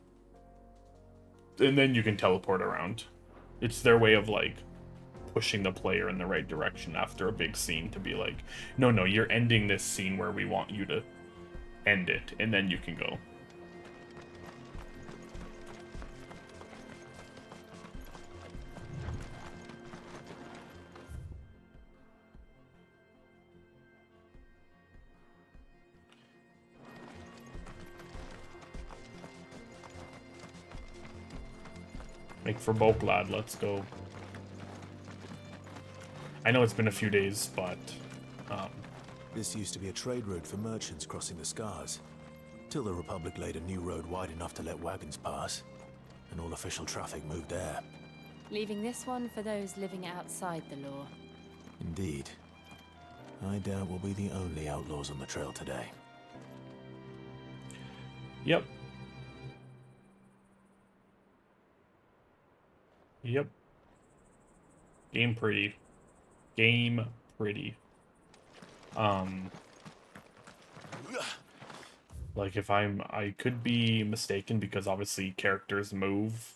A: and then you can teleport around. It's their way of like pushing the player in the right direction after a big scene to be like, no, no, you're ending this scene where we want you to end it, and then you can go. Make for bulk, lad. Let's go. I know it's been a few days, but
I: this used to be a trade route for merchants crossing the Scars, till the Republic laid a new road wide enough to let wagons pass, and all official traffic moved there.
C: Leaving this one for those living outside the law.
I: Indeed. I doubt we'll be the only outlaws on the trail today.
A: Yep. Yep. Game pretty. Game pretty. Like if I could be mistaken because obviously characters move,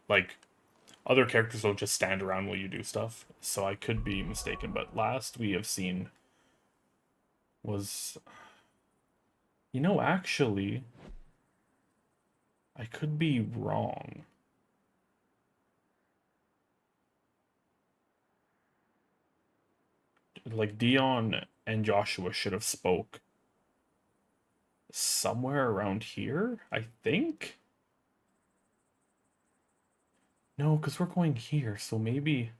A: like other characters don't just stand around while you do stuff. So I could be mistaken, but last we have seen was, you know, actually, I could be wrong. Like Dion and Joshua should have spoke somewhere around here, I think. No, because we're going here, so maybe.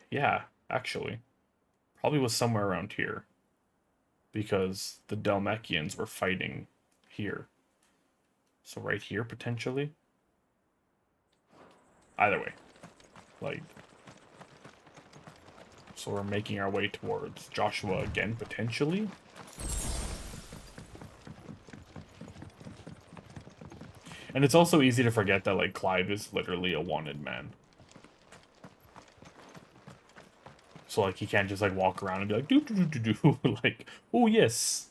A: Yeah, actually. Probably was somewhere around here. Because the Dalmakians were fighting here. So right here, potentially. Either way. Like. So we're making our way towards Joshua again, potentially. And it's also easy to forget that, like, Clive is literally a wanted man. So, like, he can't just, like, walk around and be like, do. Like, oh, yes,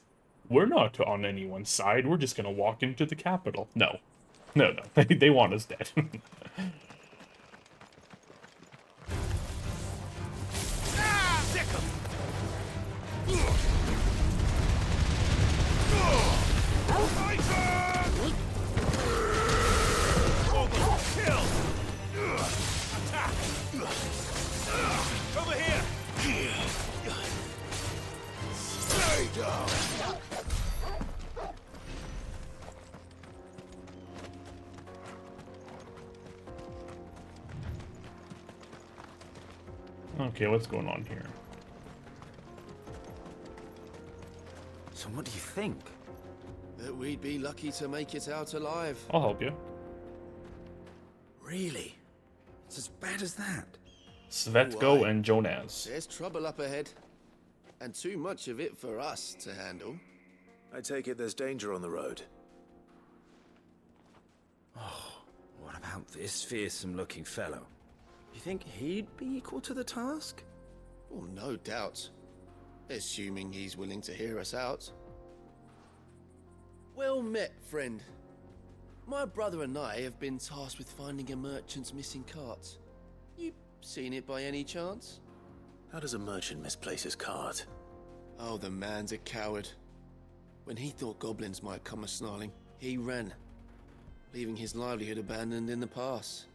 A: we're not on anyone's side. We're just gonna walk into the capital. No. No. They want us dead.
N: Over here! Stay down!
A: Okay, what's going on here?
G: So what do you think?
L: That we'd be lucky to make it out alive.
A: I'll help you.
G: Really? It's as bad as that?
A: Svetko and Jonas.
L: There's trouble up ahead. And too much of it for us to handle.
I: I take it there's danger on the road.
G: Oh, what about this fearsome-looking fellow? You think he'd be equal to the task?
L: Well, no doubt. Assuming he's willing to hear us out. Well met, friend. My brother and I have been tasked with finding a merchant's missing cart. You seen it by any chance?
I: How does a merchant misplace his cart?
L: Oh, the man's a coward. When he thought goblins might come a-snarling, he ran, leaving his livelihood abandoned in the pass.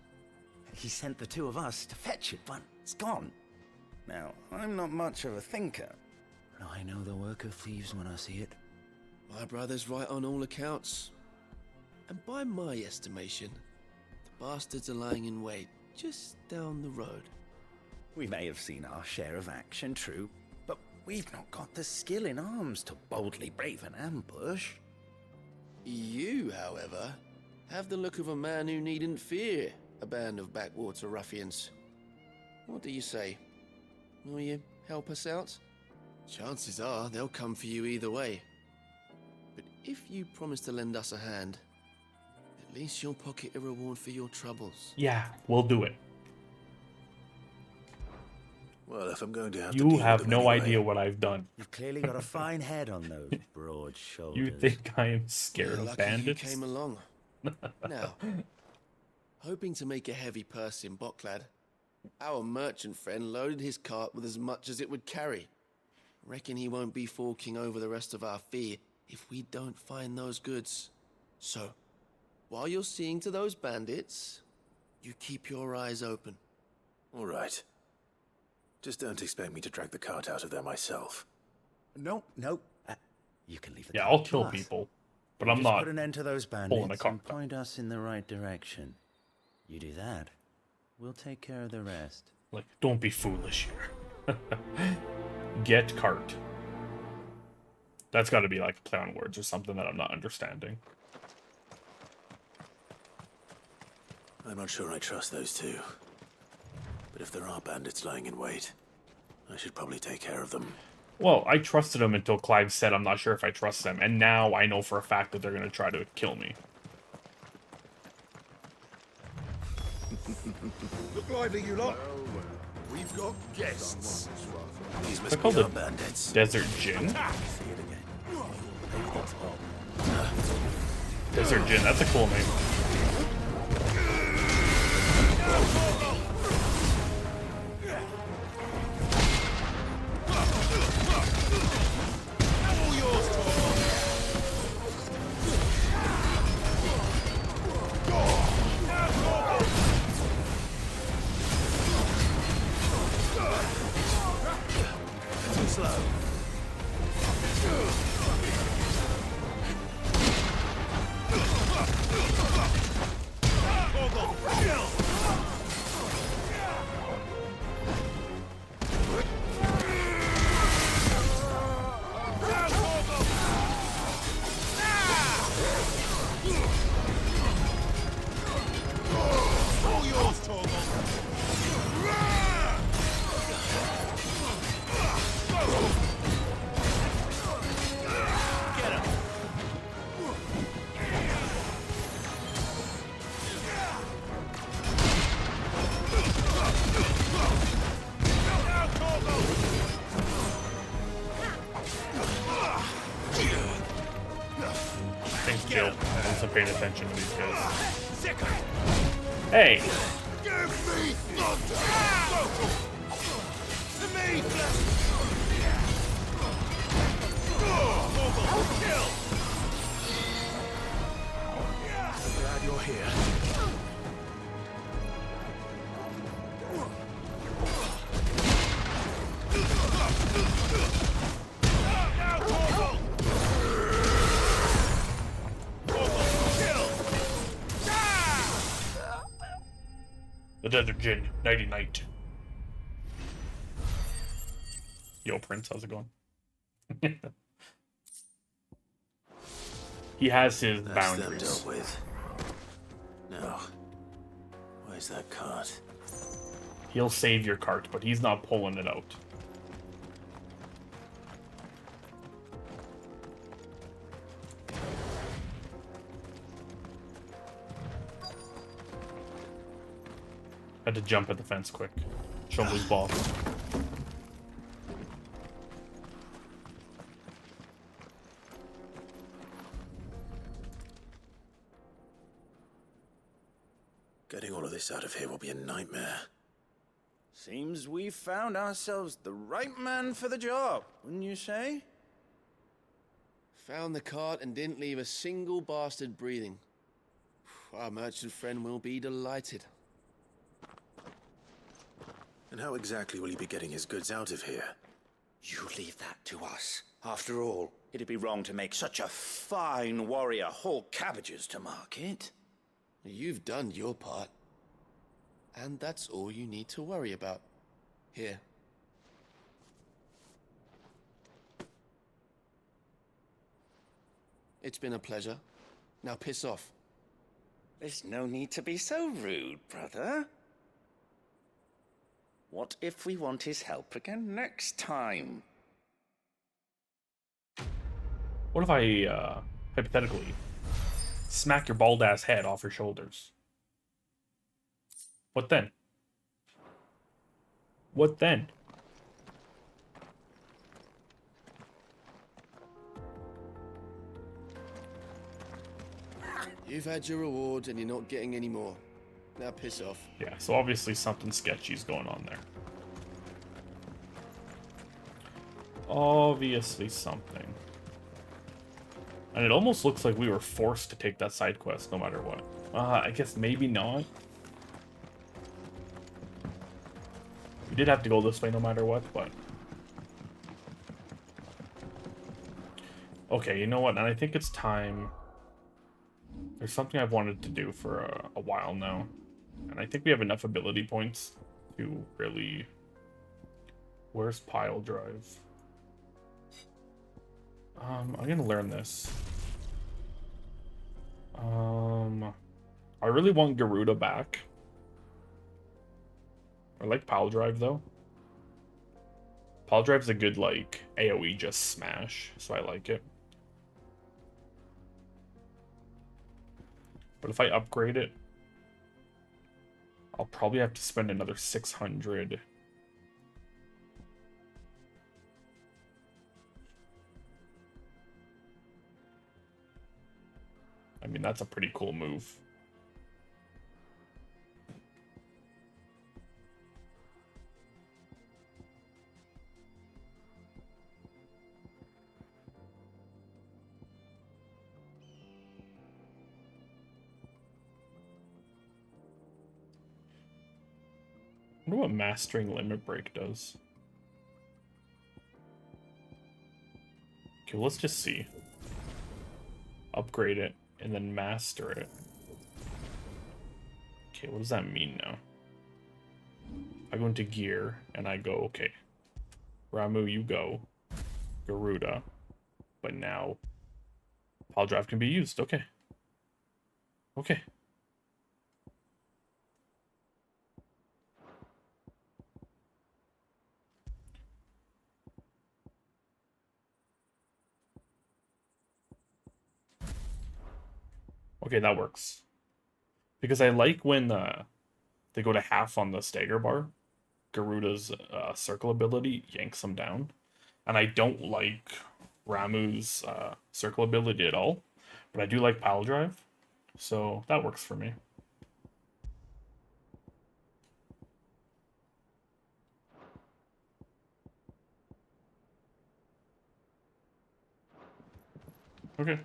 G: He sent the two of us to fetch it, but it's gone. Now, I'm not much of a thinker, but I know the work of thieves when I see it.
L: My brother's right on all accounts. And by my estimation, the bastards are lying in wait just down the road.
G: We may have seen our share of action, true, but we've not got the skill in arms to boldly brave an ambush.
L: You, however, have the look of a man who needn't fear a band of backwater ruffians. What do you say? Will you help us out? Chances are they'll come for you either way. But if you promise to lend us a hand, at least you'll pocket a reward for your troubles.
A: Yeah, we'll do it.
I: Well, if I'm going to have
A: You have no idea what I've done.
G: You've clearly got a fine head on those broad shoulders.
A: You think I am scared
L: You're
A: of
L: lucky
A: bandits?
L: you came along. Now, hoping to make a heavy purse in Boklad, our merchant friend loaded his cart with as much as it would carry. Reckon he won't be forking over the rest of our fee if we don't find those goods. So, while you're seeing to those bandits, you keep your eyes open.
I: All right. Just don't expect me to drag the cart out of there myself.
G: No. You can leave the
A: Yeah,
G: cart
A: I'll
G: to
A: kill
G: us.
A: people, but
G: You
A: I'm
G: just
A: not
G: put an end to those
A: pulling a
G: bandits
A: cart.
G: and point us in the right direction. You do that, we'll take care of the rest.
A: Like, don't be foolish here. Get cart. That's got to be like a play on words or something that I'm not understanding.
I: I'm not sure I trust those two. But if there are bandits lying in wait, I should probably take care of them.
A: Well, I trusted them until Clive said I'm not sure if I trust them, and now I know for a fact that they're going to try to kill me.
N: Look lively, you lot. We've got guests.
I: These
A: They're
I: must
A: called
I: be our
A: the
I: bandits.
A: Desert Gin. Desert Gin, that's a cool name.
I: Too slow.
N: All yours, Torgal. Get him.
A: Thanks, Jill. I wasn't paying attention to these guys. Hey!
N: Give me thunder! To me! Kill!
I: I'm glad you're here.
A: The Desert Gin, Nighty Night. Yo, Prince, how's it going? He has his
I: That's them
A: boundaries.
I: dealt with. Now, where's that cart?
A: He'll save your cart, but he's not pulling it out. Had to jump at the fence quick. Show him who's boss.
I: Getting all of this out of here will be a nightmare.
G: Seems we've found ourselves the right man for the job, wouldn't you say?
L: Found the cart and didn't leave a single bastard breathing. Our merchant friend will be delighted.
I: And how exactly will he be getting his goods out of here?
G: You leave that to us. After all, it'd be wrong to make such a fine warrior haul cabbages to market.
L: You've done your part. And that's all you need to worry about. Here. It's been a pleasure. Now piss off.
G: There's no need to be so rude, brother. What if we want his help again next time?
A: What if I, hypothetically, smack your bald ass head off your shoulders? What then? What then?
L: You've had your reward and you're not getting any more. Now piss off.
A: Yeah, so obviously something sketchy is going on there. Obviously something. And it almost looks like we were forced to take that side quest no matter what. I guess maybe not. We did have to go this way no matter what, but... Okay, you know what? And I think it's time... There's something I've wanted to do for a while now. And I think we have enough ability points to really... Where's Pile Drive? I'm gonna learn this. I really want Garuda back. I like Pile Drive though. Pile Drive's a good like AoE just smash, so I like it. But if I upgrade it, I'll probably have to spend another 600. I mean, that's a pretty cool move. I wonder what mastering limit break does. Okay, let's just see. Upgrade it, and then master it. Okay, what does that mean now? I go into gear, and I go, okay. Ramu, you go. Garuda. But now, Pile Drive can be used. Okay. Okay. Okay, that works. Because I like when they go to half on the stagger bar. Garuda's circle ability yanks them down. And I don't like Ramu's circle ability at all. But I do like Pile Drive. So that works for me. Okay.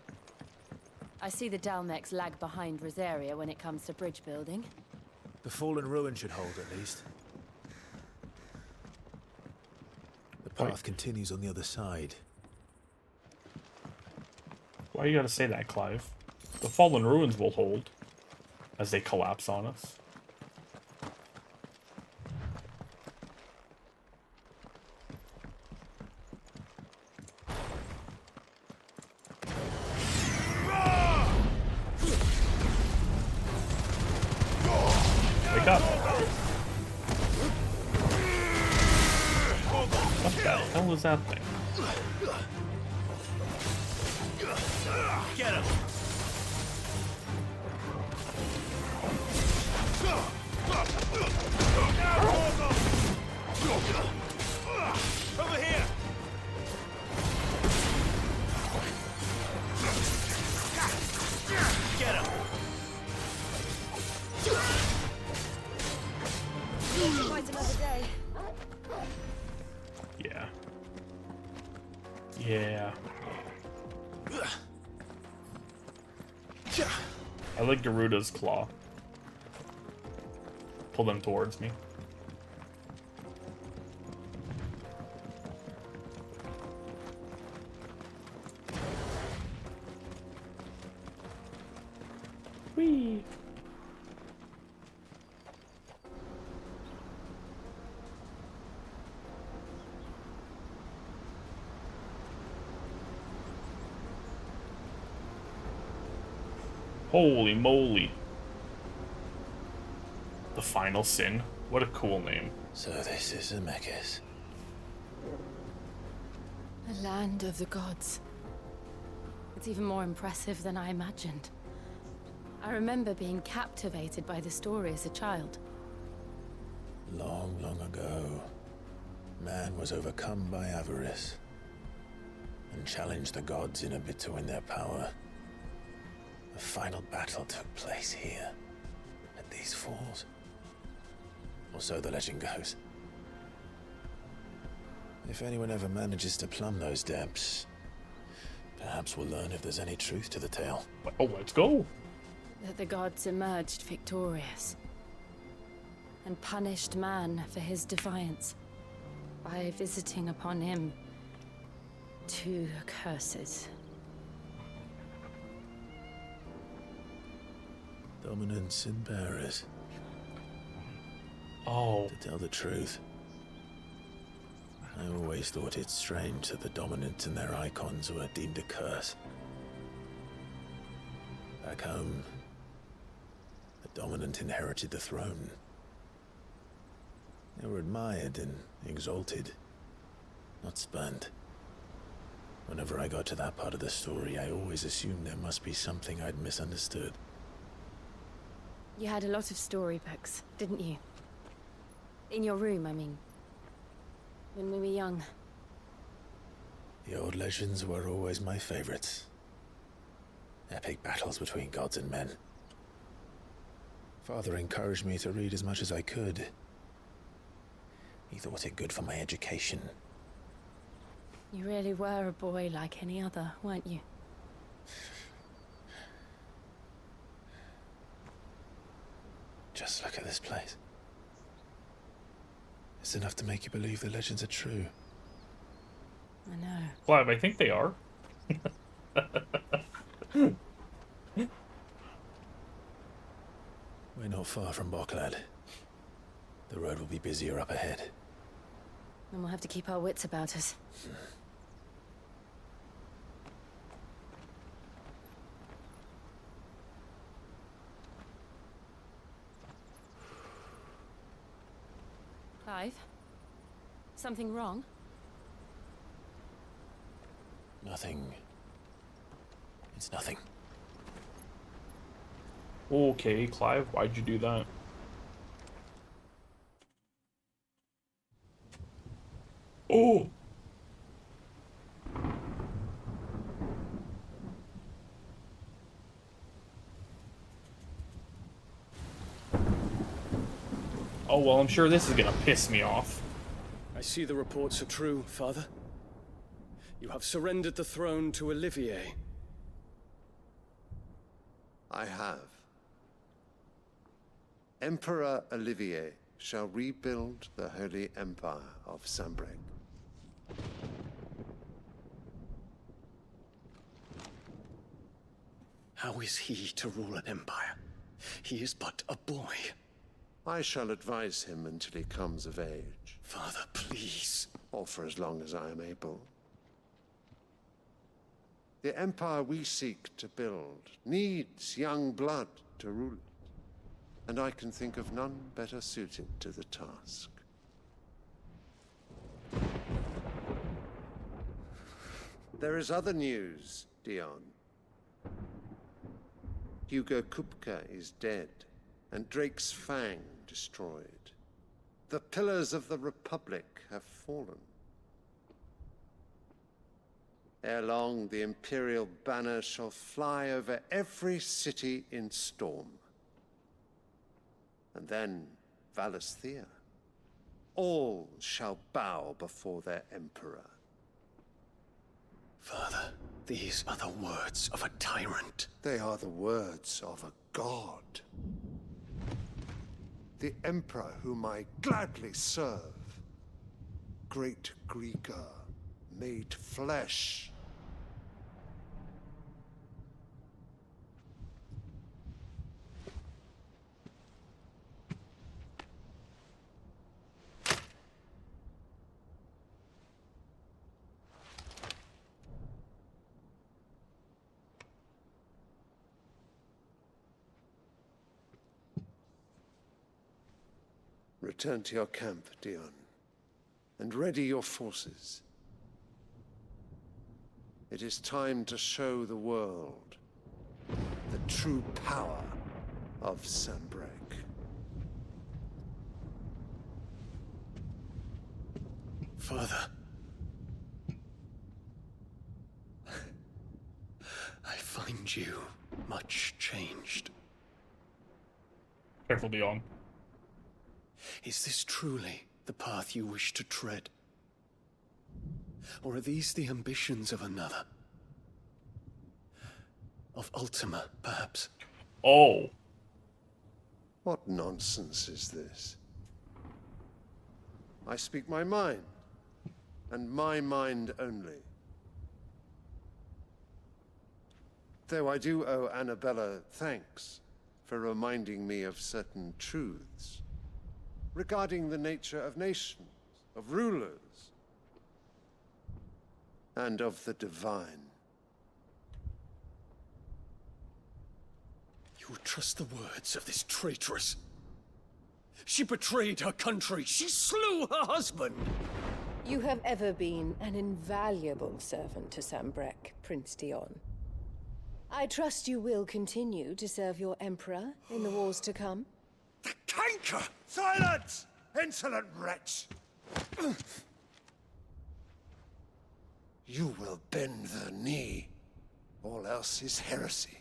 C: I see the Dalmex lag behind Rosaria when it comes to bridge building.
I: The fallen ruin should hold, at least. The path continues on the other side.
A: Why you gotta say that, Clive? The fallen ruins will hold as they collapse on us. Wake up! What the hell was that thing?
B: Get him! Over here! Get him!
V: Quite another day.
A: Yeah. Yeah. I like Garuda's claw. Pull them towards me. Whee! Holy moly. The Final Sin. What a cool name.
I: So this is Zemeckis.
C: The land of the gods. It's even more impressive than I imagined. I remember being captivated by the story as a child.
I: Long, long ago, man was overcome by avarice and challenged the gods in a bid to win their power. A The final battle took place here, at these falls. Or so the legend goes. If anyone ever manages to plumb those depths, perhaps we'll learn if there's any truth to the tale.
A: Oh, let's go!
C: That the gods emerged victorious and punished man for his defiance by visiting upon him 2 curses.
I: Dominance and bearers.
A: Oh.
I: To tell the truth, I always thought it strange that the dominant and their icons were deemed a curse. Back home, the dominant inherited the throne. They were admired and exalted, not spurned. Whenever I got to that part of the story, I always assumed there must be something I'd misunderstood.
C: You had a lot of storybooks, didn't you? In your room, I mean. When we were young.
I: The old legends were always my favorites. Epic battles between gods and men. Father encouraged me to read as much as I could. He thought it good for my education.
C: You really were a boy like any other, weren't you?
I: Just look at this place. It's enough to make you believe the legends are true.
C: I know.
A: Clive, I think they are.
I: We're not far from Boklad. The road will be busier up ahead.
C: And we'll have to keep our wits about us. Clive? Something wrong?
I: Nothing. It's nothing.
A: Okay, Clive, why'd you do that? Oh! Oh, well, I'm sure this is gonna piss me off.
J: I see the reports are true, Father. You have surrendered the throne to Olivier.
Q: I have. Emperor Olivier shall rebuild the Holy Empire of Sanbreque.
L: How is he to rule an empire? He is but a boy.
Q: I shall advise him until he comes of age.
L: Father, please.
Q: Or for as long as I am able. The empire we seek to build needs young blood to rule it. And I can think of none better suited to the task. There is other news, Dion. Hugo Kupka is dead, and Drake's Fang destroyed. The pillars of the Republic have fallen. Ere long, the Imperial banner shall fly over every city in Storm. And then Valisthea. All shall bow before their Emperor.
L: Father, these are the words of a tyrant.
Q: They are the words of a god. The Emperor whom I gladly serve. Great Greeker, made flesh. Return to your camp, Dion, and ready your forces. It is time to show the world the true power of Sanbreque.
L: Father. I find you
J: much changed.
A: Careful, Dion.
J: Is this truly the path you wish to tread? Or are these the ambitions of another? Of Ultima, perhaps?
A: Oh.
Q: What nonsense is this? I speak my mind, and my mind only. Though I do owe Annabella thanks for reminding me of certain truths regarding the nature of nations, of rulers, and of the divine.
J: You would trust the words of this traitress? She betrayed her country. She slew her husband.
K: You have ever been an invaluable servant to Sambrek, Prince Dion. I trust you will continue to serve your Emperor in the wars to come.
Q: The canker! Silence! Insolent wretch! You will bend the knee. All else is heresy.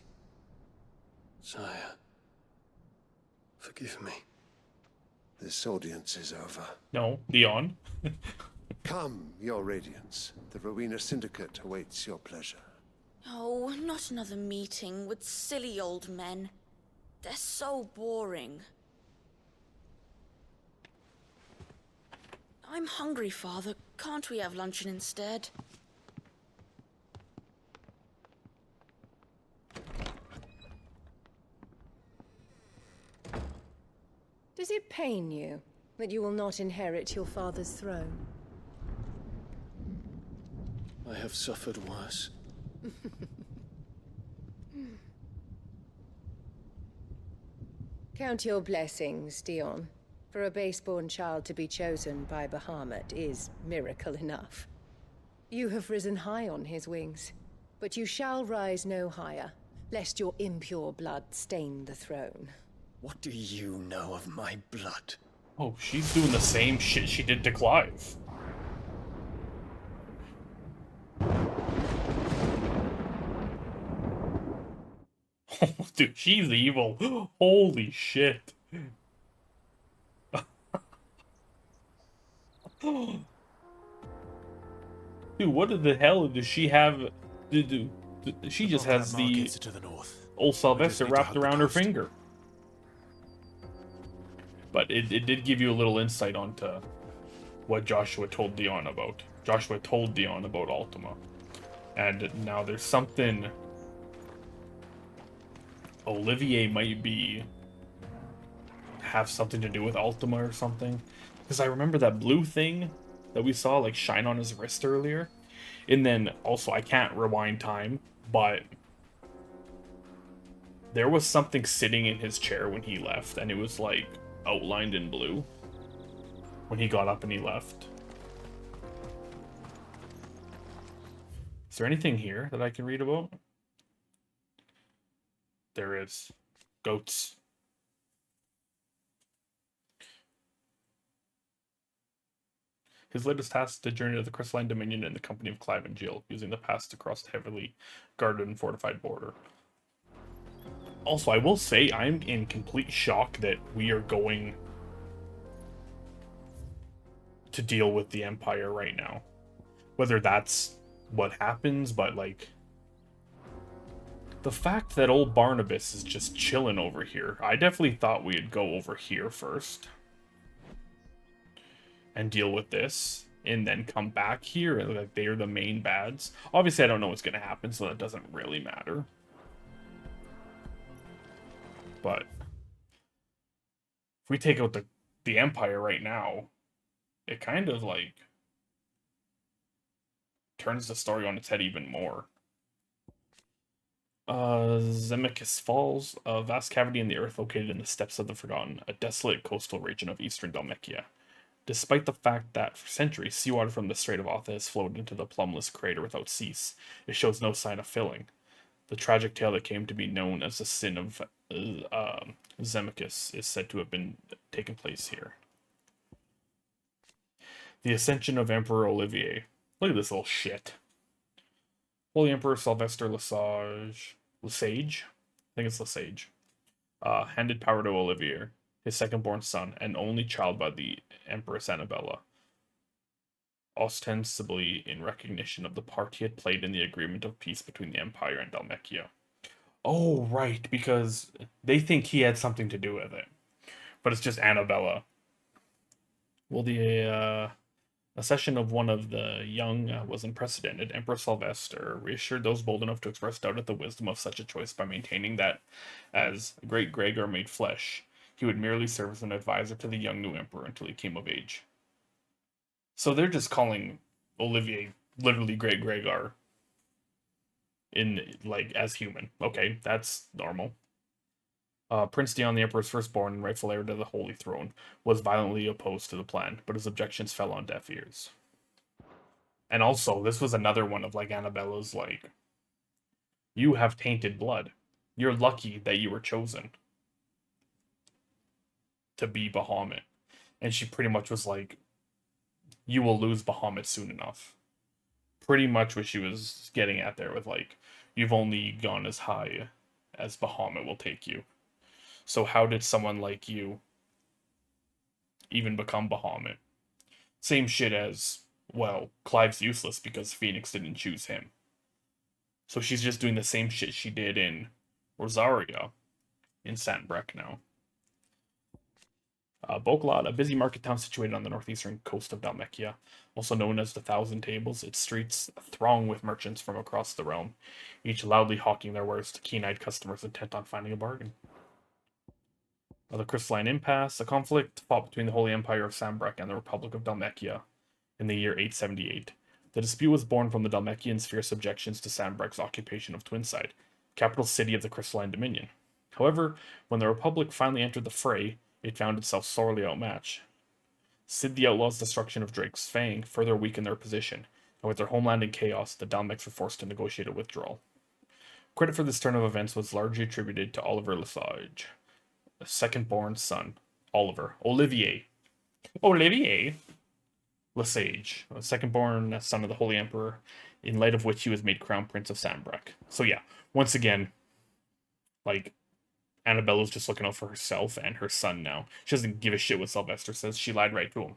J: Sire, forgive me.
Q: This audience is over.
A: No, Dion.
Q: Come, your radiance. The Rowena Syndicate awaits your pleasure.
O: Oh, not another meeting with silly old men. They're so boring. I'm hungry, Father. Can't we have luncheon instead?
K: Does it pain you that you will not inherit your father's throne?
J: I have suffered worse.
K: Count your blessings, Dion. For a base-born child to be chosen by Bahamut is miracle enough. You have risen high on his wings, but you shall rise no higher, lest your impure blood stain the throne.
J: What do you know of my blood?
A: Oh, she's doing the same shit she did to Clive. Oh, dude, she's evil. Holy shit. Dude, what the hell does she have? She just has the
I: to the north.
A: old Sylvester
I: need to
A: wrapped
I: hug the
A: around her
I: coast.
A: finger. But it did give you a little insight onto what Joshua told Dion about. Joshua told Dion about Ultima. And now there's something Olivier might have something to do with Ultima or something. Because I remember that blue thing that we saw like shine on his wrist earlier. And then also I can't rewind time, but there was something sitting in his chair when he left, and it was like outlined in blue when he got up and he left. Is there anything here that I can read about? There is. Goats. His latest task is to journey to the Crystalline Dominion in the company of Clive and Jill, using the pass to cross the heavily guarded and fortified border. Also, I will say I'm in complete shock that we are going to deal with the Empire right now. Whether that's what happens, but like the fact that old Barnabas is just chilling over here. I definitely thought we'd go over here first and deal with this and then come back here and like they're the main bads. Obviously I don't know what's gonna happen, so that doesn't really matter. But if we take out the Empire right now, it kind of like turns the story on its head even more. Zemicus Falls, a vast cavity in the earth located in the steppes of the Forgotten, a desolate coastal region of eastern Dalmekia. Despite the fact that for centuries seawater from the Strait of Otha has flowed into the plumbless crater without cease, it shows no sign of filling. The tragic tale that came to be known as the Sin of Zemicus is said to have been taken place here. The Ascension of Emperor Olivier. Look at this little shit. Holy Emperor Sylvester Lesage think it's Lesage, handed power to Olivier, his second-born son, and only child by the Empress Annabella, ostensibly in recognition of the part he had played in the agreement of peace between the Empire and Dhalmekia. Oh, right, because they think he had something to do with it. But it's just Annabella. Well, the accession of one of the young was unprecedented. Emperor Sylvester reassured those bold enough to express doubt at the wisdom of such a choice by maintaining that, as Great Gregor made flesh, he would merely serve as an advisor to the young new emperor until he came of age. So they're just calling Olivier literally Great Gregor as human. Okay, that's normal. Prince Dion, the Emperor's firstborn and rightful heir to the Holy Throne, was violently opposed to the plan, but his objections fell on deaf ears. And also, this was another one of Annabella's you have tainted blood. You're lucky that you were chosen to be Bahamut. And she pretty much was like, you will lose Bahamut soon enough. Pretty much what she was getting at there with you've only gone as high as Bahamut will take you. So how did someone like you even become Bahamut? Same shit as, well, Clive's useless because Phoenix didn't choose him. So she's just doing the same shit she did in Rosaria in Sandbreck now. Boklad, a busy market town situated on the northeastern coast of Dhalmekia, also known as the Thousand Tables, its streets throng with merchants from across the realm, each loudly hawking their wares to keen-eyed customers intent on finding a bargain. The Crystalline Impasse, a conflict fought between the Holy Empire of Sandbreck and the Republic of Dhalmekia in the year 878. The dispute was born from the Dhalmekians' fierce objections to Sandbreck's occupation of Twinside, capital city of the Crystalline Dominion. However, when the Republic finally entered the fray, it found itself sorely outmatched. Sid the Outlaw's destruction of Drake's Fang further weakened their position, and with their homeland in chaos, the Dhalmekians were forced to negotiate a withdrawal. Credit for this turn of events was largely attributed to Oliver Lesage, the second-born son, Olivier Lesage, the second-born son of the Holy Emperor, in light of which he was made Crown Prince of Sandbreck. So yeah, once again, Annabella's just looking out for herself and her son now. She doesn't give a shit what Sylvester says. She lied right to him.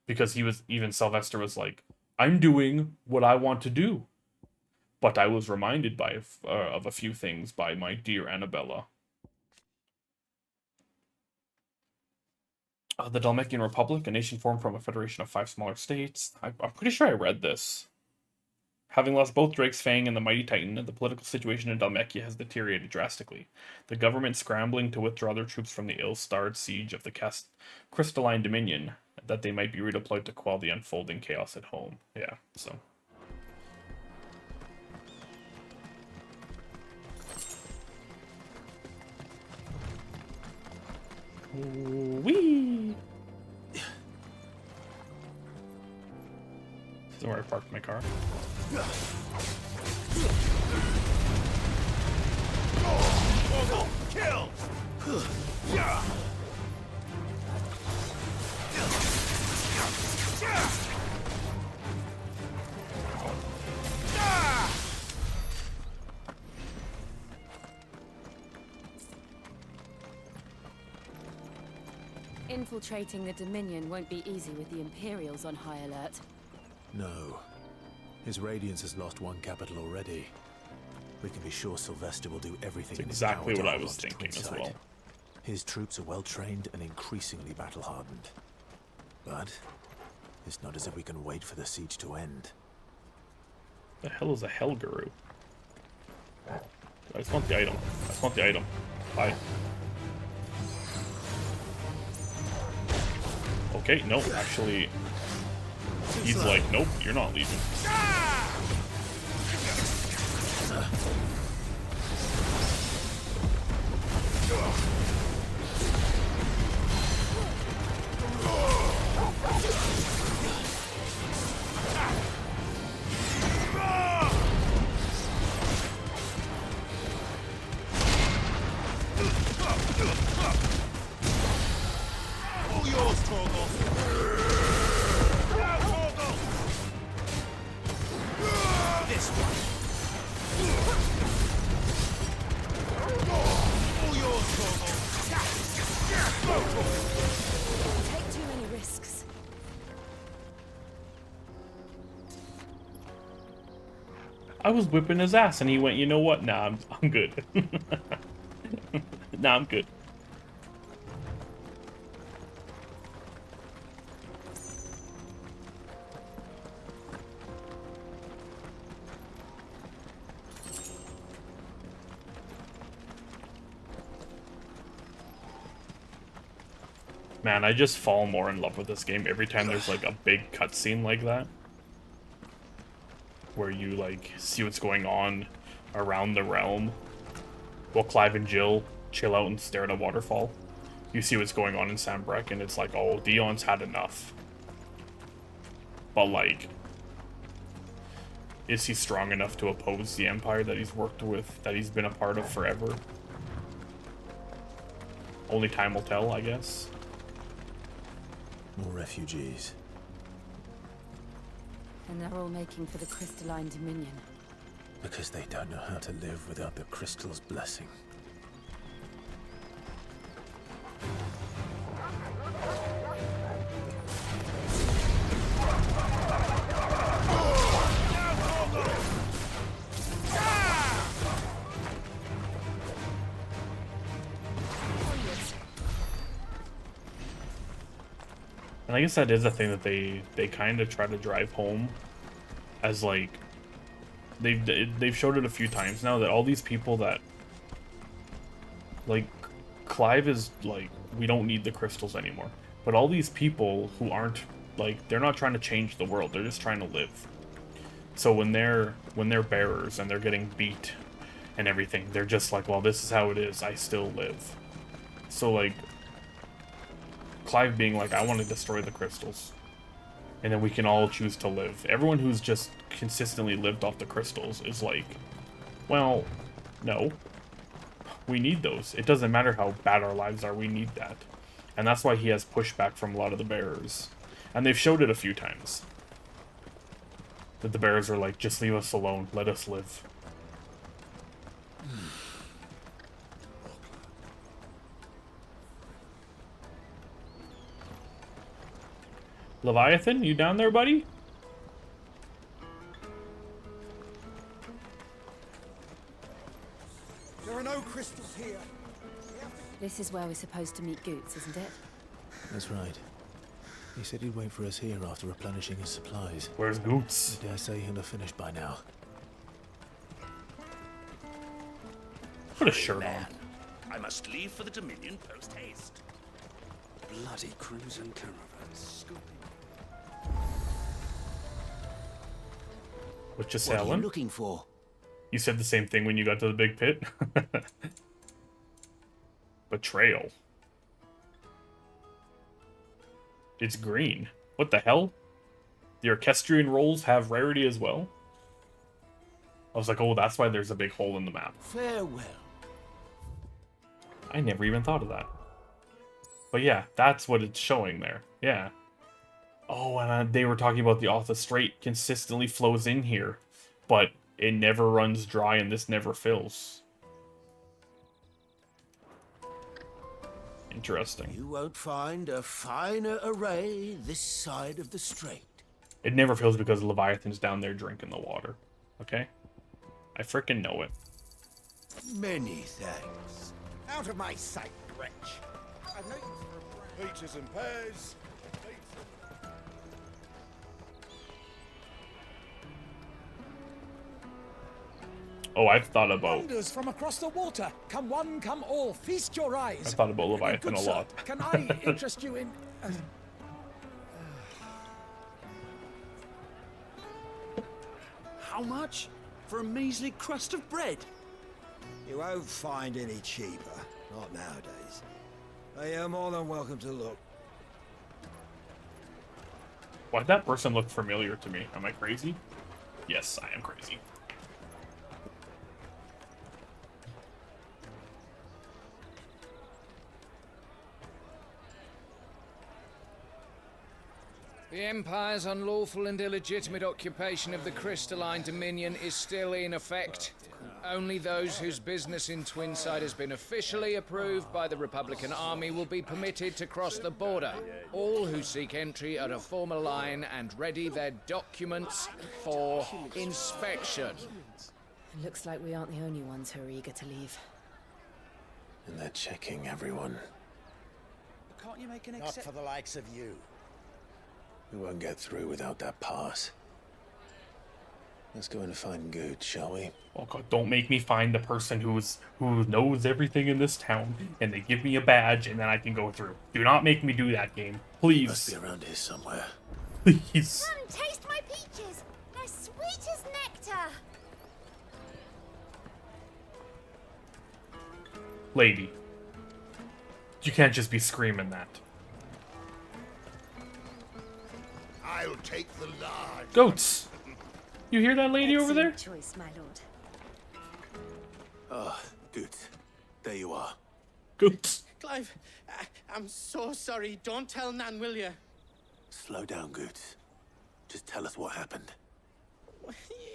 A: Because Sylvester was like, I'm doing what I want to do. But I was reminded of a few things by my dear Annabella. The Dhalmekian Republic, a nation formed from a federation of 5 smaller states. I'm pretty sure I read this. Having lost both Drake's Fang and the Mighty Titan, the political situation in Dhalmekia has deteriorated drastically. The government scrambling to withdraw their troops from the ill-starred siege of the Crystalline Dominion, that they might be redeployed to quell the unfolding chaos at home. Yeah, so... Whee! This is where I parked my car.
N: Kill!
C: Infiltrating the Dominion won't be easy with the Imperials on high alert.
I: No. His Radiance has lost one capital already. We can be sure Sylvester will do everything in his power to
A: exactly what I was
I: hold
A: thinking as
I: Twinside.
A: well.
I: His troops are well trained and increasingly battle-hardened. But it's not as if we can wait for the siege to end.
A: The hell is a Hell Guru? I just want the item. I just want the item. Bye. Okay, no, actually, he's like, nope, you're not leaving.
N: All yours, Torgal. Now, Torgal. This one.
A: I was whipping his ass, and he went, you know what? Nah, I'm good. Nah, I'm good. Man, I just fall more in love with this game every time there's like a big cutscene like that. Where you like see what's going on around the realm. While Clive and Jill chill out and stare at a waterfall. You see what's going on in Sanbreque and it's like, oh, Dion's had enough. But like, is he strong enough to oppose the Empire that he's worked with, that he's been a part of forever? Only time will tell, I guess.
I: More refugees.
C: And they're all making for the crystalline dominion.
I: Because they don't know how to live without the crystal's blessing.
A: And I guess that is a thing that they kind of try to drive home, as like they've showed it a few times now that all these people that like Clive is like, we don't need the crystals anymore, but all these people who aren't like, they're not trying to change the world, they're just trying to live. So when they're bearers and they're getting beat and everything, they're just like, well, this is how it is, I still live. So like Clive being like, I want to destroy the crystals. And then we can all choose to live. Everyone who's just consistently lived off the crystals is like, well, no. We need those. It doesn't matter how bad our lives are, we need that. And that's why he has pushback from a lot of the bearers. And they've showed it a few times. That the bearers are like, just leave us alone, let us live. Leviathan, you down there, buddy?
M: There are no crystals here.
C: This is where we're supposed to meet Goots, isn't it?
I: That's right. He said he'd wait for us here after replenishing his supplies.
A: Where's Goots?
I: I dare say he'll have finished by now.
A: Put a shirt on.
P: I must leave for the Dominion post haste.
M: Bloody crimson caravans.
A: What you
P: What are you
A: selling?
P: looking for?
A: You said the same thing when you got to the big pit. Betrayal. It's green. What the hell? The orchestrion rolls have rarity as well? I was like, oh, that's why there's a big hole in the map.
P: Farewell.
A: I never even thought of that. But yeah, that's what it's showing there. Yeah. Oh, and they were talking about the Otha Strait consistently flows in here, but it never runs dry and this never fills. Interesting.
P: You won't find a finer array this side of the strait.
A: It never fills because Leviathan's down there drinking the water. Okay? I frickin' know it.
P: Many thanks.
M: Out of my sight, wretch. I've no use for a peaches and pears.
A: Oh, I've thought about...
M: Wonders from across the water. Come one, come all. Feast your eyes.
A: I've thought about Leviathan
M: Good
A: a
M: sir,
A: lot.
M: Can I interest you in...
P: How much? For a measly crust of bread?
S: You won't find any cheaper. Not nowadays. But you're more than welcome to look.
A: Why'd that person look familiar to me? Am I crazy? Yes, I am crazy.
T: The Empire's unlawful and illegitimate occupation of the crystalline dominion is still in effect.
E: Only those whose business in Twinside has been officially approved by the Republican Army will be permitted to cross the border. All who seek entry are to form a line and ready their documents for inspection.
C: It looks like we aren't the only ones who are eager to leave.
I: And they're checking everyone.
P: Can't you make an
S: Not for the likes of you.
I: We won't get through without that pass. Let's go and find Good, shall we?
A: Oh god, don't make me find the person who knows everything in this town, and they give me a badge, and then I can go through. Do not make me do that, game. Please.
I: Must be around here somewhere.
A: Please.
V: Come, taste my peaches. They're sweet as nectar.
A: Lady. You can't just be screaming that.
N: I'll take the large.
A: Goats! You hear that lady over there?
W: Choice, my lord.
I: Ah, Good. There you are.
A: Goats.
B: Clive, I'm so sorry. Don't tell Nan, will you?
I: Slow down, Good. Just tell us what happened.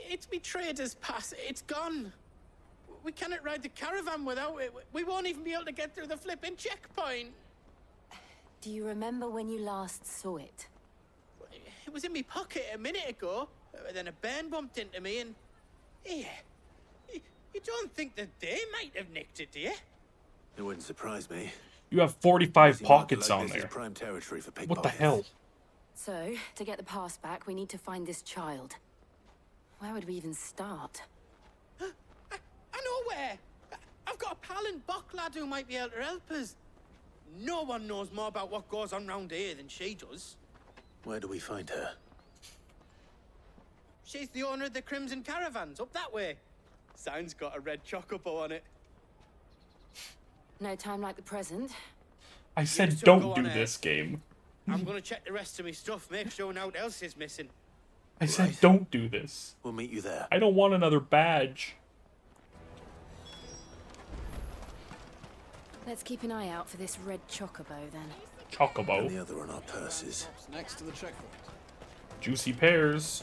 B: It's me trader's pass. It's gone. We cannot ride the caravan without it. We won't even be able to get through the flipping checkpoint.
C: Do you remember when you last saw it?
B: It was in my pocket a minute ago. Then a bairn bumped into me and... Yeah. You don't think that they might have nicked it, do you?
I: It wouldn't surprise me.
A: You have 45
I: Seems
A: pockets
I: like
A: on
I: this is
A: there.
I: prime territory for
A: What the hell?
C: So, to get the pass back, we need to find this child. Where would we even start?
B: I know where. I've got a pal in Bock lad who might be able to help us. No one knows more about what goes on round here than she does.
I: Where do we find her?
B: She's the owner of the Crimson Caravans, up that way. Sign's got a red chocobo on it.
C: No time like the present.
A: I said
B: so
A: don't
B: go
A: do
B: on ahead.
A: this, game.
B: I'm gonna check the rest of my stuff, make sure no one else is missing.
A: I said don't do this.
I: We'll meet you there.
A: I don't want another badge.
C: Let's keep an eye out for this red chocobo, then.
A: Chocobo.
I: And the other on our purses.
P: Next to the checkpoint.
A: Juicy pears.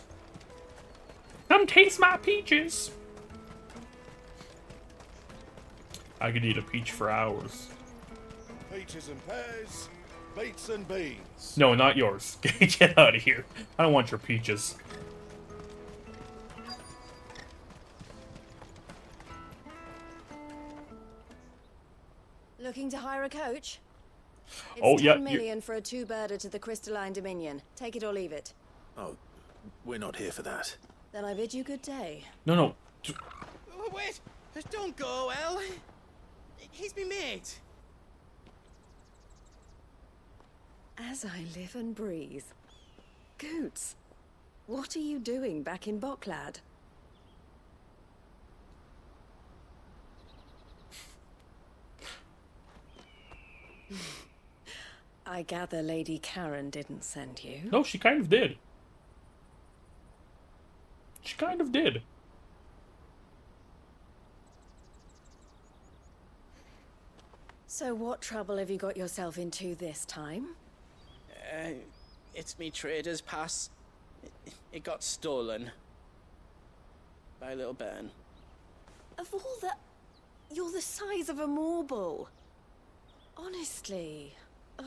A: Come taste my peaches. I could eat a peach for hours.
M: Peaches and pears, beets and beans.
A: No, not yours. Get out of here. I don't want your peaches.
W: Looking to hire a coach? It's
A: Oh, yeah,
W: 10 million for a two-birder to the Crystalline Dominion. Take it or leave it.
I: Oh, we're not here for that.
W: Then I bid you good day.
A: No.
B: Oh, wait! Don't go, El. He's me mate.
W: As I live and breathe. Goots, what are you doing back in Bocklad? I gather Lady Karen didn't send you.
A: No, she kind of did. She kind of did.
W: So what trouble have you got yourself into this time?
B: It's me trader's pass. It got stolen. By a little bairn.
W: Of all the... You're the size of a marble. Honestly. Ugh.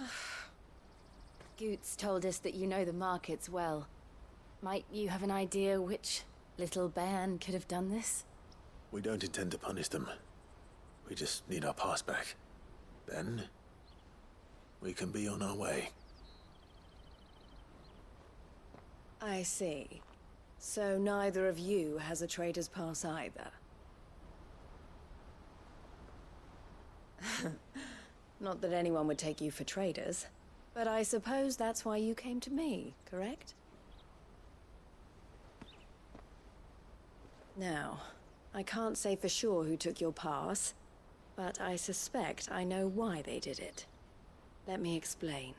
C: Goots told us that you know the markets well. Might you have an idea which little bairn could have done this?
I: We don't intend to punish them. We just need our pass back. Then, we can be on our way.
W: I see. So neither of you has a trader's pass either. Not that anyone would take you for traders, but I suppose that's why you came to me, correct? Now, I can't say for sure who took your pass, but I suspect I know why they did it. Let me explain.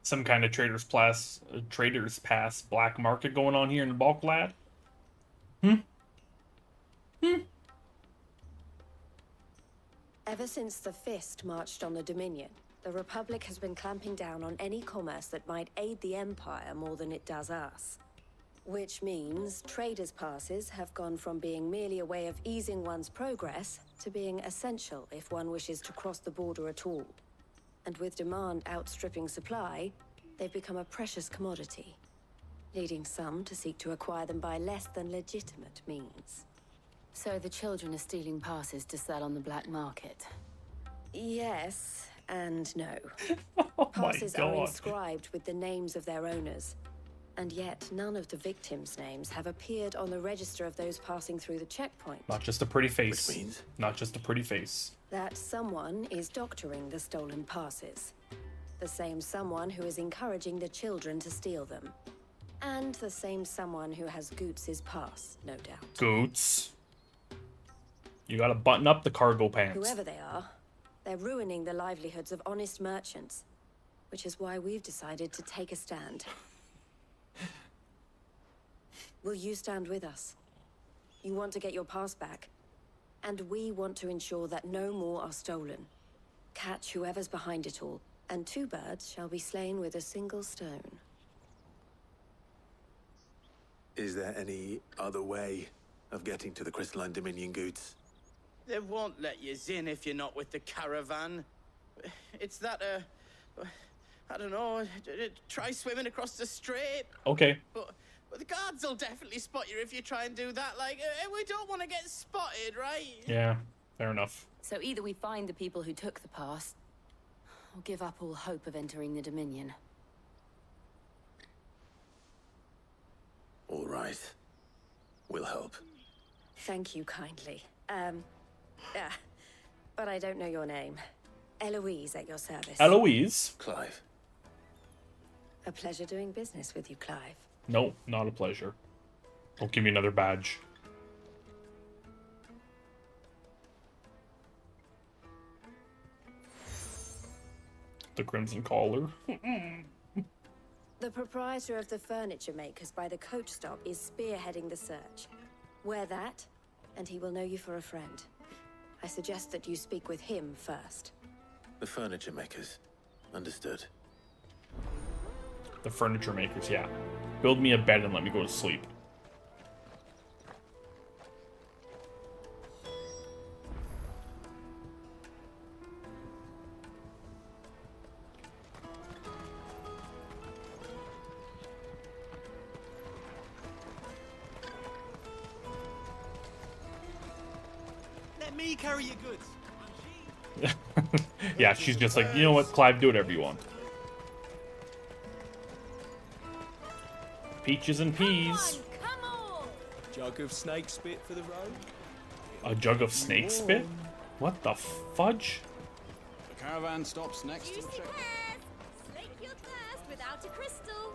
A: Some kind of trader's pass black market going on here in Bulk Lad?
W: Ever since the Fist marched on the Dominion, the Republic has been clamping down on any commerce that might aid the Empire more than it does us. Which means traders' passes have gone from being merely a way of easing one's progress to being essential if one wishes to cross the border at all. And with demand outstripping supply, they've become a precious commodity, leading some to seek to acquire them by less than legitimate means.
C: So the children are stealing passes to sell on the black market?
W: Yes and no.
A: Oh
W: Passes
A: my
W: are
A: God.
W: inscribed with the names of their owners, and yet none of the victims' names have appeared on the register of those passing through the checkpoint.
A: Not just a pretty face. Not just a pretty face.
W: That someone is doctoring the stolen passes. The same someone who is encouraging the children to steal them. And the same someone who has Goots' pass, no doubt.
A: Goots. You gotta button up the cargo pants.
W: Whoever they are, they're ruining the livelihoods of honest merchants, which is why we've decided to take a stand. Will you stand with us? You want to get your pass back, and we want to ensure that no more are stolen. Catch whoever's behind it all, and 2 birds shall be slain with a single stone.
I: Is there any other way of getting to the Crystalline Dominion, Goots?
B: They won't let you in if you're not with the caravan. It's that, I don't know, try swimming across the strait.
A: Okay.
B: But the guards will definitely spot you if you try and do that. Like, we don't want to get spotted, right?
A: Yeah, fair enough.
C: So either we find the people who took the pass, or give up all hope of entering the Dominion.
I: All right. We'll help.
W: Thank you kindly. But I don't know your name. Eloise at your service.
A: Eloise?
I: Clive.
W: A pleasure doing business with you, Clive.
A: No, not a pleasure. Don't give me another badge. The Crimson Collar.
W: The proprietor of the furniture makers by the coach stop is spearheading the search. Wear that, and he will know you for a friend. I suggest that you speak with him first.
I: The furniture makers. Understood.
A: The furniture makers, yeah. Build me a bed and let me go to sleep.
P: Let me carry your goods.
A: Yeah, she's just like, you know what, Clive, do whatever you want. Peaches and peas.
J: Jug of snake spit for the road?
A: A jug of snake spit? What the fudge?
P: The caravan stops next to the check.
D: Slake your thirst without a crystal.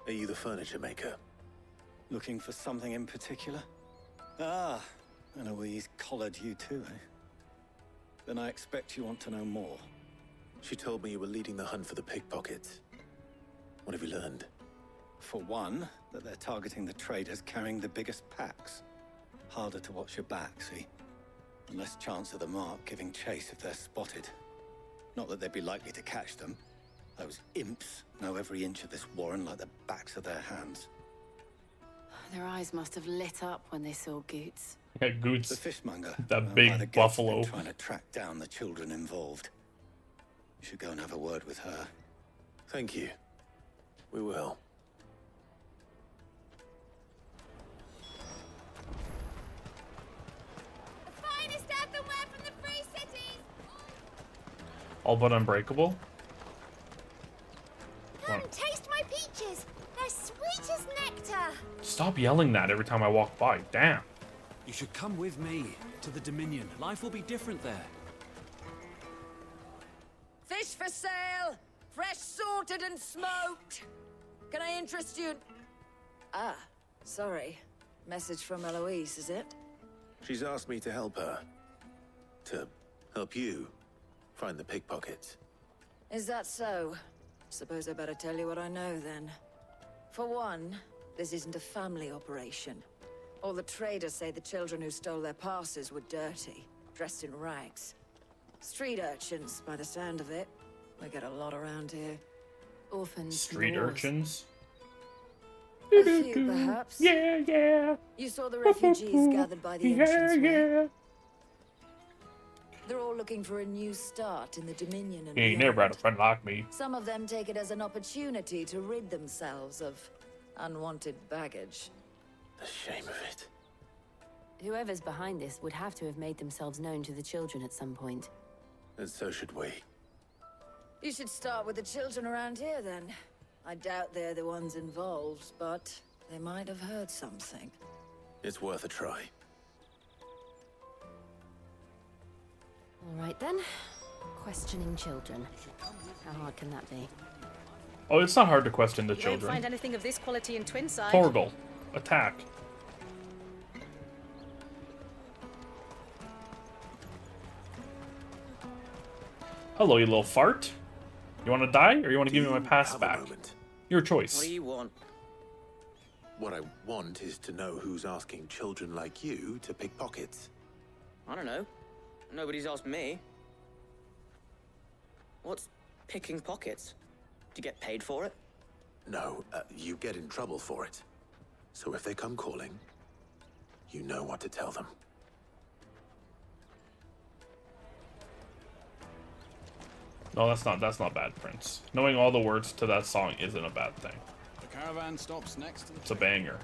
I: Are you the furniture maker?
G: Looking for something in particular? Ah, Eloise collared you too, eh? Then I expect you want to know more.
I: She told me you were leading the hunt for the pickpockets. What have you learned?
G: For one, that they're targeting the traders carrying the biggest packs. Harder to watch your back, see? And less chance of the mark giving chase if they're spotted. Not that they'd be likely to catch them. Those imps know every inch of this warren like the backs of their hands.
C: Their eyes must have lit up when they saw Goots.
A: Yeah, Goots.
G: The fishmonger.
A: That
G: by the
A: big
G: gates,
A: buffalo.
G: been trying to track down the children involved. You should go and have a word with her.
I: Thank you. We will.
D: The finest earthenware from the free cities.
A: All but unbreakable?
D: Come taste my peaches. They're sweet as nectar.
A: Stop yelling that every time I walk by. Damn.
P: You should come with me to the Dominion. Life will be different there.
F: Fish for sale! Fresh sorted and smoked! Can I interest you? Ah, sorry. Message from Eloise, is it?
I: She's asked me to help her. To help you find the pickpockets.
F: Is that so? Suppose I better tell you what I know then. For one, this isn't a family operation. All the traders say the children who stole their passes were dirty. dressed in rags. Street urchins, by the sound of it. We get a lot around here.
C: Orphans.
A: Street urchins?
F: A few, perhaps.
A: Yeah, yeah.
F: You saw the refugees gathered by the entranceway. They're all looking for a new start in the Dominion and
A: You ain't
F: beyond.
A: never had a friend like me.
F: Some of them take it as an opportunity to rid themselves of unwanted baggage.
I: The shame of it.
C: Whoever's behind this would have to have made themselves known to the children at some point.
I: And so should we.
F: You should start with the children around here, then. I doubt they're the ones involved, but they might have heard something.
I: It's worth a try.
C: All right, then. Questioning children. How hard can that be?
A: Oh, it's not hard to question the
H: You won't
A: children.
H: find anything of this quality in Twinside.
A: Torgal, attack. Hello, you little fart. You want to die, or you want to give me my pass back? Your choice.
I: What do you want? What I want is to know who's asking children like you to pick pockets.
R: I don't know. Nobody's asked me. What's picking pockets? Do you get paid for it?
I: No, you get in trouble for it. So if they come calling, you know what to tell them.
A: No, that's not bad, Prince. Knowing all the words to that song isn't a bad thing.
P: The caravan stops next to the...
A: It's a banger.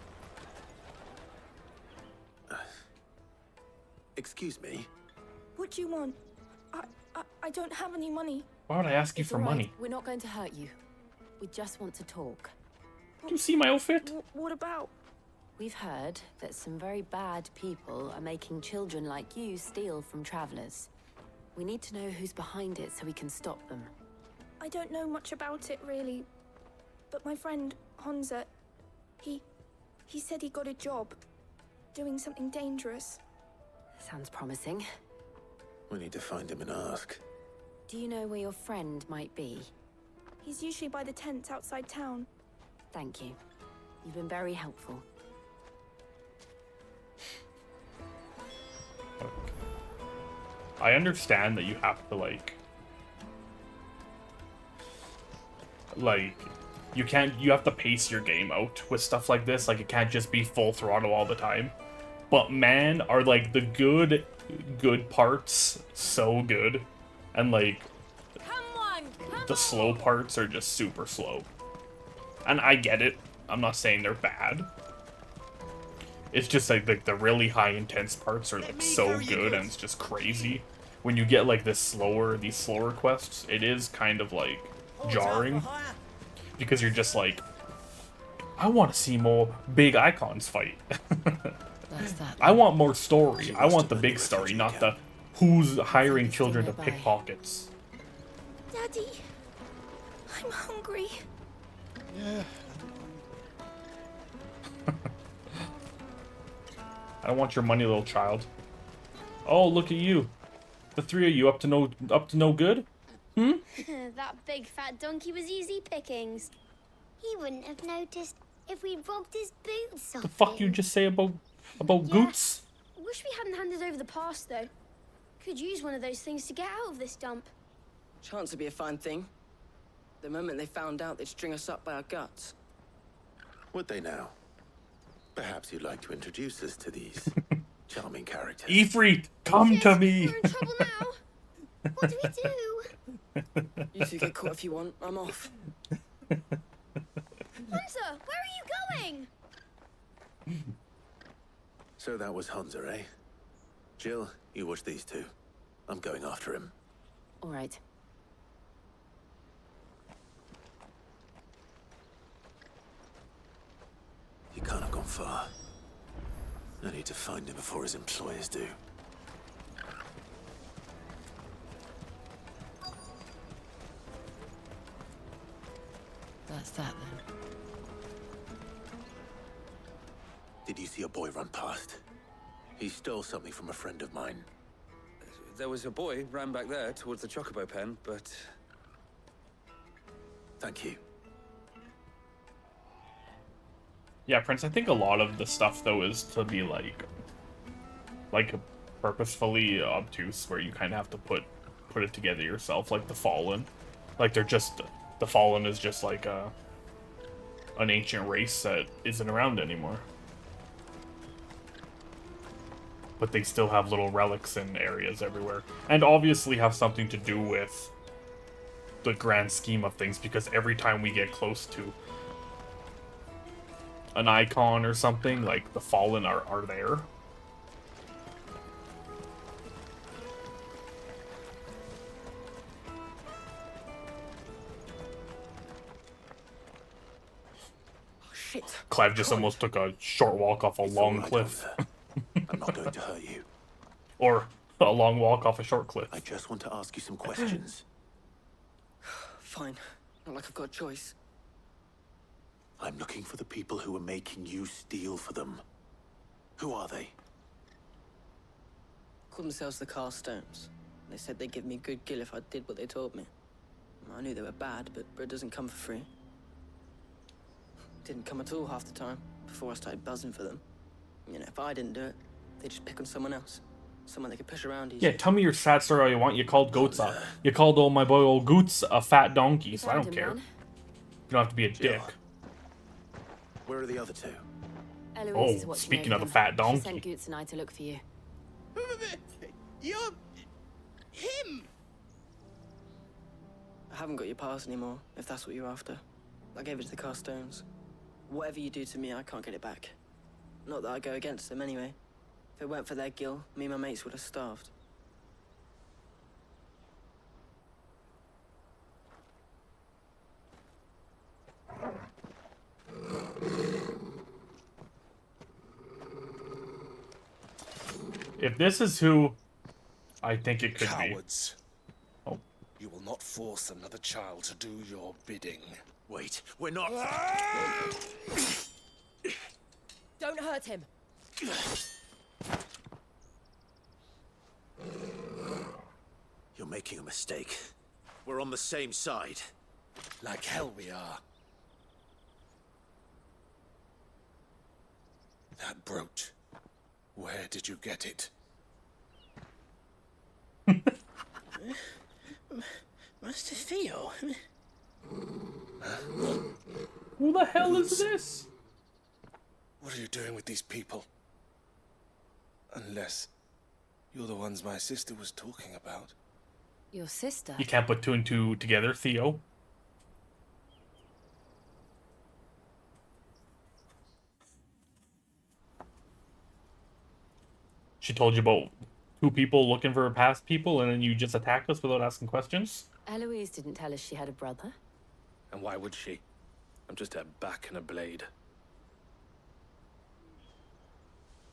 I: Excuse me?
V: What do you want? I don't have any money.
A: Why would I ask you
C: It's
A: for
C: all right.
A: money?
C: We're not going to hurt you. We just want to talk.
A: Do you see my outfit?
V: What about?
C: We've heard that some very bad people are making children like you steal from travelers. We need to know who's behind it so we can stop them.
V: I don't know much about it, really. But my friend, Hansa, he said he got a job. Doing something dangerous.
C: Sounds promising.
I: We need to find him and ask.
C: Do you know where your friend might be?
V: He's usually by the tents outside town.
C: Thank you. You've been very helpful.
A: I understand that you have to you have to pace your game out with stuff like this. Like, it can't just be full throttle all the time. But man, are like the good parts so good, and like the slow parts are just super slow. And I get it. I'm not saying they're bad. It's just like the really high intense parts are like so good, and it's just crazy. When you get like these slower quests, it is kind of like jarring, because you're just like, I want to see more big icons fight. I want more story. I want the big story, not the who's hiring children to pick pockets.
V: Daddy, I'm hungry.
P: Yeah.
A: I don't want your money, little child. Oh, look at you. The three of you up to no good? Hmm?
V: That big fat donkey was easy pickings. He wouldn't have noticed if we robbed his boots off
A: The fuck you just say about Goots?
V: Wish we hadn't handed over the pass, though. Could use one of those things to get out of this dump.
R: Chance would be a fine thing. The moment they found out, they'd string us up by our guts.
I: Would they now? Perhaps you'd like to introduce us to these charming characters.
A: Ifrit, come to me!
V: We're in trouble now. What do we do?
R: You two get caught if you want. I'm off.
V: Hunter, where are you going?
I: So that was Hansa, eh? Jill, you watch these two. I'm going after him.
C: All right.
I: He can't have gone far. I need to find him before his employers do.
C: That's that then.
I: Did you see a boy run past? He stole something from a friend of mine.
U: There was a boy ran back there towards the Chocobo pen, but...
I: Thank you.
A: Yeah, Prince, I think a lot of the stuff, though, is to be, like purposefully obtuse, where you kind of have to put it together yourself, like the Fallen. Like they're just the Fallen is just like an ancient race that isn't around anymore. But they still have little relics in areas everywhere, and obviously have something to do with the grand scheme of things, because every time we get close to an icon or something, like the Fallen are there.
F: Shit.
A: Clive just almost took a short walk off a long cliff.
I: I'm not going to hurt you.
A: Or a long walk off a short cliff.
I: I just want to ask you some questions.
F: Fine. Not like I've got a choice.
I: I'm looking for the people who were making you steal for them. Who are they?
R: Called themselves the Carstones. They said they'd give me good gill if I did what they told me. I knew they were bad, but bread doesn't come for free. Didn't come at all half the time, before I started buzzing for them. You know, if I didn't do it, they'd just pick on someone else. Someone they could push around easy.
A: Yeah, tell me your sad story all you want. You called Goats you called old my boy old Goots a fat donkey, so I don't care. You don't have to be a dick.
I: Where are the other two?
C: Eloise is
A: Oh,
C: watching
A: speaking
C: over
A: of the
C: them.
A: fat
C: She
A: donkey.
C: sent Goots and I to look for you.
B: You're... him!
R: I haven't got your pass anymore, if that's what you're after. I gave it to the Carstones. Whatever you do to me, I can't get it back. Not that I go against them anyway. If it weren't for their gill, me and my mates would have starved.
A: If this is who I think it could
M: Cowards.
A: be. Oh.
M: You will not force another child to do your bidding.
I: Wait, we're not...
D: Don't hurt him.
I: You're making a mistake. We're on the same side.
M: Like hell we are. That brooch. Where did you get it?
B: Master Theo?
A: Who the hell is this?
M: What are you doing with these people? Unless you're the ones my sister was talking about.
C: Your sister?
A: You can't put two and two together, Theo. She told you about two people looking for past people, and then you just attacked us without asking questions?
C: Eloise didn't tell us she had a brother.
M: And why would she? I'm just her back and a blade.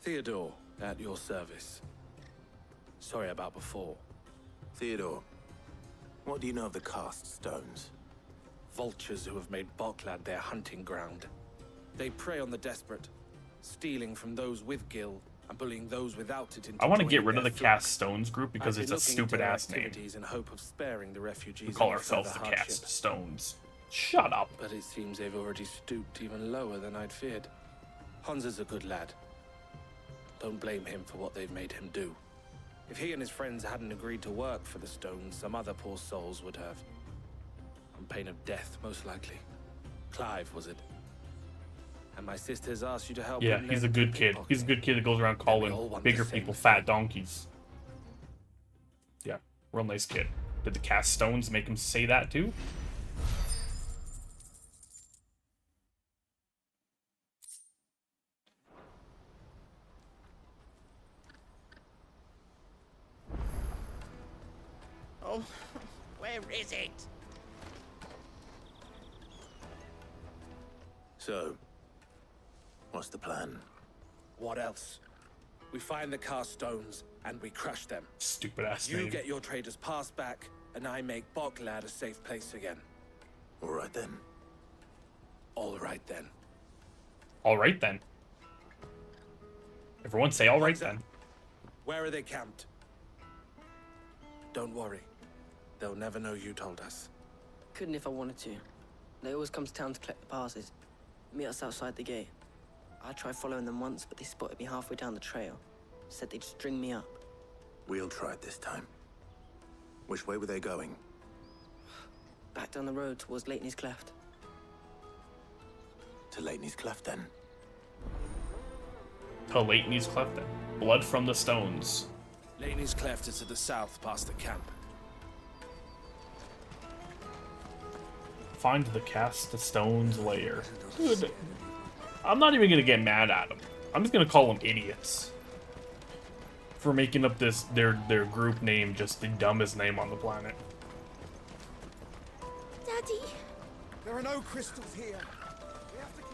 M: Theodore, at your service. Sorry about before.
I: Theodore, what do you know of the cast stones?
M: Vultures who have made Boklad their hunting ground. They prey on the desperate, stealing from those with gill and bullying those without it.
A: I want to get rid of the Cast Stones group because it's a stupid ass name.
M: In hope of sparing the refugees.
A: We call ourselves the Cast Stones. Shut up.
M: But it seems they've already stooped even lower than I'd feared. Hansa's a good lad. Don't blame him for what they've made him do. If he and his friends hadn't agreed to work for the Stones, some other poor souls would have. On pain of death, most likely. Clive, was it? And my sister's asked you to help.
A: Yeah, he's a good kid. He's a good kid that goes around calling bigger people fat donkeys. Yeah, real nice kid. Did the Cast Stones make him say that too?
B: Oh, where is it?
I: So, what's the plan?
M: What else? We find the Cast Stones and we crush them.
A: Stupid ass
M: You
A: name.
M: get your traders pass back, and I make Boklad a safe place again.
I: All right then.
M: All right then.
A: All right then. Everyone say all right then.
M: Where are they camped? Don't worry. They'll never know you told us.
R: Couldn't if I wanted to. They always come to town to collect the passes. Meet us outside the gate. I tried following them once, but they spotted me halfway down the trail. Said they'd string me up.
I: We'll try it this time. Which way were they going?
R: Back down the road towards Leitney's Cleft.
I: To Leitney's Cleft, then.
A: To Leitney's Cleft, then. Blood from the stones.
M: Leitney's Cleft is to the south, past the camp.
A: Find the cast stones lair. Dude, I'm not even gonna get mad at them. I'm just gonna call them idiots for making up this their group name, just the dumbest name on the planet.
V: Daddy.
L: There are no crystals here. We have to keep...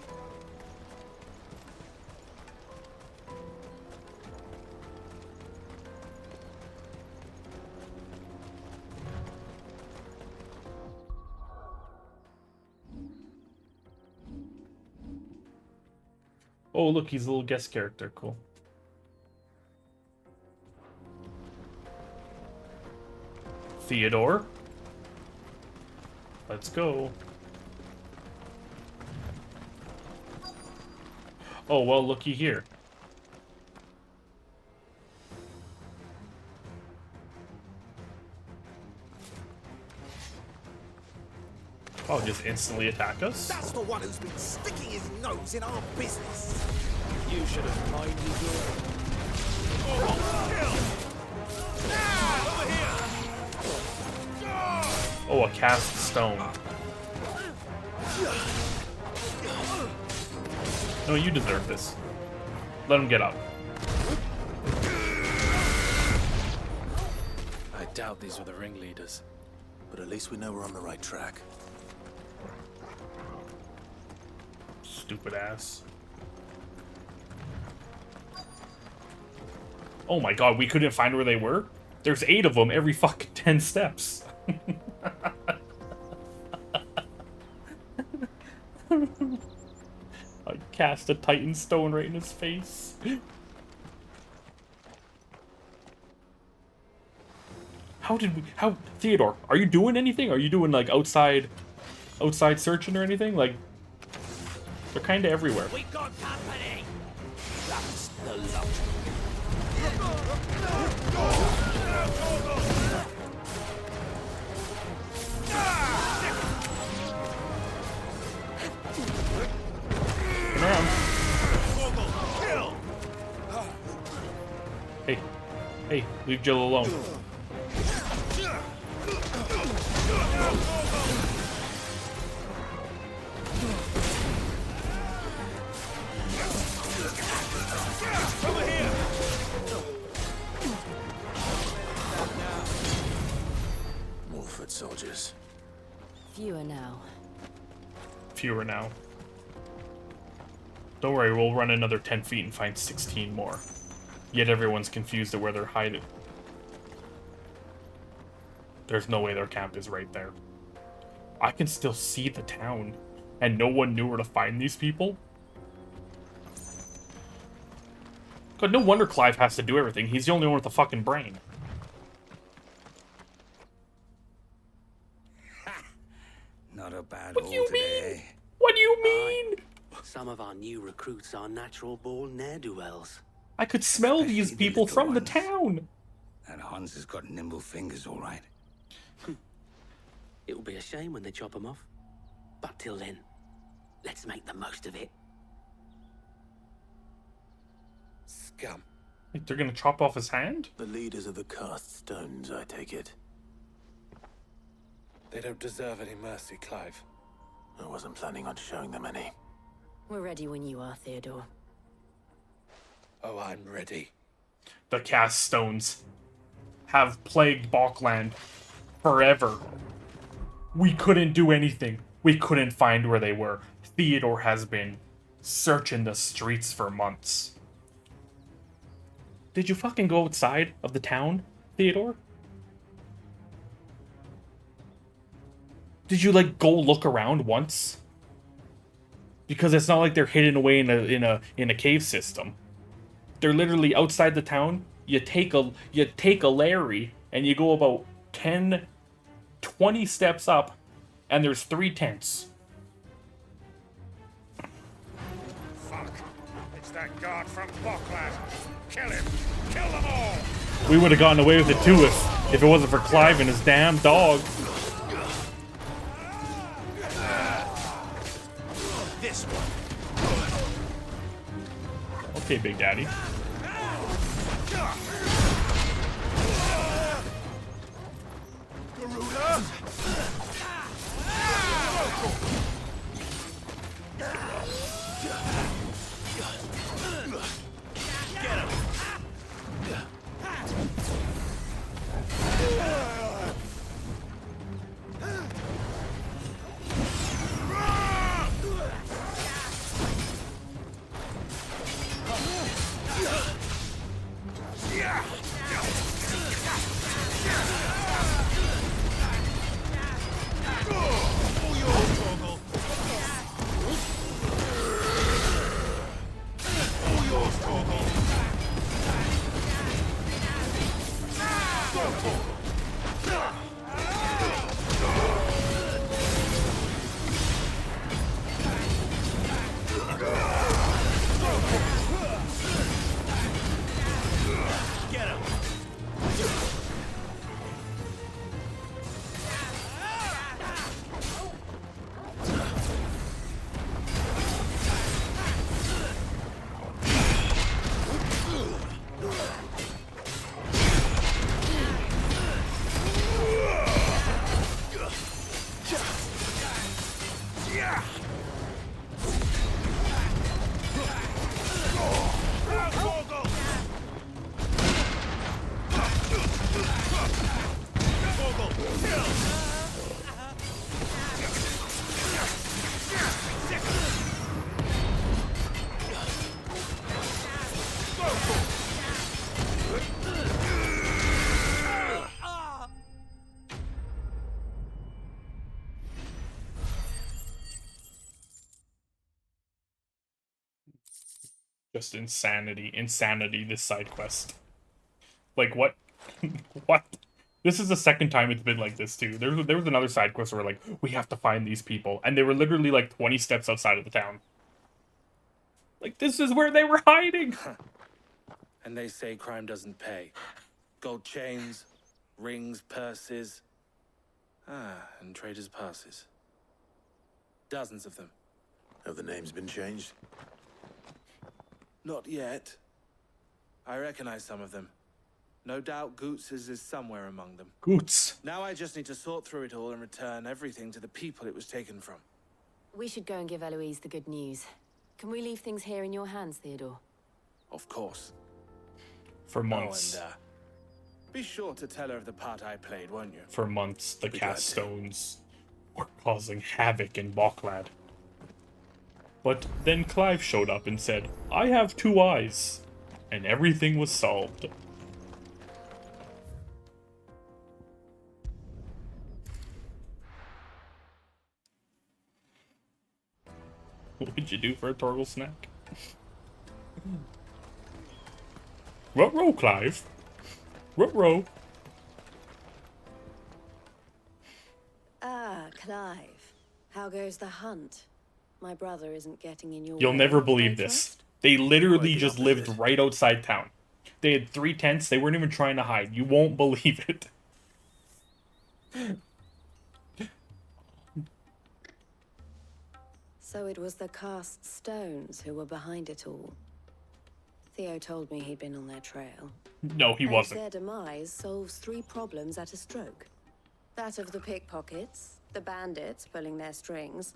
A: Oh, look, he's a little guest character. Cool. Theodore. Let's go. Oh, well, looky here. Oh, just instantly attack us?
L: That's the one who's been sticking his nose in our business.
M: You should have kindly
A: Oh, a cast stone. No, you deserve this. Let him get up.
M: I doubt these were the ringleaders.
I: But at least we know we're on the right track.
A: Stupid ass. Oh my god, we couldn't find where they were? There's 8 of them every fucking 10 steps. I cast a Titan stone right in his face. How, Theodore, are you doing anything? Are you doing like outside searching or anything? Like, they're kind of everywhere.
L: We got company. That's the lot.
A: Come on. Hey, leave Jill alone.
I: More foot soldiers.
C: Fewer now.
A: Fewer now. Don't worry, we'll run another 10 feet and find 16 more. Yet everyone's confused at where they're hiding. There's no way their camp is right there. I can still see the town, and no one knew where to find these people? God, no wonder Clive has to do everything. He's the only one with a fucking brain.
O: Not a bad
A: What
O: haul
A: do you
O: today.
A: mean? What do you mean?
Q: Some of our new recruits are natural-born ne'er-do-wells.
A: I could smell these people from the town.
O: That Hans has got nimble fingers, all right.
Q: It will be a shame when they chop them off. But till then, let's make the most of it.
O: Scum.
A: Like they're gonna chop off his hand?
I: The leaders of the cast stones, I take it.
M: They don't deserve any mercy, Clive.
I: I wasn't planning on showing them any.
C: We're ready when you are, Theodore.
M: Oh, I'm ready.
A: The cast stones have plagued Balkland forever. We couldn't do anything. We couldn't find where they were. Theodore has been searching the streets for months. Did you fucking go outside of the town, Theodore? Did you like go look around once? Because it's not like they're hidden away in a cave system. They're literally outside the town. You take a Larry and you go about 10, 20 steps up, and there's 3 tents.
N: Fuck. It's that guard from Boklat. Kill him. Kill them all.
A: We would have gotten away with it too if it wasn't for Clive and his damn dog.
L: This one.
A: Okay, Big Daddy. Just insanity, this side quest. Like, what? What? This is the second time it's been like this, too. There was another side quest where, like, we have to find these people, and they were literally, like, 20 steps outside of the town. Like, this is where they were hiding!
M: And they say crime doesn't pay. Gold chains, rings, purses. And traders' passes. Dozens of them.
I: Have the names been changed?
M: Not yet. I recognize some of them. No doubt Goots's is somewhere among them.
A: Goots.
M: Now I just need to sort through it all and return everything to the people it was taken from.
D: We should go and give Eloise the good news. Can we leave things here in your hands, Theodore?
M: Of course.
A: For months.
M: Oh, and, be sure to tell her of the part I played, won't you?
A: For months, the cast stones were causing havoc in Boklad. But then Clive showed up and said, I have 2 eyes. And everything was solved. What would you do for a Torgal snack? Ruh-roh, Clive. Ruh-roh.
W: Ah, Clive. How goes the hunt? My brother isn't getting in your
A: You'll
W: way,
A: never
W: I
A: believe
W: trust?
A: this. They literally just lived right outside town. They had 3 tents. They weren't even trying to hide. You won't believe it.
W: So it was the cast stones who were behind it all. Theo told me he'd been on their trail.
A: No, he
W: And
A: wasn't.
W: their demise solves 3 problems at a stroke. That of the pickpockets, the bandits pulling their strings,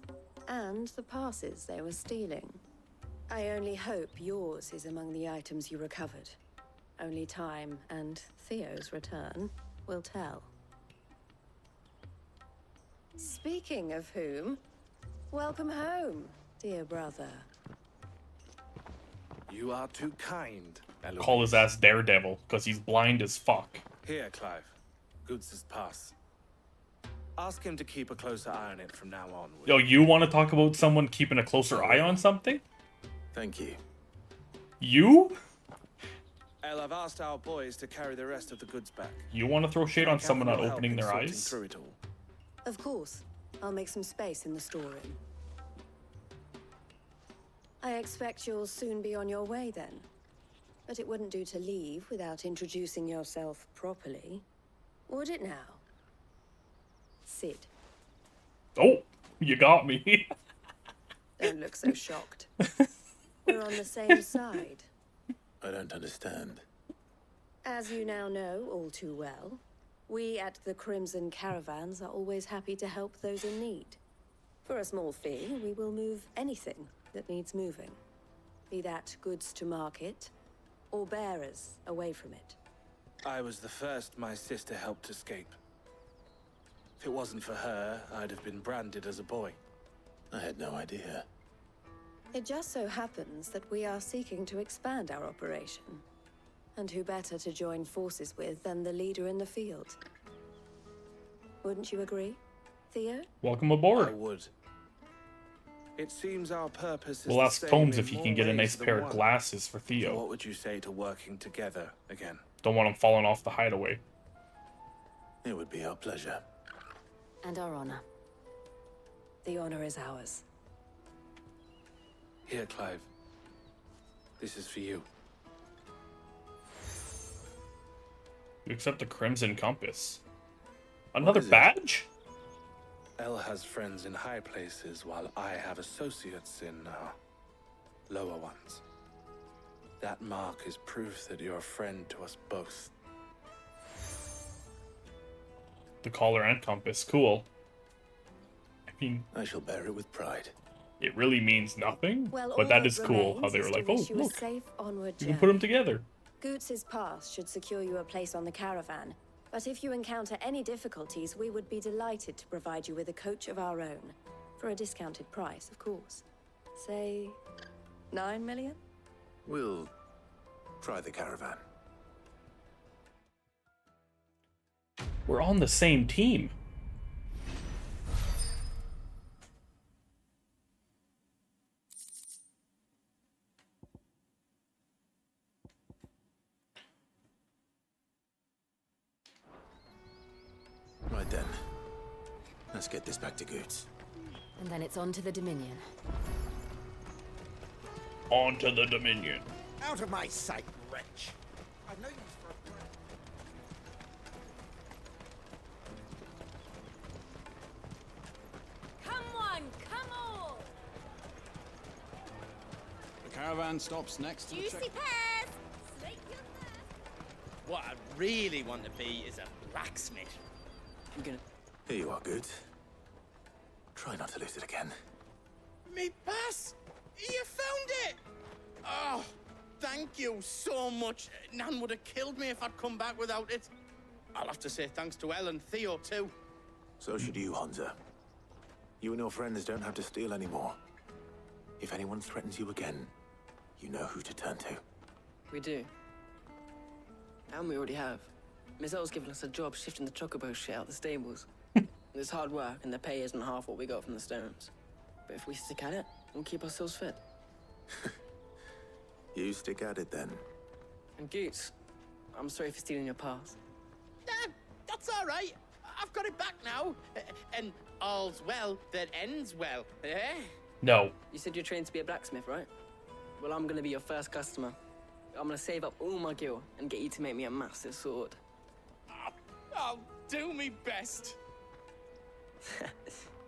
W: and the passes they were stealing. I only hope yours is among the items you recovered. Only time and Theo's return will tell. Speaking of whom, welcome home, dear brother.
M: You are too kind, Eloise.
A: Call his ass Daredevil, because he's blind as fuck.
M: Here, Clive. Goots's pass. Ask him to keep a closer eye on it from now on.
A: Yo, you want to talk about someone keeping a closer eye on something?
I: Thank you.
A: You?
M: El, I've asked our boys to carry the rest of the goods back.
A: You want to throw shade on
M: Count
A: someone
M: on
A: not
M: your help
A: opening
M: in
A: their
M: sorting
A: eyes?
M: through it all.
W: Of course. I'll make some space in the storeroom. I expect you'll soon be on your way then. But it wouldn't do to leave without introducing yourself properly. Would it now? Sid.
A: Oh, you got me.
W: Don't look so shocked. We're on the same side.
I: I don't understand.
W: As you now know all too well, we at the Crimson Caravans are always happy to help those in need. For a small fee, we will move anything that needs moving. Be that goods to market, or bearers away from it.
M: I was the first my sister helped escape. If it wasn't for her, I'd have been branded as a boy.
I: I had no idea.
W: It just so happens that we are seeking to expand our operation. And who better to join forces with than the leader in the field? Wouldn't you agree, Theo?
A: Welcome aboard.
M: I would. It seems our purpose is
A: We'll
M: the
A: ask
M: same
A: Combs
M: in
A: if he
M: more
A: can get a
M: ways
A: nice
M: than
A: pair of
M: one.
A: glasses for Theo.
M: What would you say to working together again?
A: Don't want him falling off the hideaway.
I: It would be our pleasure.
W: And our honor. The honor is ours.
M: Here, Clive. This is for you.
A: You accept the Crimson Compass. Another badge?
M: Elle has friends in high places, while I have associates in lower ones. That mark is proof that you're a friend to us both.
A: The collar and compass. Cool. I mean,
I: I shall bear it with pride.
A: It really means nothing,
W: Well,
A: but
W: all
A: that is cool
W: remains
A: how they
W: is
A: were
W: to
A: like, oh,
W: wish you a
A: look,
W: safe onward
A: you can put them
W: journey.
A: together.
W: Goots's pass should secure you a place on the caravan, but if you encounter any difficulties, we would be delighted to provide you with a coach of our own. For a discounted price, of course. Say, 9 million?
I: We'll try the caravan.
A: We're on the same team.
I: Right then. Let's get this back to Goots.
C: And then it's on to the Dominion.
A: On to the Dominion.
L: Out of my sight, wretch. I've no use for a friend.
F: Come on, come on!
P: The caravan stops next to the
F: Juicy
P: check.
F: pears! Snake your thirst.
B: What I really want to be is a blacksmith.
R: I'm gonna...
I: Here you are, Goots. Try not to lose it again.
B: Me pass! You found it! Oh, thank you so much. Nan would have killed me if I'd come back without it. I'll have to say thanks to Elle and Theo, too.
I: So should you, Honza. You and your friends don't have to steal anymore. If anyone threatens you again, you know who to turn to.
R: We do. And we already have. Miss Elle's given us a job shifting the chocobo shit out the stables. It's hard work, and the pay isn't half what we got from the stones. But if we stick at it, we'll keep ourselves fit.
I: You stick at it then.
R: And Goots, I'm sorry for stealing your pass.
B: That's all right. I've got it back now. And all's well that ends well, eh?
A: No.
R: You said you're trained to be a blacksmith, right? Well, I'm gonna be your first customer. I'm gonna save up all my gil and get you to make me a massive sword.
B: I'll do me best.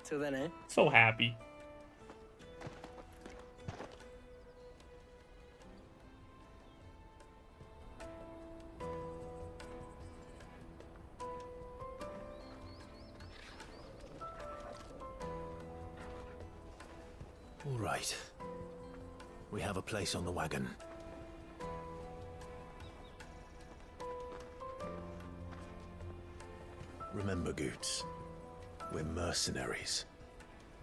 R: Till then, eh?
A: So happy.
I: All right. We have a place on the wagon. Remember, Goots, we're mercenaries.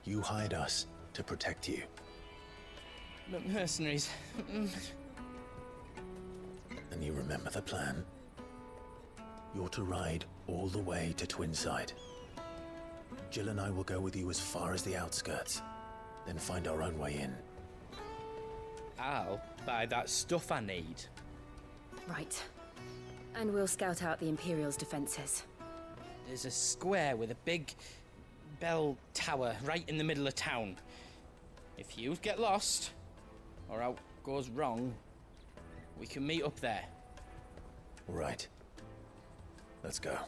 I: You hired us to protect you.
B: But mercenaries.
I: And you remember the plan? You're to ride all the way to Twinside. Jill and I will go with you as far as the outskirts, then find our own way in.
B: I'll buy that stuff I need.
C: Right. And we'll scout out the Imperial's defenses.
B: There's a square with a big bell tower right in the middle of town. If you get lost, or out goes wrong,
E: We can meet up there.
J: All right. Let's go.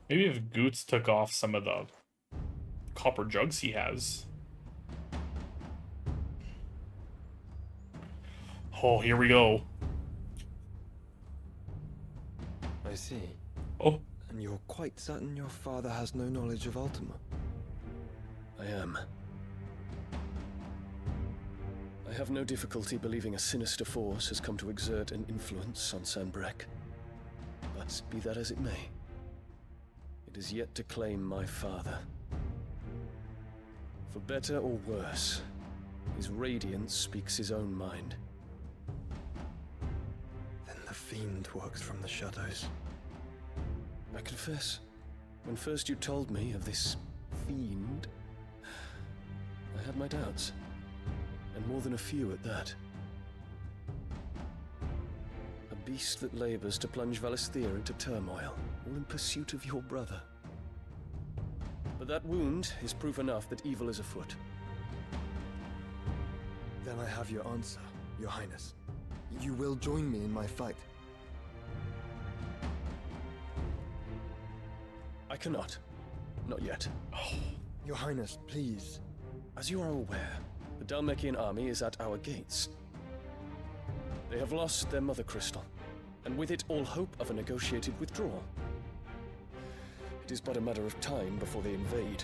A: Maybe if Goots took off some of the copper jugs he has. Oh, here we go.
K: I see.
A: Oh.
K: And you're quite certain your father has no knowledge of Ultima?
J: I am. I have no difficulty believing a sinister force has come to exert an influence on Sanbreque. But be that as it may, it is yet to claim my father. For better or worse, his radiance speaks his own mind.
K: Then the fiend works from the shadows.
J: I confess, when first you told me of this fiend, I had my doubts, and more than a few at that. A beast that labors to plunge Valisthea into turmoil, all in pursuit of your brother. But that wound is proof enough that evil is afoot.
K: Then I have your answer, Your Highness. You will join me in my fight.
J: I cannot. Not yet.
K: Your Highness, please.
J: As you are aware, the Dalmekian army is at our gates. They have lost their mother crystal, and with it all hope of a negotiated withdrawal. It is but a matter of time before they invade.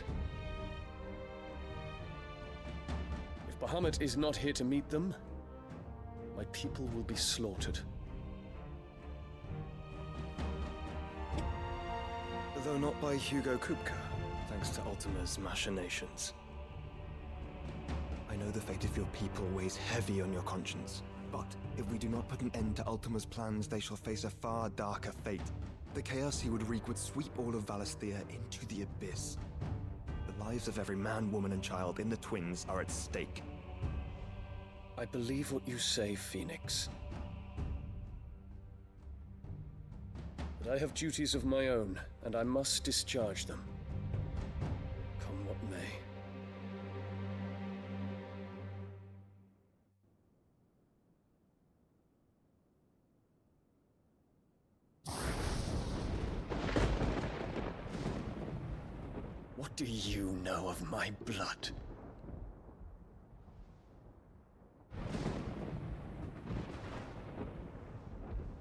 J: If Bahamut is not here to meet them, my people will be slaughtered.
K: Though not by Hugo Kupka, thanks to Ultima's machinations. I know the fate of your people weighs heavy on your conscience, but if we do not put an end to Ultima's plans, they shall face a far darker fate. The chaos he would wreak would sweep all of Valisthea into the abyss. The lives of every man, woman, and child in the Twins are at stake.
J: I believe what you say, Phoenix. But I have duties of my own, and I must discharge them. Come what may. What do you know of my blood?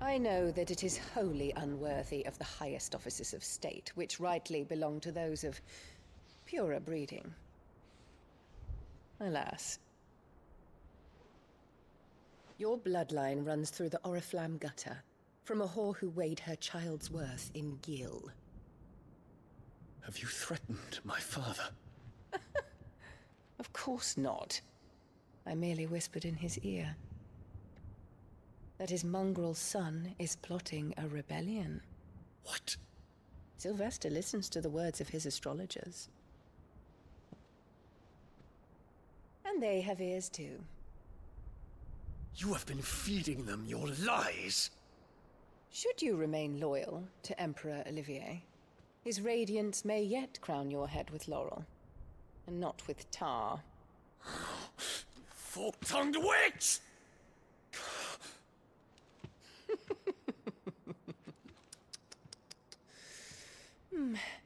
W: I know that it is wholly unworthy of the highest offices of state, which rightly belong to those of purer breeding. Alas. Your bloodline runs through the Oriflamme gutter, from a whore who weighed her child's worth in gil.
J: Have you threatened my father?
W: Of course not. I merely whispered in his ear that his mongrel son is plotting a rebellion.
J: What?
W: Sylvester listens to the words of his astrologers. And they have ears too.
J: You have been feeding them your lies!
W: Should you remain loyal to Emperor Olivier, his radiance may yet crown your head with laurel, and not with tar.
J: Fork-tongued witch!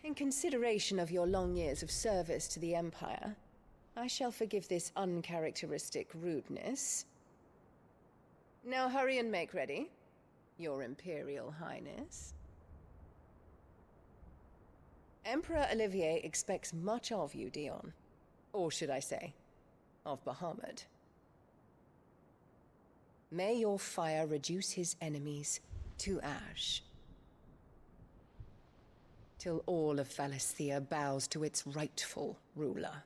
W: In consideration of your long years of service to the Empire, I shall forgive this uncharacteristic rudeness. Now hurry and make ready, Your Imperial Highness. Emperor Olivier expects much of you, Dion. Or should I say, of Bahamut. May your fire reduce his enemies to ash, till all of Valisthea bows to its rightful ruler.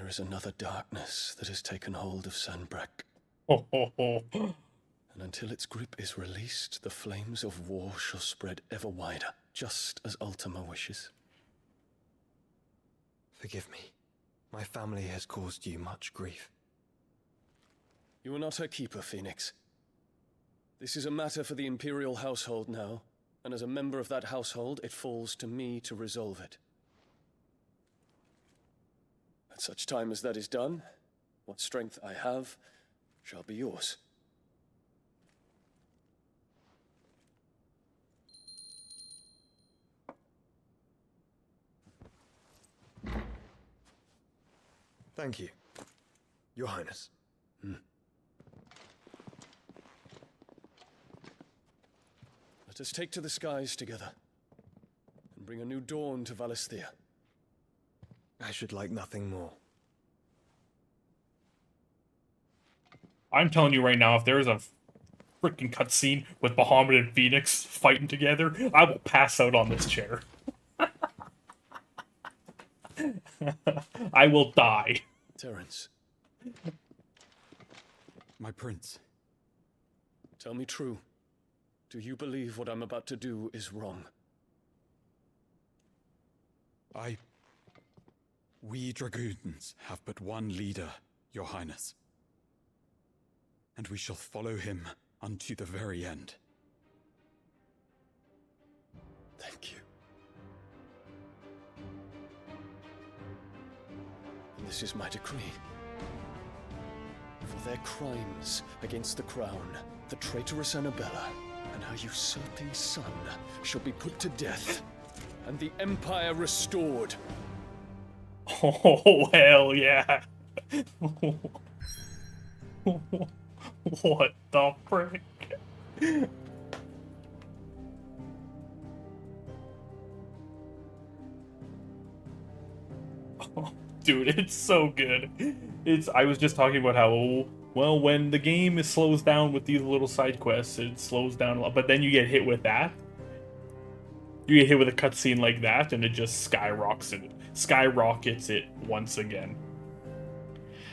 J: There is another darkness that has taken hold of Sanbreque.
A: Ho, ho, ho.
J: And until its grip is released, the flames of war shall spread ever wider, just as Ultima wishes.
K: Forgive me. My family has caused you much grief.
J: You are not her keeper, Phoenix. This is a matter for the Imperial household now, and as a member of that household, it falls to me to resolve it. At such time as that is done, what strength I have shall be yours.
K: Thank you, Your Highness.
J: Let us take to the skies together, and bring a new dawn to Valisthea.
K: I should like nothing more.
A: I'm telling you right now, if there's a freaking cutscene with Bahamut and Phoenix fighting together, I will pass out on this chair. I will die.
J: Terence.
E: My prince.
J: Tell me true. Do you believe what I'm about to do is wrong?
E: We dragoons have but one leader, Your Highness. And we shall follow him unto the very end.
J: Thank you. And this is my decree. For their crimes against the crown, the traitorous Annabella and her usurping son shall be put to death, and the Empire restored.
A: Oh, hell yeah. What the frick? Oh, dude, it's so good. I was just talking about how, well, when the game slows down with these little side quests, it slows down a lot, but then you get hit with that. You get hit with a cutscene like that, and it just skyrockets it once again.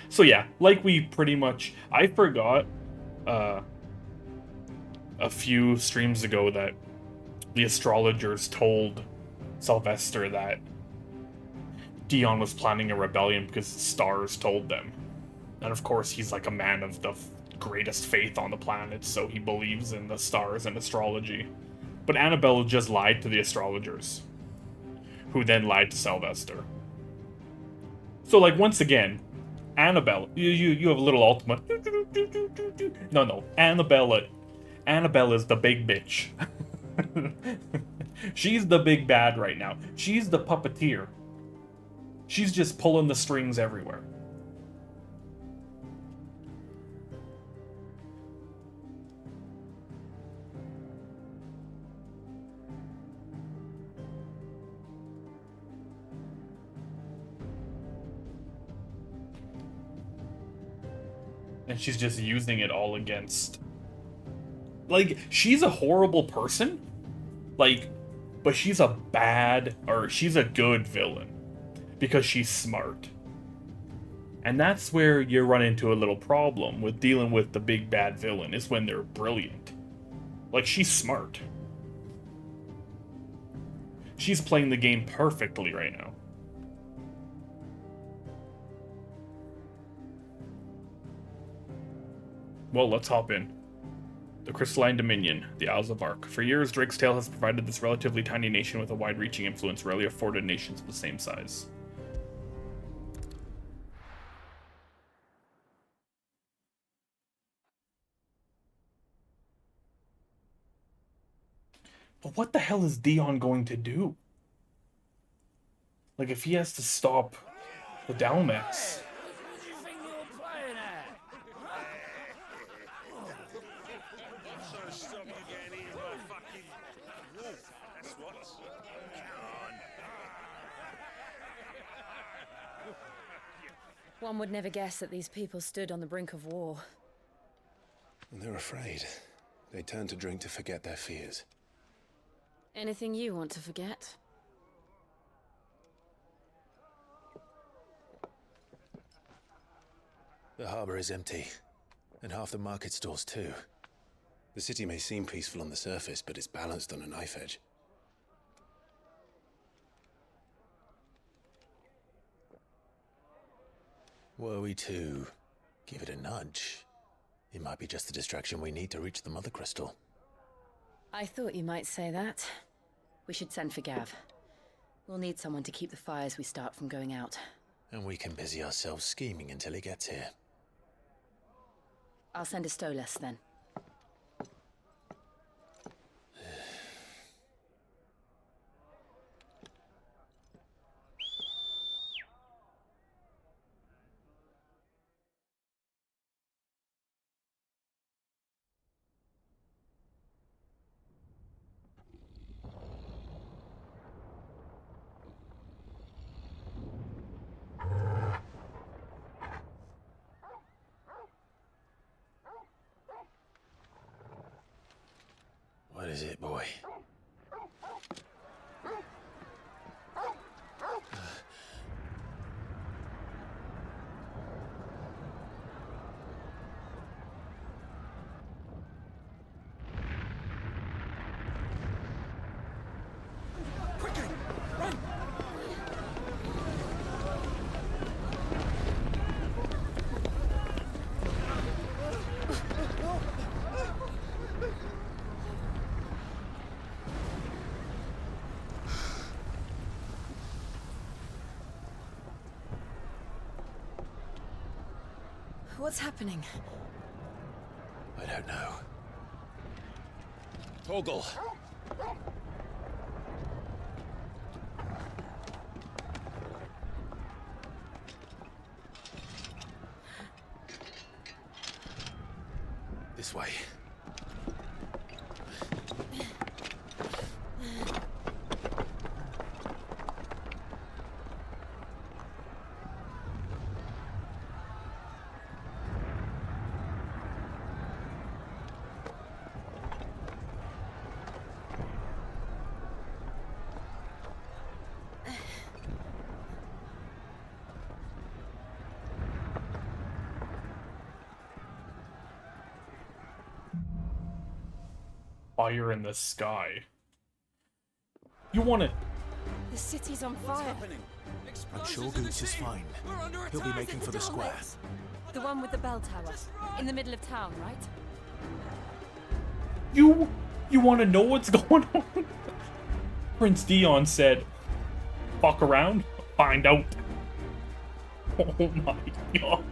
A: So yeah, like we pretty much... I forgot a few streams ago that the astrologers told Sylvester that Dion was planning a rebellion because the stars told them. And of course, he's like a man of the greatest faith on the planet, so he believes in the stars and astrology. But Annabelle just lied to the astrologers, who then lied to Sylvester. So, like, once again, Annabelle, you have a little ultimate. No, Annabelle is the big bitch. She's the big bad right now. She's the puppeteer. She's just pulling the strings everywhere. And she's just using it all against... Like, she's a horrible person. Like, but she's a good villain. Because she's smart. And that's where you run into a little problem with dealing with the big bad villain, is when they're brilliant. Like, she's smart. She's playing the game perfectly right now. Well, let's hop in. The Crystalline Dominion, the Isles of Ark. For years, Drake's Tale has provided this relatively tiny nation with a wide-reaching influence rarely afforded nations of the same size. But what the hell is Dion going to do? Like, if he has to stop the Dalmex...
D: One would never guess that these people stood on the brink of war.
I: They're afraid. They turn to drink to forget their fears.
D: Anything you want to forget?
I: The harbor is empty, and half the market stalls too. The city may seem peaceful on the surface, but it's balanced on a knife edge. Were we to give it a nudge, it might be just the distraction we need to reach the Mother Crystal.
C: I thought you might say that. We should send for Gav. We'll need someone to keep the fires we start from going out.
I: And we can busy ourselves scheming until he gets here.
C: I'll send a Stolas then.
I: What is it, boy?
C: What's happening?
I: I don't know. Torgal! This way.
A: Fire in the sky. You want it?
C: The city's on fire.
L: I'm sure Goots is fine. He'll be making for the square.
C: The one with the bell tower. In the middle of town, right?
A: You want to know what's going on? Prince Dion said, fuck around, find out. Oh my god.